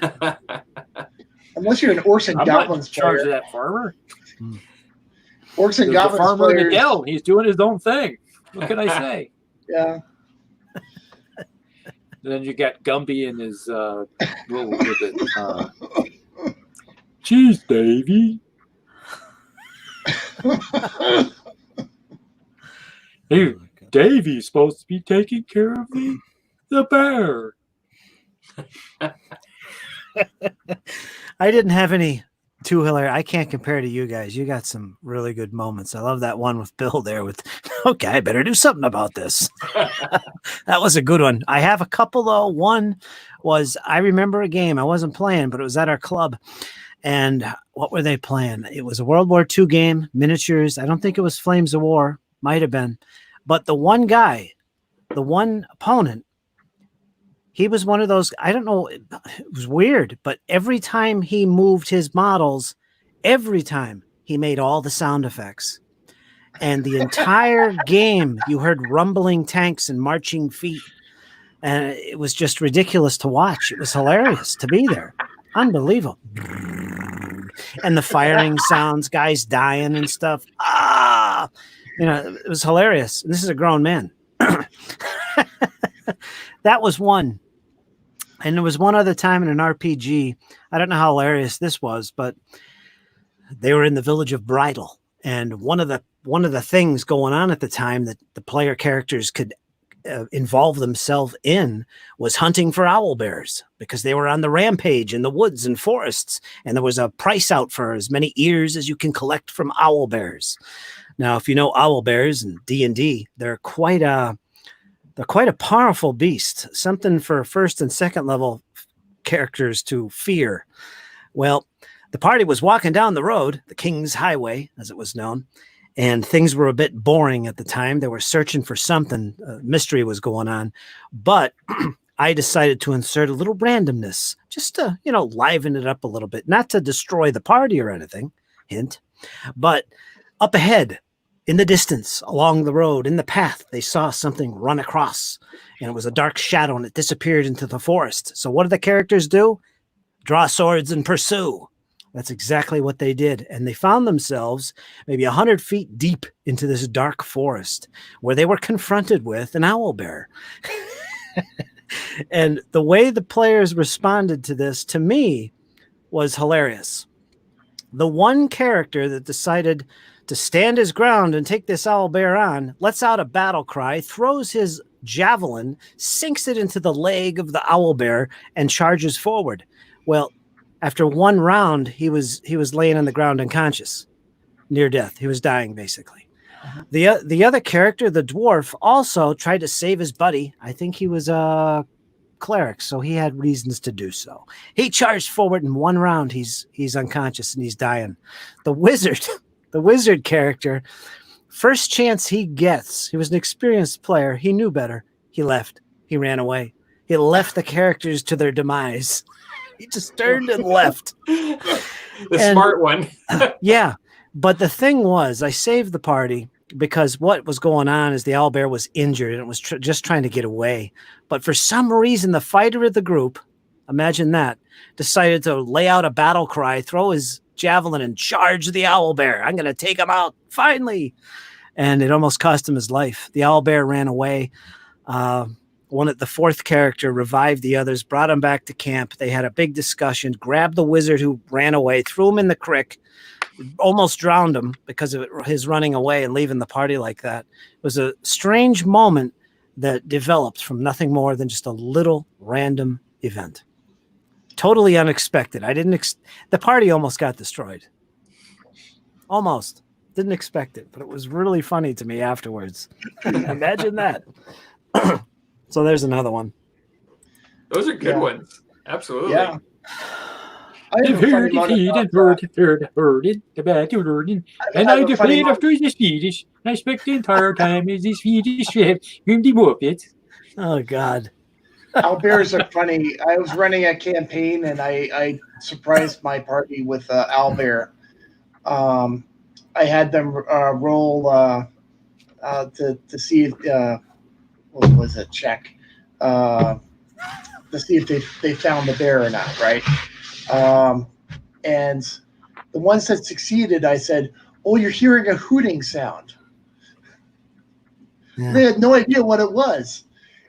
Unless you're an Orcs and I'm not in Goblins charge of player. that farmer. Orcs and There's a Goblins farmer in the players. dell. He's doing his own thing. What can I say? Yeah. Then you got Gumby and his what was it? Cheese, Davy. Hey, Davy's supposed to be taking care of the bear. I didn't have any too hilarious. I can't compare to you guys. You got some really good moments. I love that one with Bill there with, okay, I better do something about this. That was a good one. I have a couple though. One was, I remember a game I wasn't playing, but it was at our club. And what were they playing? It was a World War II game, miniatures. I don't think it was Flames of War. Might have been. But the one guy, the one opponent, he was one of those, I don't know, it was weird, but every time he moved his models, every time he made all the sound effects. And the entire game, you heard rumbling tanks and marching feet. And it was just ridiculous to watch. It was hilarious to be there. Unbelievable. And the firing sounds, guys dying and stuff. Ah! You know, it was hilarious. And this is a grown man. That was one. And there was one other time in an RPG. I don't know how hilarious this was, but they were in the village of Bridal. And one of the things going on at the time that the player characters could involve themselves in was hunting for owl bears, because they were on the rampage in the woods and forests. And there was a price out for as many ears as you can collect from owl bears. Now, if you know owl bears and D&D, they're quite a powerful beast, something for first and second level characters to fear. Well, the party was walking down the road, the King's Highway, as it was known, and things were a bit boring at the time. They were searching for something. Mystery was going on. But I decided to insert a little randomness, just to, liven it up a little bit, not to destroy the party or anything, hint, but up ahead, in the distance, along the road, in the path, they saw something run across, and it was a dark shadow, and it disappeared into the forest. So what did the characters do? Draw swords and pursue. That's exactly what they did. And they found themselves maybe 100 feet deep into this dark forest where they were confronted with an owl bear. And the way the players responded to this, to me, was hilarious. The one character that decided to stand his ground and take this owl bear on lets out a battle cry, throws his javelin, sinks it into the leg of the owl bear, and charges forward. Well, after one round, he was laying on the ground unconscious, near death. He was dying, basically. The other character, the dwarf, also tried to save his buddy. I think he was a cleric, so he had reasons to do so. He charged forward in one round. He's unconscious and he's dying. The wizard character, first chance he gets, he was an experienced player. He knew better. He left. He ran away. He left the characters to their demise. He just turned and left. Smart one. Yeah. But the thing was, I saved the party because what was going on is the owlbear was injured and it was just trying to get away. But for some reason, the fighter of the group, imagine that, decided to lay out a battle cry, throw his javelin and charge the owlbear. I'm going to take him out, finally. And it almost cost him his life. The owlbear ran away. The fourth character revived the others, brought him back to camp. They had a big discussion, grabbed the wizard who ran away, threw him in the creek, almost drowned him because of his running away and leaving the party like that. It was a strange moment that developed from nothing more than just a little random event. Totally unexpected. The party almost got destroyed. Almost. Didn't expect it, but it was really funny to me afterwards. Imagine that. So there's another one. Those are good ones. Absolutely. Yeah. I have a funny moment about, and I have a funny defeated after the Swedish. I spent the entire time as the Swedish chef in the Muppet. Oh, God. owlbears are funny. I was running a campaign and I surprised my party with owlbear. I had them roll to see if what was it? Check to see if they found the bear or not, right? And the ones that succeeded, I said, "Oh, you're hearing a hooting sound." Yeah. They had no idea what it was.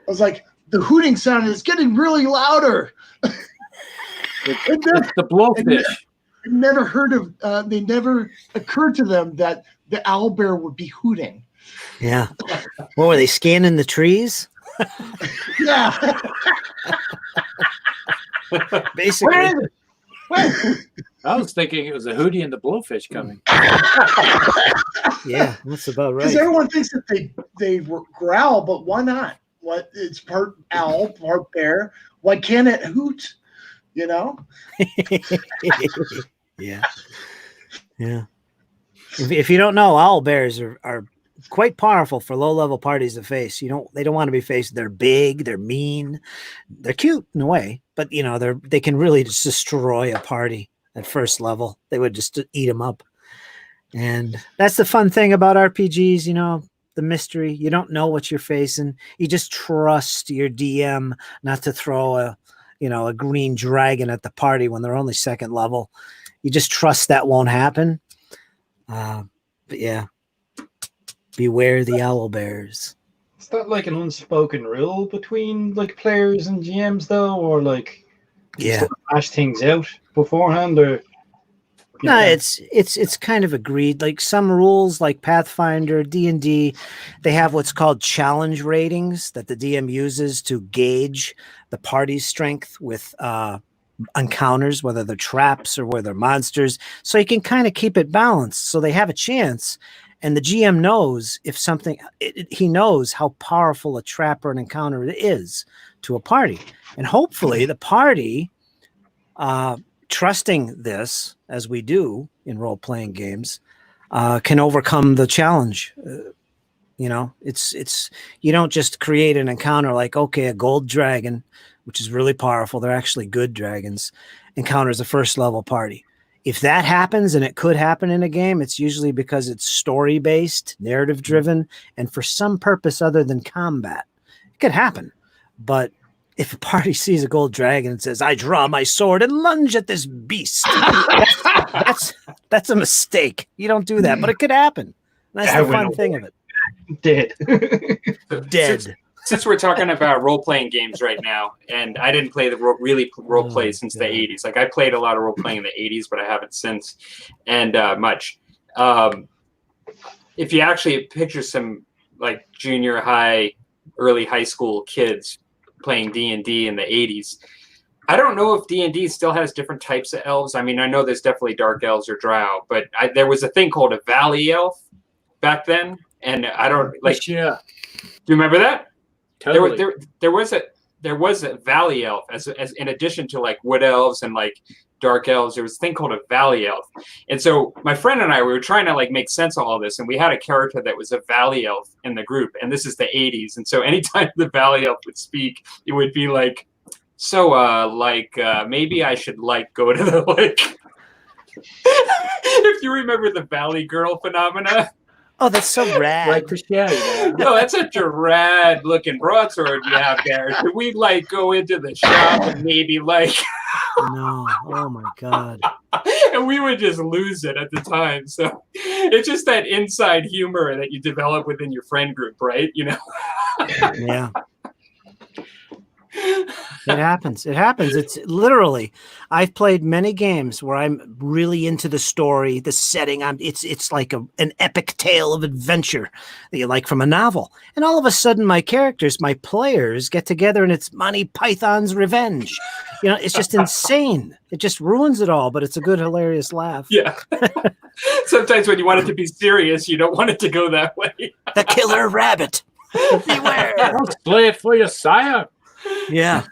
I was like, "The hooting sound is getting really louder." It's the blowfish. I never heard of. They never occurred to them that the owlbear would be hooting. Yeah. What were they, scanning the trees? Yeah. Basically. I was thinking it was a Hootie and the Blowfish coming. Yeah, that's about Because right. everyone thinks that they growl, but why not? What, it's part owl, part bear. Why can't it hoot? You know? Yeah. If you don't know, owl bears are quite powerful for low-level parties to face. They don't want to be faced. They're big, they're mean, they're cute in a way, but they can really just destroy a party at first level. They would just eat them up. And that's the fun thing about RPGs, the mystery. You don't know what you're facing. You just trust your DM not to throw a green dragon at the party when they're only second level. You just trust that won't happen. But yeah, beware the owl bears. Is that like an unspoken rule between like players and GMs though, or like Yeah. hash things out beforehand, or? No, it's kind of agreed. Like some rules, like Pathfinder, D&D, they have what's called challenge ratings that the DM uses to gauge the party's strength with encounters, whether they're traps or whether they're monsters. So you can kind of keep it balanced, so they have a chance. And the GM knows if something, he knows how powerful a trap or an encounter it is to a party, and hopefully the party, trusting this, as we do in role-playing games, can overcome the challenge. It's you don't just create an encounter like, okay, a gold dragon, which is really powerful. They're actually good dragons, encounters a first-level party. If that happens, and it could happen in a game, it's usually because it's story-based, narrative-driven, and for some purpose other than combat. It could happen, but if a party sees a gold dragon and says, "I draw my sword and lunge at this beast," that's a mistake. You don't do that, but it could happen. That's the fun thing of it. Dead. Since we're talking about role-playing games right now, and I didn't play role-play since the 80s. Like, I played a lot of role-playing in the 80s, but I haven't since, and much. If you actually picture some, like, junior high, early high school kids playing D&D in the 80s, I don't know if D&D still has different types of elves. I mean, I know there's definitely dark elves or drow, but there was a thing called a valley elf back then, and I don't, like... Yeah. Do you remember that? Totally. There was a valley elf as in addition to like wood elves and like dark elves. There was a thing called a valley elf, and so my friend and I, we were trying to like make sense of all this, and we had a character that was a valley elf in the group, and this is the 80s, and so anytime the valley elf would speak, it would be like, maybe I should like go to the like. If you remember the Valley Girl phenomena. Oh, that's so rad. Right, Christianity. No, that's such a rad looking broadsword you have there. Should we like go into the shop and maybe like No. Oh my God. and we would just lose it at the time. So it's just that inside humor that you develop within your friend group, right? You know? Yeah. It happens. It happens. It's literally, I've played many games where I'm really into the story, the setting. It's like an epic tale of adventure that you like from a novel. And all of a sudden my characters, my players get together and it's Monty Python's Revenge. You know, it's just insane. It just ruins it all, but it's a good, hilarious laugh. Yeah. Sometimes when you want it to be serious, you don't want it to go that way. The killer rabbit. Beware. I'll play it for you, sire. Yeah.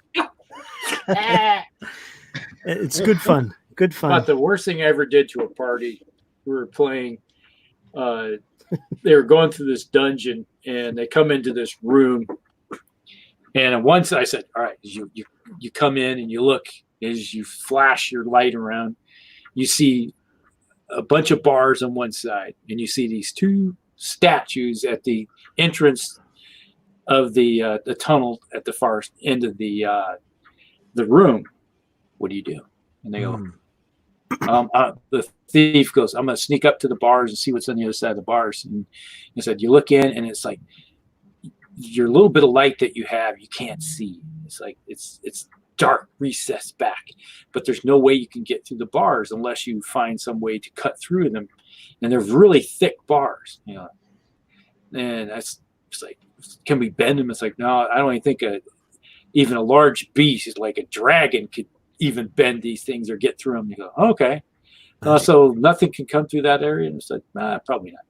It's good fun. Good fun. But the worst thing I ever did to a party, we were playing, they were going through this dungeon and they come into this room. And once I said, all right, you come in and you look, as you flash your light around, you see a bunch of bars on one side and you see these two statues at the entrance of the tunnel at the far end of the room. What do you do? And they go, the thief goes, I'm going to sneak up to the bars and see what's on the other side of the bars. And he said, you look in and it's like your little bit of light that you have, you can't see. It's like, it's dark, recessed back, but there's no way you can get through the bars unless you find some way to cut through them. And they're really thick bars, you know, and that's it's like, can we bend them? It's like, no, I don't even think even a large beast like a dragon could even bend these things or get through them. You go, okay. So nothing can come through that area? And it's like, nah, probably not.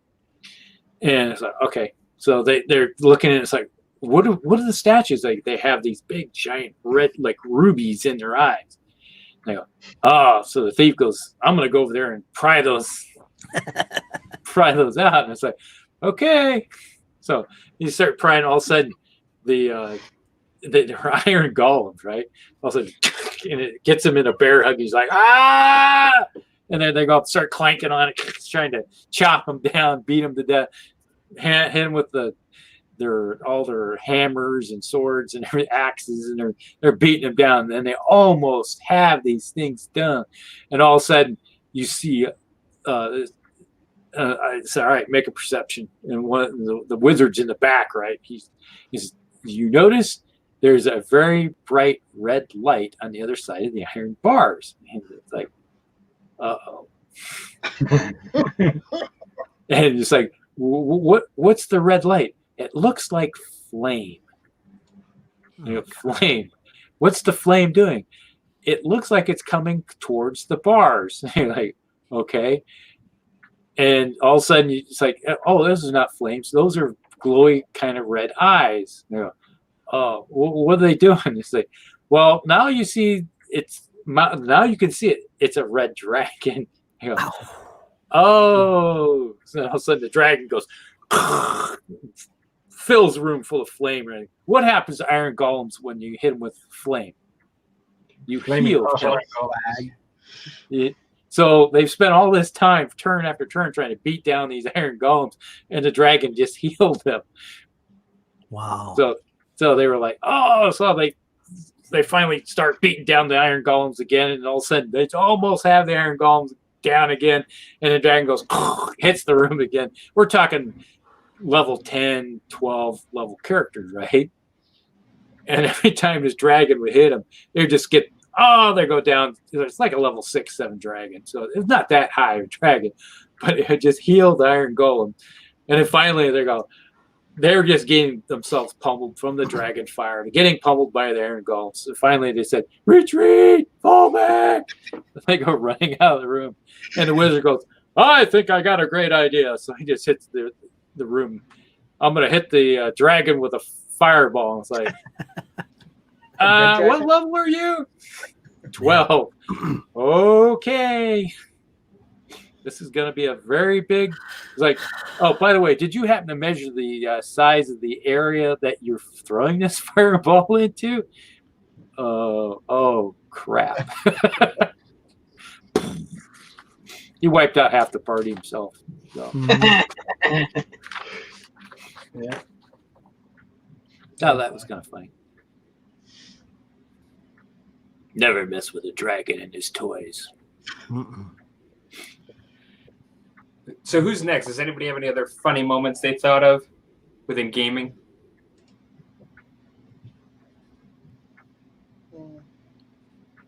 And it's like, okay. So they're looking at it. It's like, what are the statues? Like they have these big, giant red, like rubies in their eyes. And they go, oh, so the thief goes, I'm going to go over there and pry those out. And it's like, okay. So you start prying, all of a sudden they're iron golems, right? All of a sudden, and it gets him in a bear hug. He's like, ah! And then they go start clanking on it, trying to chop him down, beat him to death, hit him with all their hammers and swords and axes, and they're beating him down. And they almost have these things done, and all of a sudden you see. I said, all right, make a perception. And one the wizard's in the back, right? He's you notice there's a very bright red light on the other side of the iron bars. And it's like, uh-oh. And it's like, what's the red light? It looks like flame. You know, flame. What's the flame doing? It looks like it's coming towards the bars. You're like, okay. And all of a sudden, it's like, oh, this is not flames. Those are glowy kind of red eyes. You know, oh, what are they doing? It's like, well, now you see now you can see it. It's a red dragon. You go, oh. So all of a sudden, the dragon goes, fills the room full of flame. Right? What happens to iron golems when you hit them with flame? You heal. So they've spent all this time, turn after turn, trying to beat down these iron golems, and the dragon just healed them. Wow. So they were like, oh, so they finally start beating down the iron golems again, and all of a sudden they almost have the iron golems down again, and the dragon goes, hits the room again. We're talking level 10, 12 level characters, right? And every time this dragon would hit them, they just get, they go down. It's like a level 6, 7 dragon. So it's not that high a dragon, but it just healed the iron golem. And then finally they're just getting themselves pummeled from the dragon fire, getting pummeled by the iron golems. So finally they said, retreat, fall back. They go running out of the room. And the wizard goes, I think I got a great idea. So he just hits the room. I'm going to hit the dragon with a fireball. It's like, what level are you? 12. Okay. This is going to be a very big. It's like, oh, by the way, did you happen to measure the size of the area that you're throwing this fireball into? Oh, crap. He wiped out half the party himself. So. Yeah. Oh, that was kind of funny. Never mess with a dragon and his toys. So who's next? Does anybody have any other funny moments they thought of within gaming?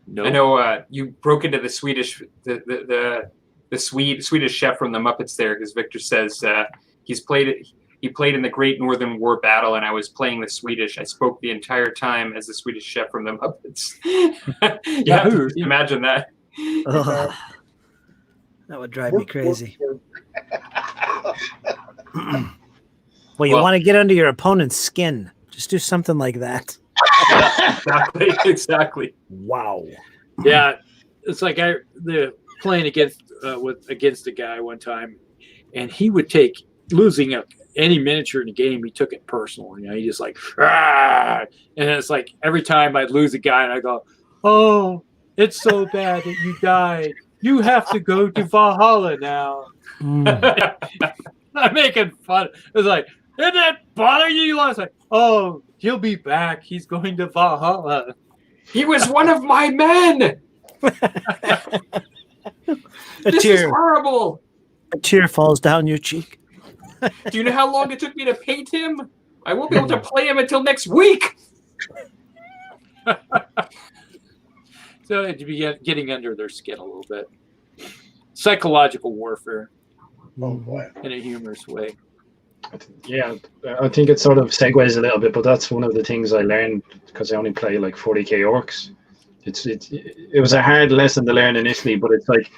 No. I know you broke into the Swedish Swedish chef from the Muppets there, because Victor says he played in the Great Northern War battle, and I was playing the Swedish. I spoke the entire time as the Swedish chef from the Muppets. Yeah, imagine that. Ugh. That would drive me crazy. Well, you want to get under your opponent's skin. Just do something like that. Exactly. Wow. Yeah, it's like playing against a guy one time, and he would take losing any miniature in the game. He took it personal. You know, he just like, ah! And it's like every time I'd lose a guy, and I go, "Oh, it's so bad that you died. You have to go to Valhalla now." I'm making fun. It was like, didn't that bother you? You lost. Like, oh, he'll be back. He's going to Valhalla. He was one of my men. This is horrible. A tear falls down your cheek. Do you know how long it took me to paint him? I won't be able to play him until next week. So it'd be getting under their skin a little bit. Psychological warfare. Oh boy. In a humorous way. Yeah, I think it sort of segues a little bit, but that's one of the things I learned because I only play like 40k orcs. It was a hard lesson to learn initially, but it's like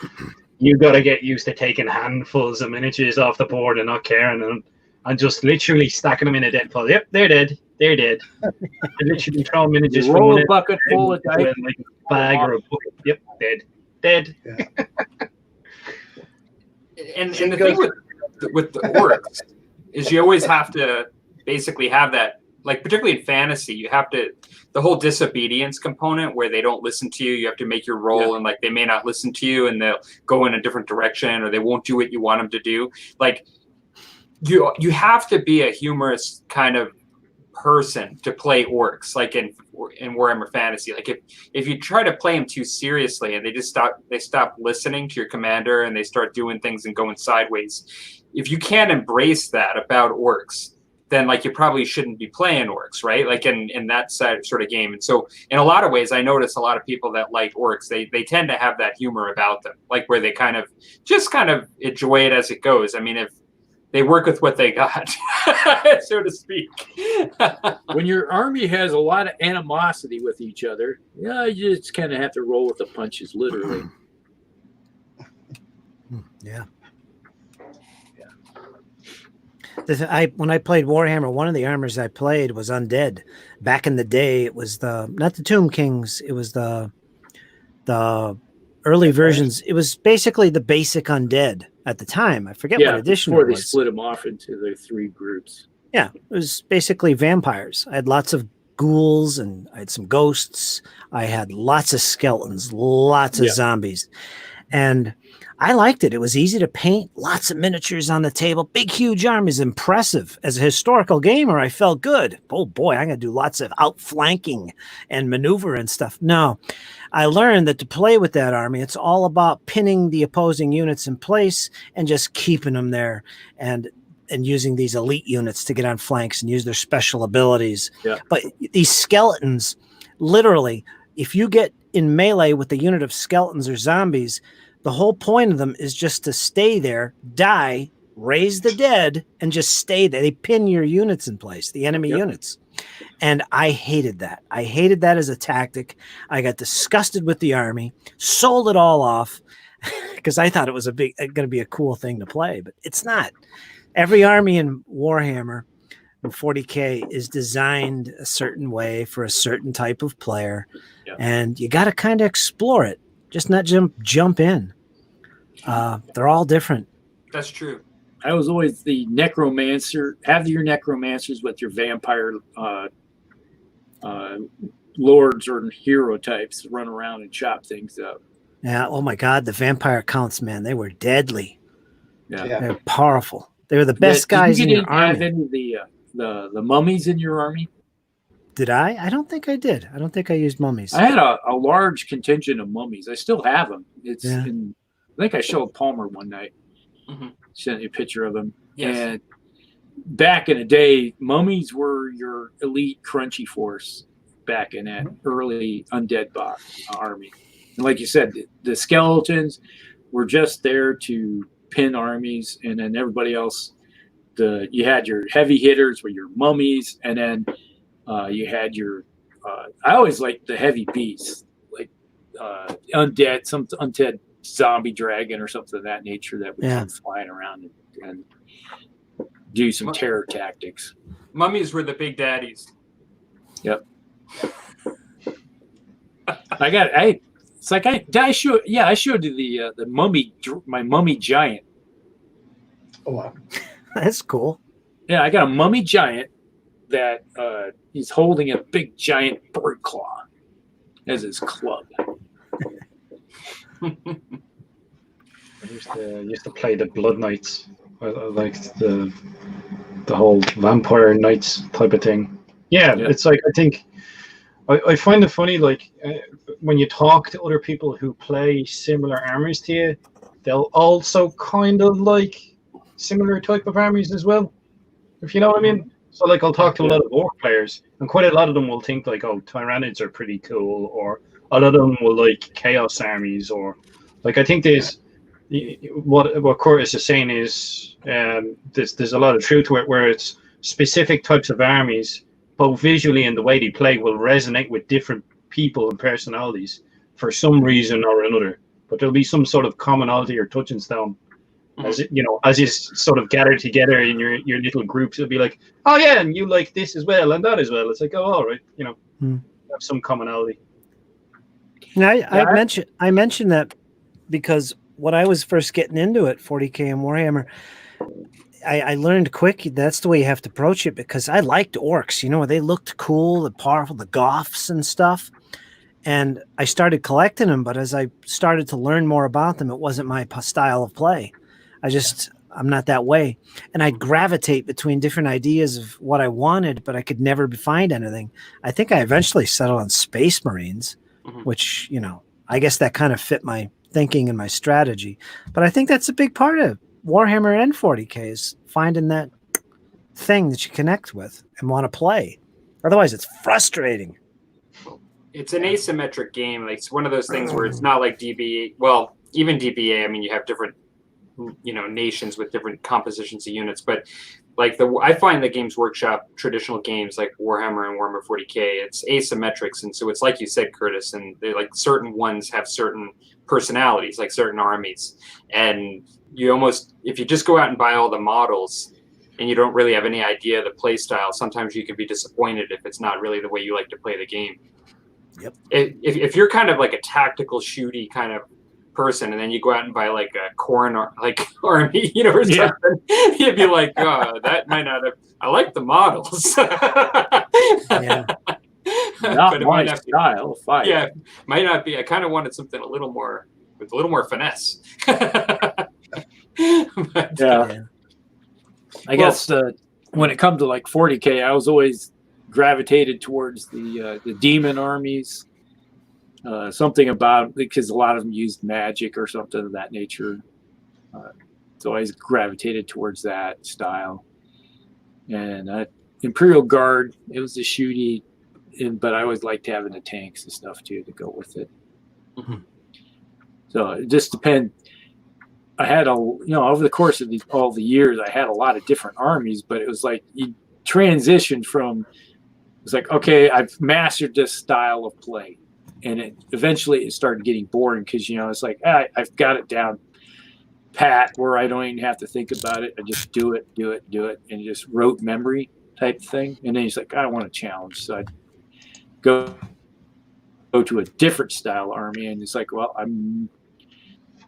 you got to get used to taking handfuls of miniatures off the board and not caring and just literally stacking them in a dead pile. Yep, they're dead. They're dead. I literally throw miniatures roll from a bucket full of dice, like a bag or a bucket. Yep, dead. Yeah. And the thing with the orcs is you always have to basically have that, like particularly in fantasy, you have to, the whole disobedience component where they don't listen to you, you have to make your role, and like they may not listen to you and they'll go in a different direction or they won't do what you want them to do. Like you have to be a humorous kind of person to play orcs, like in Warhammer Fantasy. Like if you try to play them too seriously and they stop listening to your commander and they start doing things and going sideways, if you can't embrace that about orcs, then like you probably shouldn't be playing orcs, right? Like in that sort of game. And so in a lot of ways, I notice a lot of people that like orcs, they tend to have that humor about them, like where they kind of enjoy it as it goes. I mean, if they work with what they got, so to speak. When your army has a lot of animosity with each other, yeah, you just kind of have to roll with the punches, literally. Yeah. When I played Warhammer, one of the armors I played was undead. Back in the day, it was not the Tomb Kings. It was the early versions. It was basically the basic undead at the time. I forget what edition it was. Before they split them off into the three groups. Yeah, it was basically vampires. I had lots of ghouls and I had some ghosts. I had lots of skeletons, lots of zombies. And I liked it. It was easy to paint, lots of miniatures on the table, big, huge armies, impressive. As a historical gamer, I felt good. Oh boy, I'm going to do lots of outflanking and maneuver and stuff. No, I learned that to play with that army, it's all about pinning the opposing units in place and just keeping them there and using these elite units to get on flanks and use their special abilities. Yeah. But these skeletons, literally, if you get in melee with a unit of skeletons or zombies, the whole point of them is just to stay there, die, raise the dead, and just stay there. They pin your units in place, the enemy units. And I hated that. I hated that as a tactic. I got disgusted with the army, sold it all off because I thought it was going to be a cool thing to play, but it's not. Every army in Warhammer in 40K is designed a certain way for a certain type of player, and you got to kind of explore it, just not jump in. They're all different. That's true. I was always the necromancer. Have your necromancers with your vampire lords or hero types run around and chop things up. Yeah. Oh my God, the vampire counts, man, they were deadly. Yeah. They're powerful. They were the best guys in your army. Have any of the mummies in your army? Did I? I don't think I did. I don't think I used mummies. I had a large contingent of mummies. I still have them. I think I showed Palmer one night. Mm-hmm. Sent you a picture of them. Yes. And back in the day, mummies were your elite crunchy force back in that early undead army. And like you said, the skeletons were just there to pin armies, and then everybody else, you had your heavy hitters were your mummies, and then you had your I always liked the heavy beasts, like undead, some undead zombie dragon or something of that nature that would come flying around and do some terror tactics. Mummies were the big daddies. Yep. I showed you the mummy, my mummy giant. Oh wow, That's cool. Yeah, I got a mummy giant that he's holding a big giant bird claw as his club. I used to play the Blood Knights. I liked the whole Vampire Knights type of thing. Yeah, it's like, I think I find it funny, like when you talk to other people who play similar armies to you, they'll also kind of like similar type of armies as well, if you know what I mean. So like I'll talk to a lot of Orc players, and quite a lot of them will think like, oh, Tyrannids are pretty cool, or a lot of them will like Chaos armies, or like I think there's what Curtis is saying is there's a lot of truth to it, where it's specific types of armies, both visually and the way they play, will resonate with different people and personalities for some reason or another. But there'll be some sort of commonality or touching stone. As it, as you sort of gather together in your little groups, it'll be like, oh yeah, and you like this as well and that as well. It's like, oh, all right, have some commonality. Now, I mentioned that because when I was first getting into it, 40K and Warhammer, I learned quick that's the way you have to approach it, because I liked orcs. They looked cool, the powerful, the goths and stuff. And I started collecting them, but as I started to learn more about them, it wasn't my style of play. I'm not that way. And I'd gravitate between different ideas of what I wanted, but I could never find anything. I think I eventually settled on Space Marines, which, I guess that kind of fit my thinking and my strategy. But I think that's a big part of Warhammer and 40K, is finding that thing that you connect with and want to play. Otherwise, it's frustrating. It's an asymmetric game. Like, it's one of those things where it's not like DBA. Well, even DBA, I mean, you have different nations with different compositions of units, but like I find the Games Workshop traditional games like Warhammer and Warhammer 40K, it's asymmetrics, and so it's like you said, Curtis, and they like certain ones have certain personalities, like certain armies, and you almost, if you just go out and buy all the models and you don't really have any idea of the play style, sometimes you can be disappointed if it's not really the way you like to play the game. Yep. If you're kind of like a tactical shooty kind of person, and then you go out and buy like a corn army, or something, you'd be like, oh, that might not have. I like the models. Yeah. Not my style. Fight. Yeah, might not be. I kind of wanted something with a little more finesse. But, yeah. I guess when it comes to like 40K, I was always gravitated towards the demon armies. Something about, because a lot of them used magic or something of that nature. So I always gravitated towards that style. And Imperial Guard, it was a shooty, but I always liked having the tanks and stuff too to go with it. So it just depends. I had over the course of all the years, I had a lot of different armies, but it was like you transitioned from, it's like, okay, I've mastered this style of play. And eventually it started getting boring, because, it's like, I've got it down pat where I don't even have to think about it. I just do it, and just rote memory type thing. And then he's like, I want a challenge. So I'd go to a different style army, and it's like, well,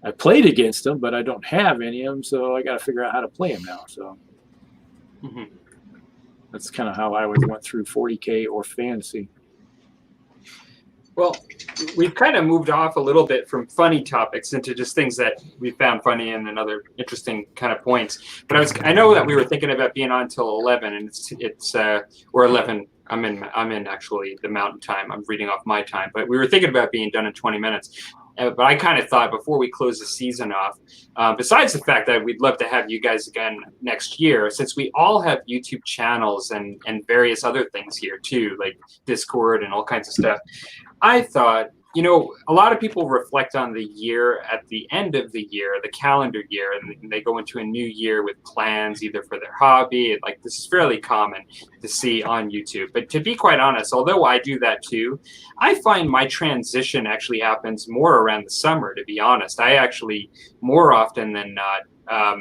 I played against them, but I don't have any of them, so I got to figure out how to play them now. So that's kind of how I always went through 40K or fantasy. Well, we've kind of moved off a little bit from funny topics into just things that we found funny and other interesting kind of points. But I know that we were thinking about being on till 11, and it's or 11. I'm in actually the Mountain Time. I'm reading off my time, but we were thinking about being done in 20 minutes. But I kind of thought before we close the season off, besides the fact that we'd love to have you guys again next year, since we all have YouTube channels and various other things here too, like Discord and all kinds of stuff, I thought, you know, a lot of people reflect on the year at the end of the year, the calendar year, and they go into a new year with plans either for their hobby. Like, this is fairly common to see on YouTube. But to be quite honest, although I do that too, I find my transition actually happens more around the summer, to be honest. I actually, more often than not,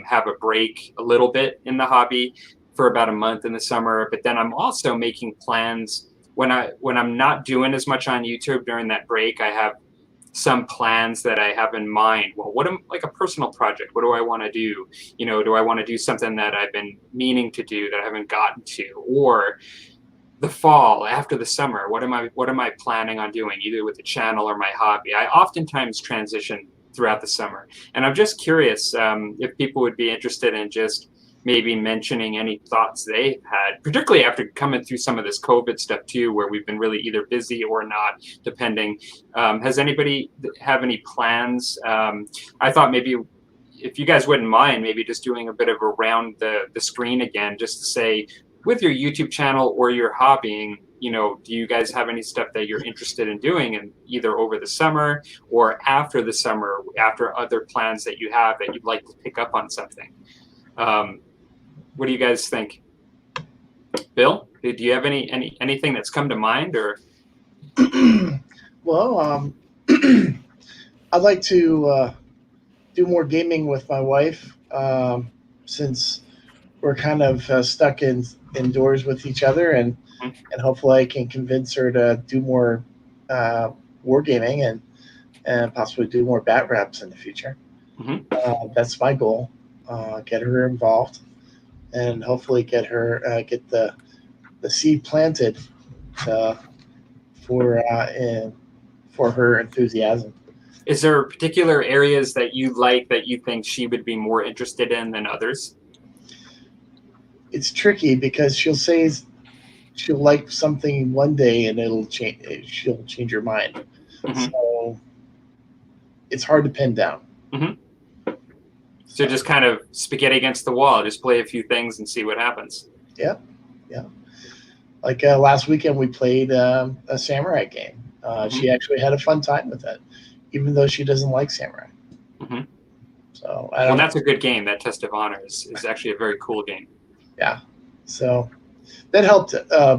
have a break a little bit in the hobby for about a month in the summer. But then I'm also making plans when I'm not doing as much on YouTube during that break. I have some plans that I have in mind. Well, like a personal project? What do I want to do? You know, do I want to do something that I've been meaning to do that I haven't gotten to? Or the fall after the summer, what am I planning on doing, either with the channel or my hobby? I oftentimes transition throughout the summer, and I'm just curious if people would be interested in just maybe mentioning any thoughts they've had, particularly after coming through some of this COVID stuff too, where we've been really either busy or not, depending. Has anybody have any plans? I thought maybe if you guys wouldn't mind, maybe just doing a bit of around the screen again, just to say, with your YouTube channel or your hobbying, you know, do you guys have any stuff that you're interested in doing, and either over the summer or after the summer, after other plans that you have that you'd like to pick up on something? What do you guys think? Bill, do you have anything that's come to mind, or? Well, I'd like to do more gaming with my wife, since we're kind of stuck indoors with each other, and hopefully I can convince her to do more wargaming and possibly do more bat reps in the future. That's my goal. Get her involved, and hopefully get her get the seed planted for her enthusiasm. Is there particular areas that you like that you think she would be more interested in than others? It's tricky because she'll say she'll like something one day and it'll change. She'll change her mind. So it's hard to pin down. So just kind of spaghetti against the wall. Just play a few things and see what happens. Yeah. Like last weekend we played a samurai game. She actually had a fun time with it, even though she doesn't like samurai. So that's a good game. That Test of Honor is actually a very cool game. Yeah. So that helped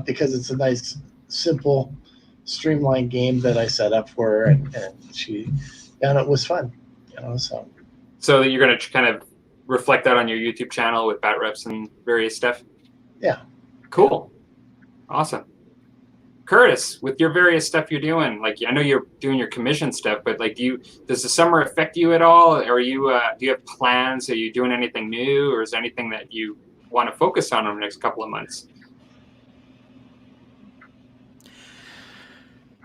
because it's a nice, simple, streamlined game that I set up for her, and it was fun. You know, So you're going to kind of reflect that on your YouTube channel with bat reps and various stuff? Yeah. Cool. Awesome. Curtis, with your various stuff you're doing, like, I know you're doing your commission stuff, but like, does the summer affect you at all? Or do you have plans? Are you doing anything new, or is there anything that you want to focus on over the next couple of months?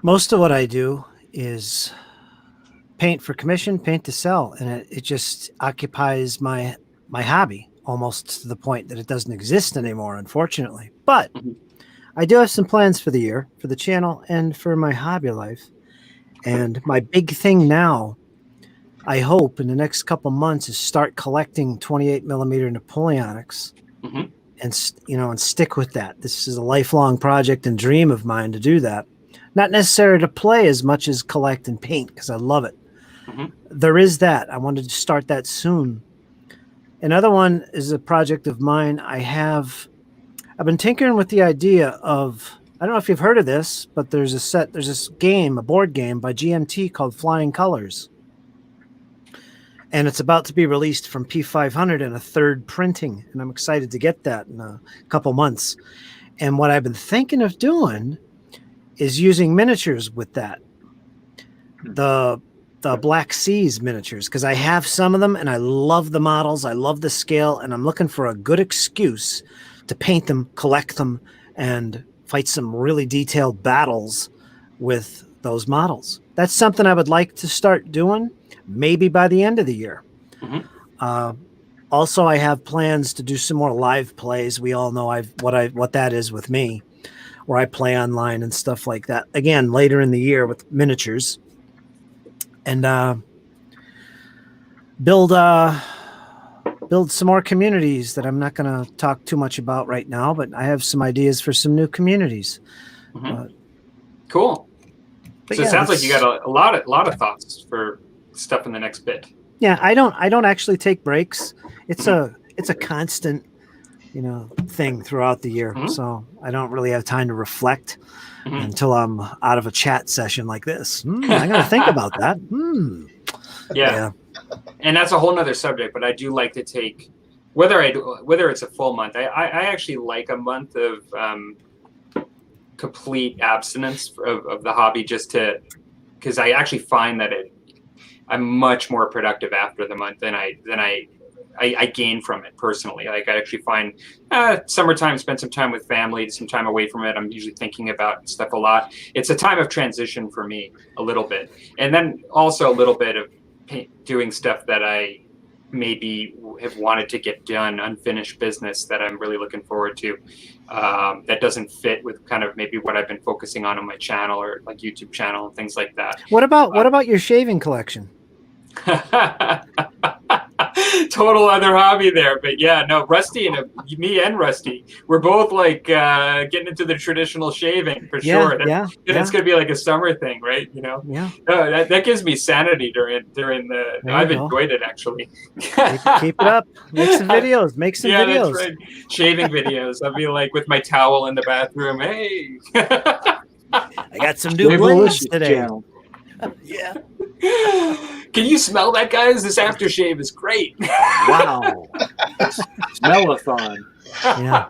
Most of what I do is paint for commission, paint to sell, and it just occupies my hobby almost to the point that it doesn't exist anymore, unfortunately. But I do have some plans for the year, for the channel, and for my hobby life. And my big thing now, I hope in the next couple months, is start collecting 28 millimeter Napoleonics, and stick with that. This is a lifelong project and dream of mine to do that. Not necessarily to play as much as collect and paint, because I love it. There is that. I wanted to start that soon. Another one is a project of mine. I've been tinkering with the idea of, I don't know if you've heard of this, but there's this game, a board game by GMT called Flying Colors. And it's about to be released from P500 in a third printing. And I'm excited to get that in a couple months. And what I've been thinking of doing is using miniatures with that. The Black Seas miniatures, because I have some of them and I love the models. I love the scale, and I'm looking for a good excuse to paint them, collect them, and fight some really detailed battles with those models. That's something I would like to start doing, maybe by the end of the year. Also, I have plans to do some more live plays. We all know what that is with me, where I play online and stuff like that. Again, later in the year with miniatures. and build some more communities that I'm not going to talk too much about right now, but I have some ideas for some new communities. Cool. But So it sounds like you got a lot of thoughts for stuff in the next bit. Yeah, I don't actually take breaks. It's a constant, thing throughout the year. So I don't really have time to reflect until I'm out of a chat session like this. I got to think about that. Yeah. And that's a whole nother subject, but I do like to take, whether it's a full month, I actually like a month of complete abstinence of the hobby, because I actually find that I'm much more productive after the month than I gain from it personally. Like I actually find summertime, spend some time with family, some time away from it. I'm usually thinking about stuff a lot. It's a time of transition for me a little bit. And then also a little bit of doing stuff that I maybe have wanted to get done, unfinished business that I'm really looking forward to, that doesn't fit with kind of maybe what I've been focusing on my channel or like YouTube channel and things like that. What about your shaving collection? Total other hobby there, but yeah, no, Rusty and me and Rusty, we're both like getting into the traditional shaving for sure. It's gonna be like a summer thing, right? Yeah. That gives me sanity during the. I've enjoyed it actually. Keep it up. Make some videos. That's right. Shaving videos. I'll be like with my towel in the bathroom. Hey, I got some new blades today. Yeah. Can you smell that, guys? This aftershave is great. Wow. Smell-a-thon. Yeah.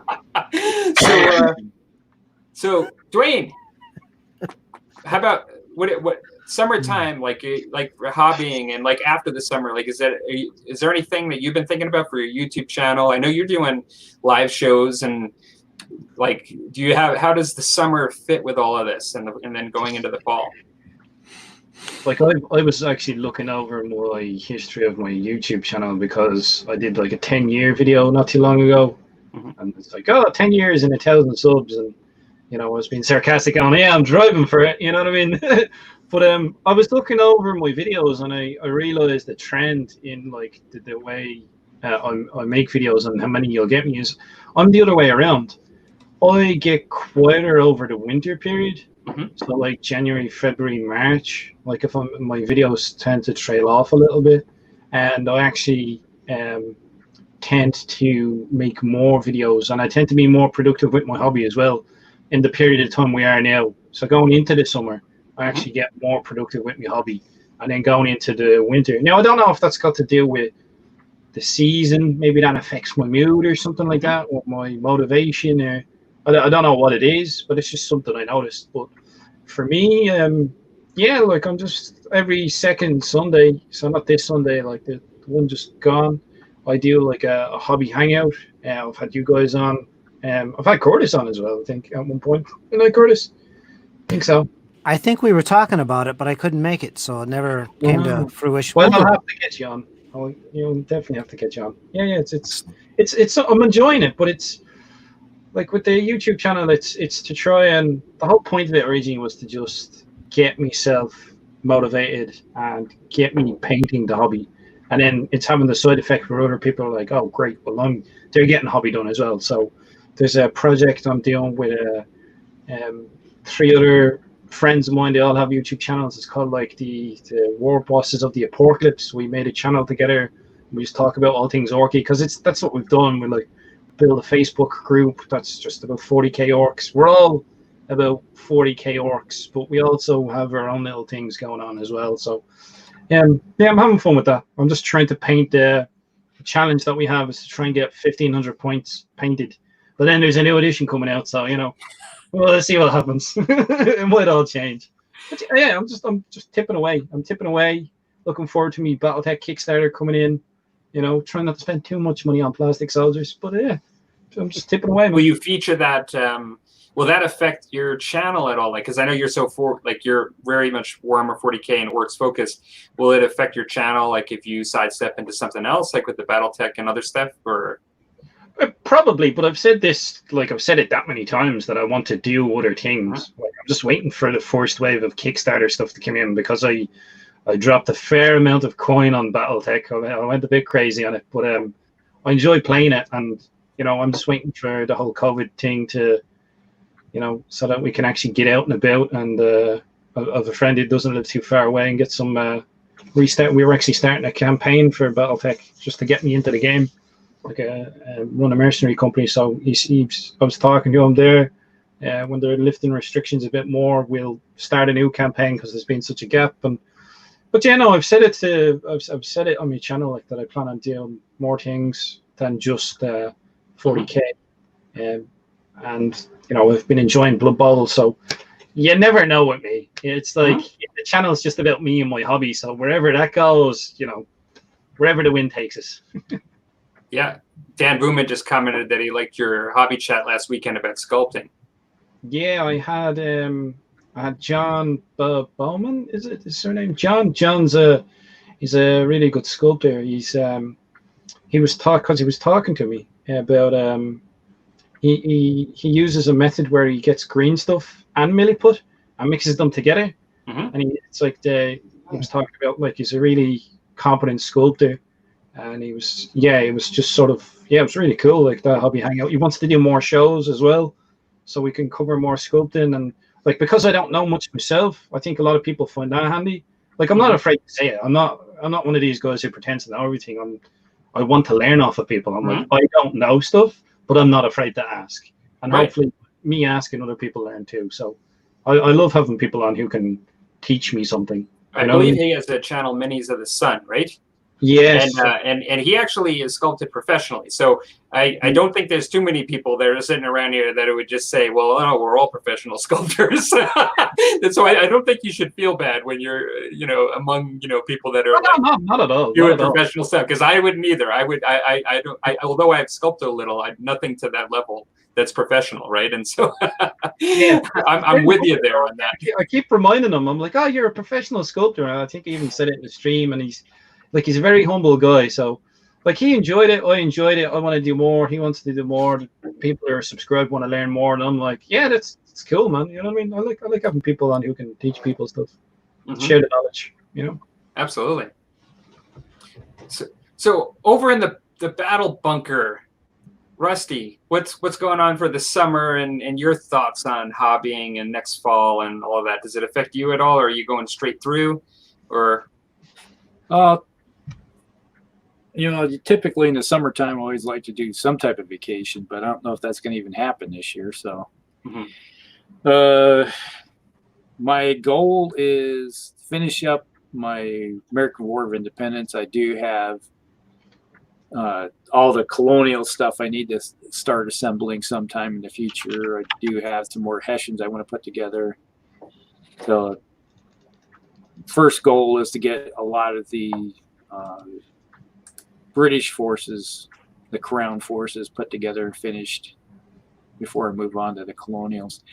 So Dwayne, how about what summertime, like hobbying and like after the summer, like is there anything that you've been thinking about for your YouTube channel? I know you're doing live shows and like, how does the summer fit with all of this and then going into the fall? Like I was actually looking over my history of my YouTube channel because I did like a 10-year video not too long ago, and it's like 10 years and 1,000 subs, and I was being sarcastic on, I'm driving for it, you know what I mean? But I was looking over my videos and I realized the trend in like the way I make videos and how many you'll get me is I'm the other way around. I get quieter over the winter period. So like January, February, March, like if my videos tend to trail off a little bit, and I actually tend to make more videos, and I tend to be more productive with my hobby as well in the period of time we are now. So going into the summer, I actually get more productive with my hobby, and then going into the winter. Now I don't know if that's got to do with the season, maybe that affects my mood or something like that, or my motivation, or I don't know what it is, but it's just something I noticed. But for me, like I'm just every second Sunday, so not this Sunday, like the one just gone, I do like a hobby hangout. I've had you guys on. I've had Curtis on as well, I think, at one point. Didn't I, Curtis? I think so. I think we were talking about it, but I couldn't make it, so it never came to fruition. Well, I'll have to get you on. You'll definitely have to get you on. Yeah, it's I'm enjoying it, but it's like with the YouTube channel, it's to try, and the whole point of it originally was to just get myself motivated and get me painting the hobby, and then it's having the side effect where other people are like, oh great, well they're getting hobby done as well. So there's a project I'm doing with 3 other friends of mine. They all have YouTube channels. It's called like the War Bosses of the Apocalypse. We made a channel together. We just talk about all things orky because that's what we've done. We're like build a Facebook group that's just about 40k orcs. We're all about 40k orcs, but we also have our own little things going on as well. So I'm having fun with that. I'm just trying to paint. The challenge that we have is to try and get 1,500 points painted, but then there's a new edition coming out, so well, let's see what happens. It might all change, but yeah, I'm just tipping away. Looking forward to me Battletech Kickstarter coming in. Trying not to spend too much money on plastic soldiers, but yeah, I'm just tipping away. Will you feature that? Will that affect your channel at all? Like, because I know you're you're very much Warhammer 40k and orcs focused. Will it affect your channel? Like, if you sidestep into something else, like with the BattleTech and other stuff, or? Probably, but I've said this, like I've said it that many times that I want to do other things. Like, I'm just waiting for the first wave of Kickstarter stuff to come in because I I dropped a fair amount of coin on BattleTech. I went a bit crazy on it, but I enjoy playing it, and I'm just waiting for the whole COVID thing to, so that we can actually get out and about. And I have a friend who doesn't live too far away and get some restart. We were actually starting a campaign for BattleTech just to get me into the game, like run a mercenary company. So I was talking to him there. When they're lifting restrictions a bit more, we'll start a new campaign because there's been such a gap. But I've said it on my channel, like, that I plan on doing more things than just 40k. And I've been enjoying Blood Bowl, so you never know with me. It's like the channel is just about me and my hobby. So wherever that goes, wherever the wind takes us. Yeah, Dan Booman just commented that he liked your hobby chat last weekend about sculpting. Yeah, I had John Bowman. Is it his surname? John's he's a really good sculptor. He was talking to me about he uses a method where he gets green stuff and milliput and mixes them together. And he was talking about, like, he's a really competent sculptor, and it was really cool, like, that hobby hangout. He wants to do more shows as well, so we can cover more sculpting. And, like, because I don't know much myself, I think a lot of people find that handy. Like, I'm not afraid to say it. I'm not one of these guys who pretends to know everything. I want to learn off of people. I'm like, I don't know stuff, but I'm not afraid to ask. And hopefully me asking other people learn too. So I love having people on who can teach me something. I believe he has the channel Minis of the Sun, right? Yes. And he actually is sculpted professionally. So I don't think there's too many people that are sitting around here that would just say, well, no, we're all professional sculptors. And so I don't think you should feel bad when you're, among, people that are not at all. doing professional stuff. Because I wouldn't either. Although I have sculpted a little, nothing to that level that's professional, right? And so I'm with you there on that. I keep reminding him, I'm like, oh, you're a professional sculptor. And I think he even said it in the stream, and he's a very humble guy. So, like, he enjoyed it. I enjoyed it. I want to do more. He wants to do more. People who are subscribed want to learn more. And I'm like, yeah, that's cool, man. You know what I mean? I like having people on who can teach people stuff, share the knowledge, Absolutely. So over in the battle bunker, Rusty, what's going on for the summer, and your thoughts on hobbying and next fall and all of that? Does it affect you at all, or are you going straight through, or? Typically in the summertime, I always like to do some type of vacation, but I don't know if that's going to even happen this year. So, my goal is to finish up my American War of Independence. I do have all the colonial stuff I need to start assembling sometime in the future. I do have some more Hessians I want to put together. So, first goal is to get a lot of the British forces, the Crown forces, put together and finished before I move on to the colonials.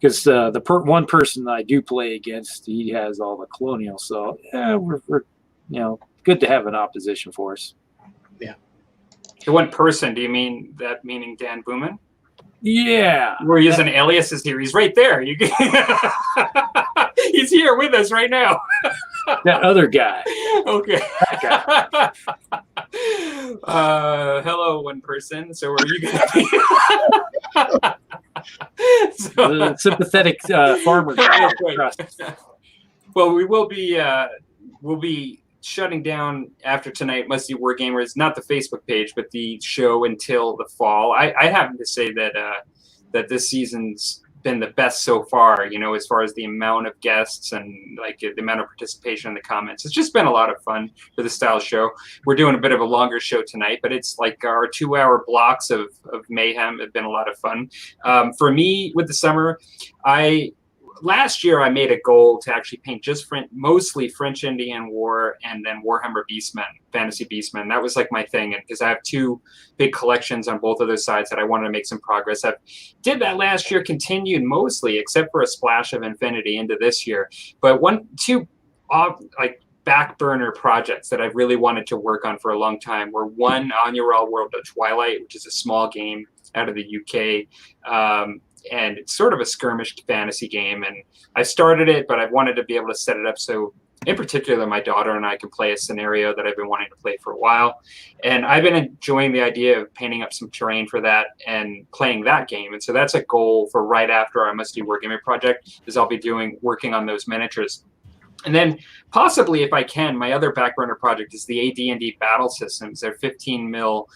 Because the one person that I do play against, he has all the colonials. So we're good to have an opposition force. Yeah. The one person, do you mean that meaning Dan Booman? Yeah. We're using aliases here. He's right there. He's here with us right now. That other guy. Okay. That guy. Hello, one person. So are you going to be the sympathetic farmer guy? Well, we'll be shutting down after tonight, Musty Wargamers, not the Facebook page, but the show until the fall. I happen to say that this season's been the best so far, as far as the amount of guests and like the amount of participation in the comments. It's just been a lot of fun for the style show. We're doing a bit of a longer show tonight, but it's like our 2-hour blocks of mayhem have been a lot of fun. For me, with the summer, last year I made a goal to actually paint just mostly French Indian War and then Warhammer Beastmen, Fantasy Beastmen. That was like my thing, and because I have 2 big collections on both of those sides that I wanted to make some progress. I did that last year, continued mostly, except for a splash of Infinity into this year. But 2 like back burner projects that I really wanted to work on for a long time were one, On Your All World of Twilight, which is a small game out of the UK. And it's sort of a skirmish fantasy game. And I started it, but I wanted to be able to set it up so in particular, my daughter and I can play a scenario that I've been wanting to play for a while. And I've been enjoying the idea of painting up some terrain for that and playing that game. And so that's a goal for right after our Musty Wargaming project, is I'll be working on those miniatures. And then possibly, if I can, my other back burner project is the AD&D battle systems. They're 15 mil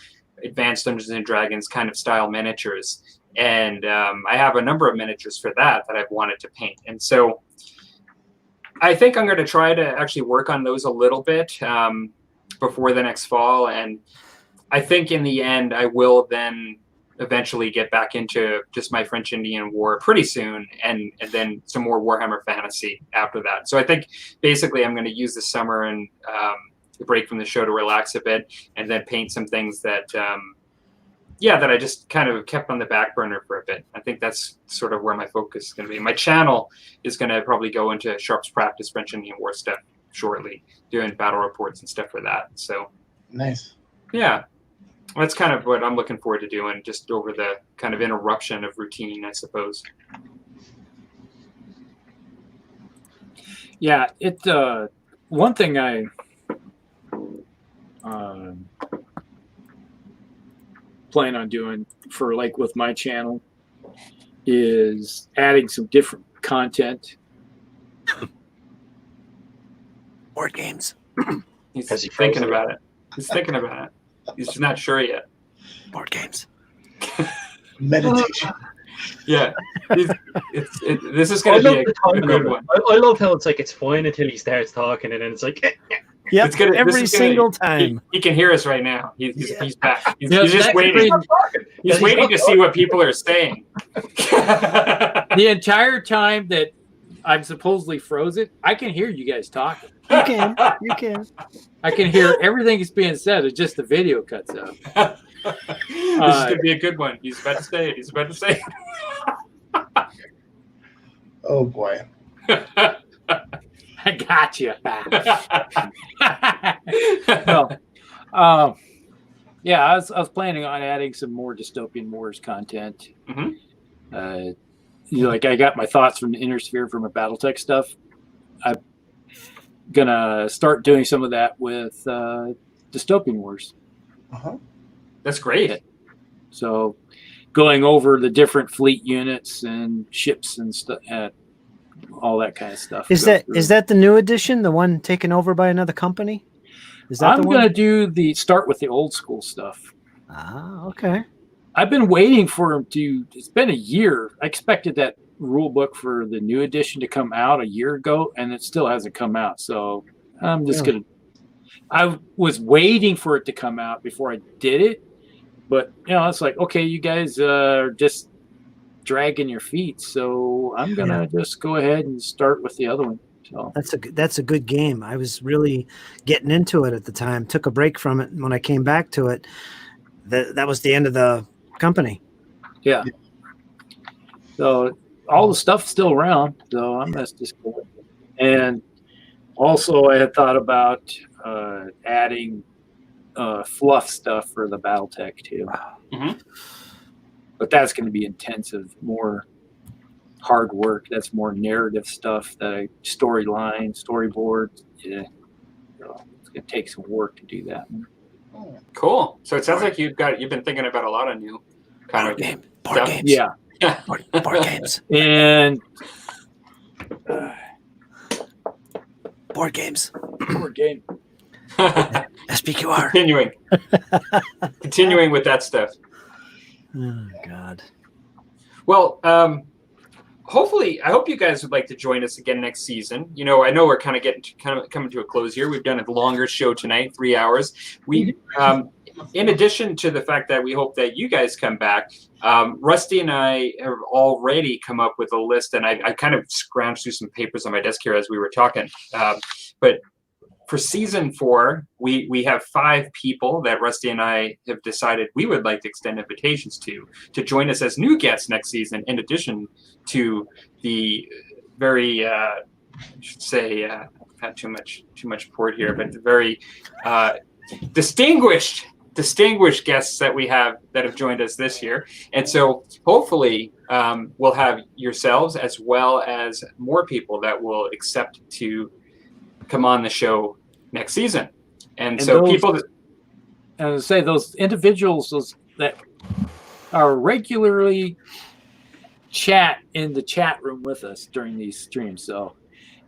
Advanced Dungeons and Dragons kind of style miniatures. And I have a number of miniatures for that I've wanted to paint. And so I think I'm going to try to actually work on those a little bit before the next fall. And I think in the end, I will then eventually get back into just my French Indian War pretty soon, and then some more Warhammer Fantasy after that. So I think basically I'm going to use the summer and the break from the show to relax a bit, and then paint some things that that I just kind of kept on the back burner for a bit. I think that's sort of where my focus is going to be. My channel is going to probably go into Sharp's Practice French Indian War stuff shortly, doing battle reports and stuff for that. So Nice. yeah, that's kind of what I'm looking forward to doing, just over the kind of interruption of routine, I suppose. Yeah, it one thing I plan on doing for like with my channel is adding some different content. Board games. He's Has he thinking frozen? about it. He's thinking about it. He's just not sure yet. Board games. Meditation. Yeah, this is going to be a good one. I love how it's like it's fine until he starts talking, and then it's like, Yep, It's gonna- this every is gonna- single time. He can hear us right now. He's back. He's Yeah, just that's waiting. great. He's waiting to see what people are saying. The entire time that I'm supposedly frozen, I can hear you guys talking. You can. You can. I can hear everything that's being said. It's just the video cuts out. This is going to be a good one. He's about to say it. He's about to say Oh boy. it. I got you. No. Yeah, I was planning on adding some more Dystopian Wars content. Mhm. Like I got my thoughts from the Inner Sphere from a BattleTech stuff. I'm gonna start doing some of that with Dystopian Wars. Uh-huh. That's great. So, going over the different fleet units and ships and stuff, all that kind of stuff. Is that the new edition? The one taken over by another company? Is that I'm the one? gonna start with the old school stuff. Ah, okay. I've been waiting for him to. It's been a year. I expected that rule book for the new edition to come out a year ago, and it still hasn't come out. So I'm just Really? I was waiting for it to come out before I did it, but it's like, okay, you guys are just dragging your feet, so I'm gonna just go ahead and start with the other one. So That's a good game. I was really getting into it at the time. Took a break from it, and when I came back to it, that was the end of the company. yeah. So all the stuff's still around. So I'm just go with it. And also, I had thought about adding fluff stuff for the BattleTech too. Mhm. But that's going to be intensive, more hard work. That's more narrative stuff. Storyline, storyboard. Yeah, so it's going to take some work to do that. Cool. So it sounds like you've been thinking about a lot of new kind of Board stuff. games. Yeah, Board games. and Board games. board game. SPQR. Continuing with that stuff. Oh God. Well, hopefully, I hope you guys would like to join us again next season. I know we're kind of coming to a close here. We've done a longer show tonight, 3 hours. We, in addition to the fact that we hope that you guys come back, Rusty and I have already come up with a list, and I kind of scrounged through some papers on my desk here as we were talking. But for season 4, we have 5 people that Rusty and I have decided we would like to extend invitations to join us as new guests next season, in addition to the very, I should say, I've had too much port here, but the very distinguished guests that we have that have joined us this year. And so hopefully we'll have yourselves as well as more people that will accept to come on the show next season. And so those, people that, I would say those individuals that are regularly chat in the chat room with us during these streams. So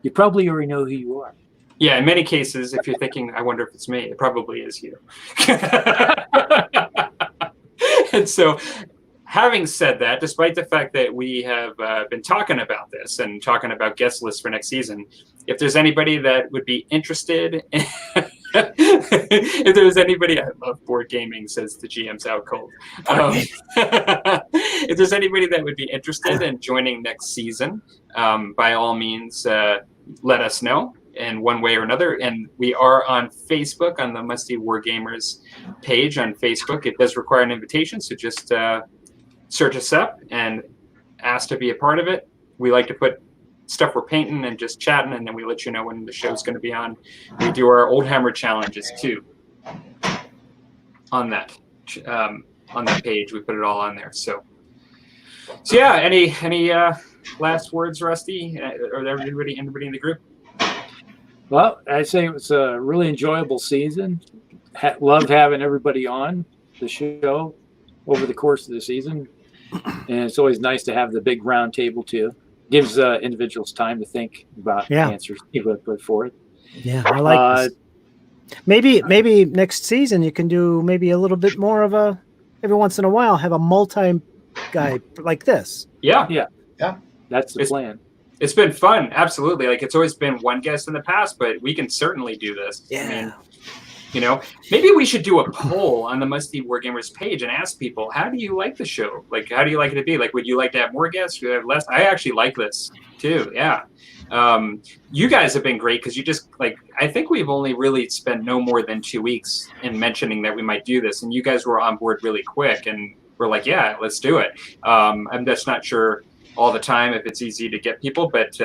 you probably already know who you are. yeah, in many cases, if you're thinking, I wonder if it's me, it probably is you. And so, having said that, despite the fact that we have been talking about this and talking about guest lists for next season, if there's anybody that would be interested, if there's anybody, I love board gaming, says the GM's out cold. If there's anybody that would be interested in joining next season, by all means, let us know in one way or another. And we are on Facebook on the Musty Wargamers page on Facebook. It does require an invitation, so just search us up and ask to be a part of it. We like to put stuff we're painting and just chatting, and then we let you know when the show's going to be on. We do our Old Hammer challenges too on that page. We put it all on there. So yeah. Any last words, Rusty, or anybody in the group? Well, I say it was a really enjoyable season. Loved having everybody on the show over the course of the season. And it's always nice to have the big round table too. Gives individuals time to think about answers people put forth. Yeah, I like this. Maybe next season you can do maybe a little bit more of a, every once in a while, have a multi-guy like this. Yeah. That's the plan. It's been fun, absolutely. Like, it's always been one guest in the past, but we can certainly do this. Yeah. I mean, you know, maybe we should do a poll on the Musty Wargamers page and ask people, how do you like the show? Like, how do you like it to be? Like, would you like to have more guests? Would you have less? I actually like this too. Yeah. You guys have been great because you just, like, I think we've only really spent no more than 2 weeks in mentioning that we might do this. And you guys were on board really quick and we're like, yeah, let's do it. I'm just not sure all the time if it's easy to get people, but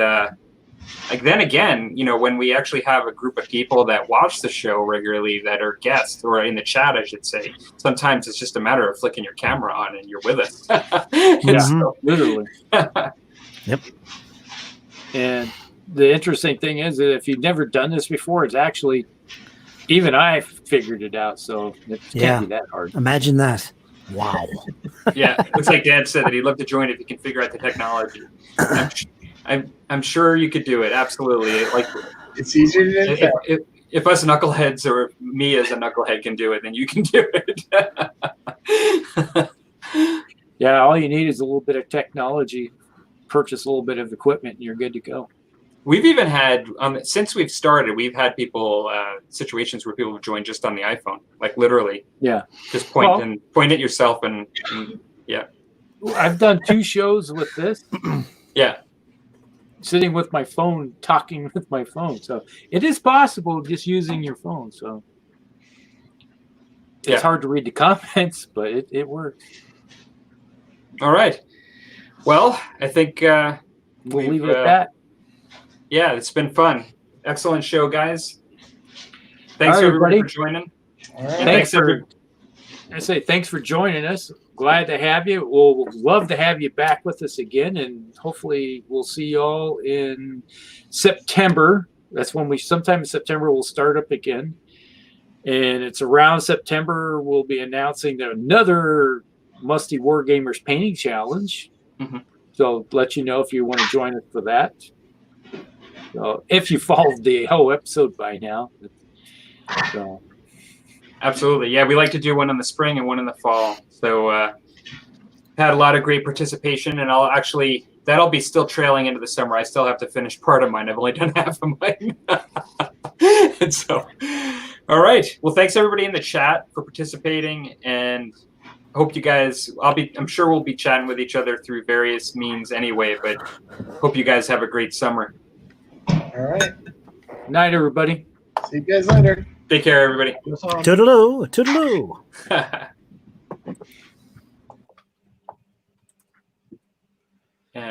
like, then again, you know, when we actually have a group of people that watch the show regularly that are guests, or in the chat, I should say, sometimes it's just a matter of flicking your camera on and you're with us. Literally. Yep. And the interesting thing is that if you've never done this before, it's actually, even I figured it out, so it can't be that hard. Imagine that. Wow. Yeah, looks like Dad said that he'd love to join if you can figure out the technology. I'm sure you could do it. Absolutely. Like, it's easier than if us knuckleheads or me as a knucklehead can do it, then you can do it. Yeah, all you need is a little bit of technology, purchase a little bit of equipment, and you're good to go. We've even had, since we've started, we've had people, situations where people have joined just on the iPhone, like literally. Yeah. Just point at yourself and yeah. I've done 2 shows with this. Yeah. Sitting with my phone, talking with my phone. So it is possible just using your phone. So it's hard to read the comments, but it works. All right. Well, I think we'll leave it at that. Yeah, it's been fun. Excellent show, guys. Thanks everybody for joining. All right. Thanks for joining us. Glad to have you. We'll love to have you back with us again, and hopefully we'll see you all in September. That's when sometime in September we'll start up again. And it's around September we'll be announcing another Musty Wargamers painting challenge. Mm-hmm. So let you know if you want to join us for that. So if you followed the whole episode by now. So. Absolutely. Yeah, we like to do one in the spring and one in the fall. So had a lot of great participation, and that'll be still trailing into the summer. I still have to finish part of mine. I've only done half of mine. And so, all right. Well, thanks everybody in the chat for participating, and hope you guys, I'm sure we'll be chatting with each other through various means anyway, but hope you guys have a great summer. All right. Night, everybody. See you guys later. Take care, everybody. Toodaloo. Toodaloo. And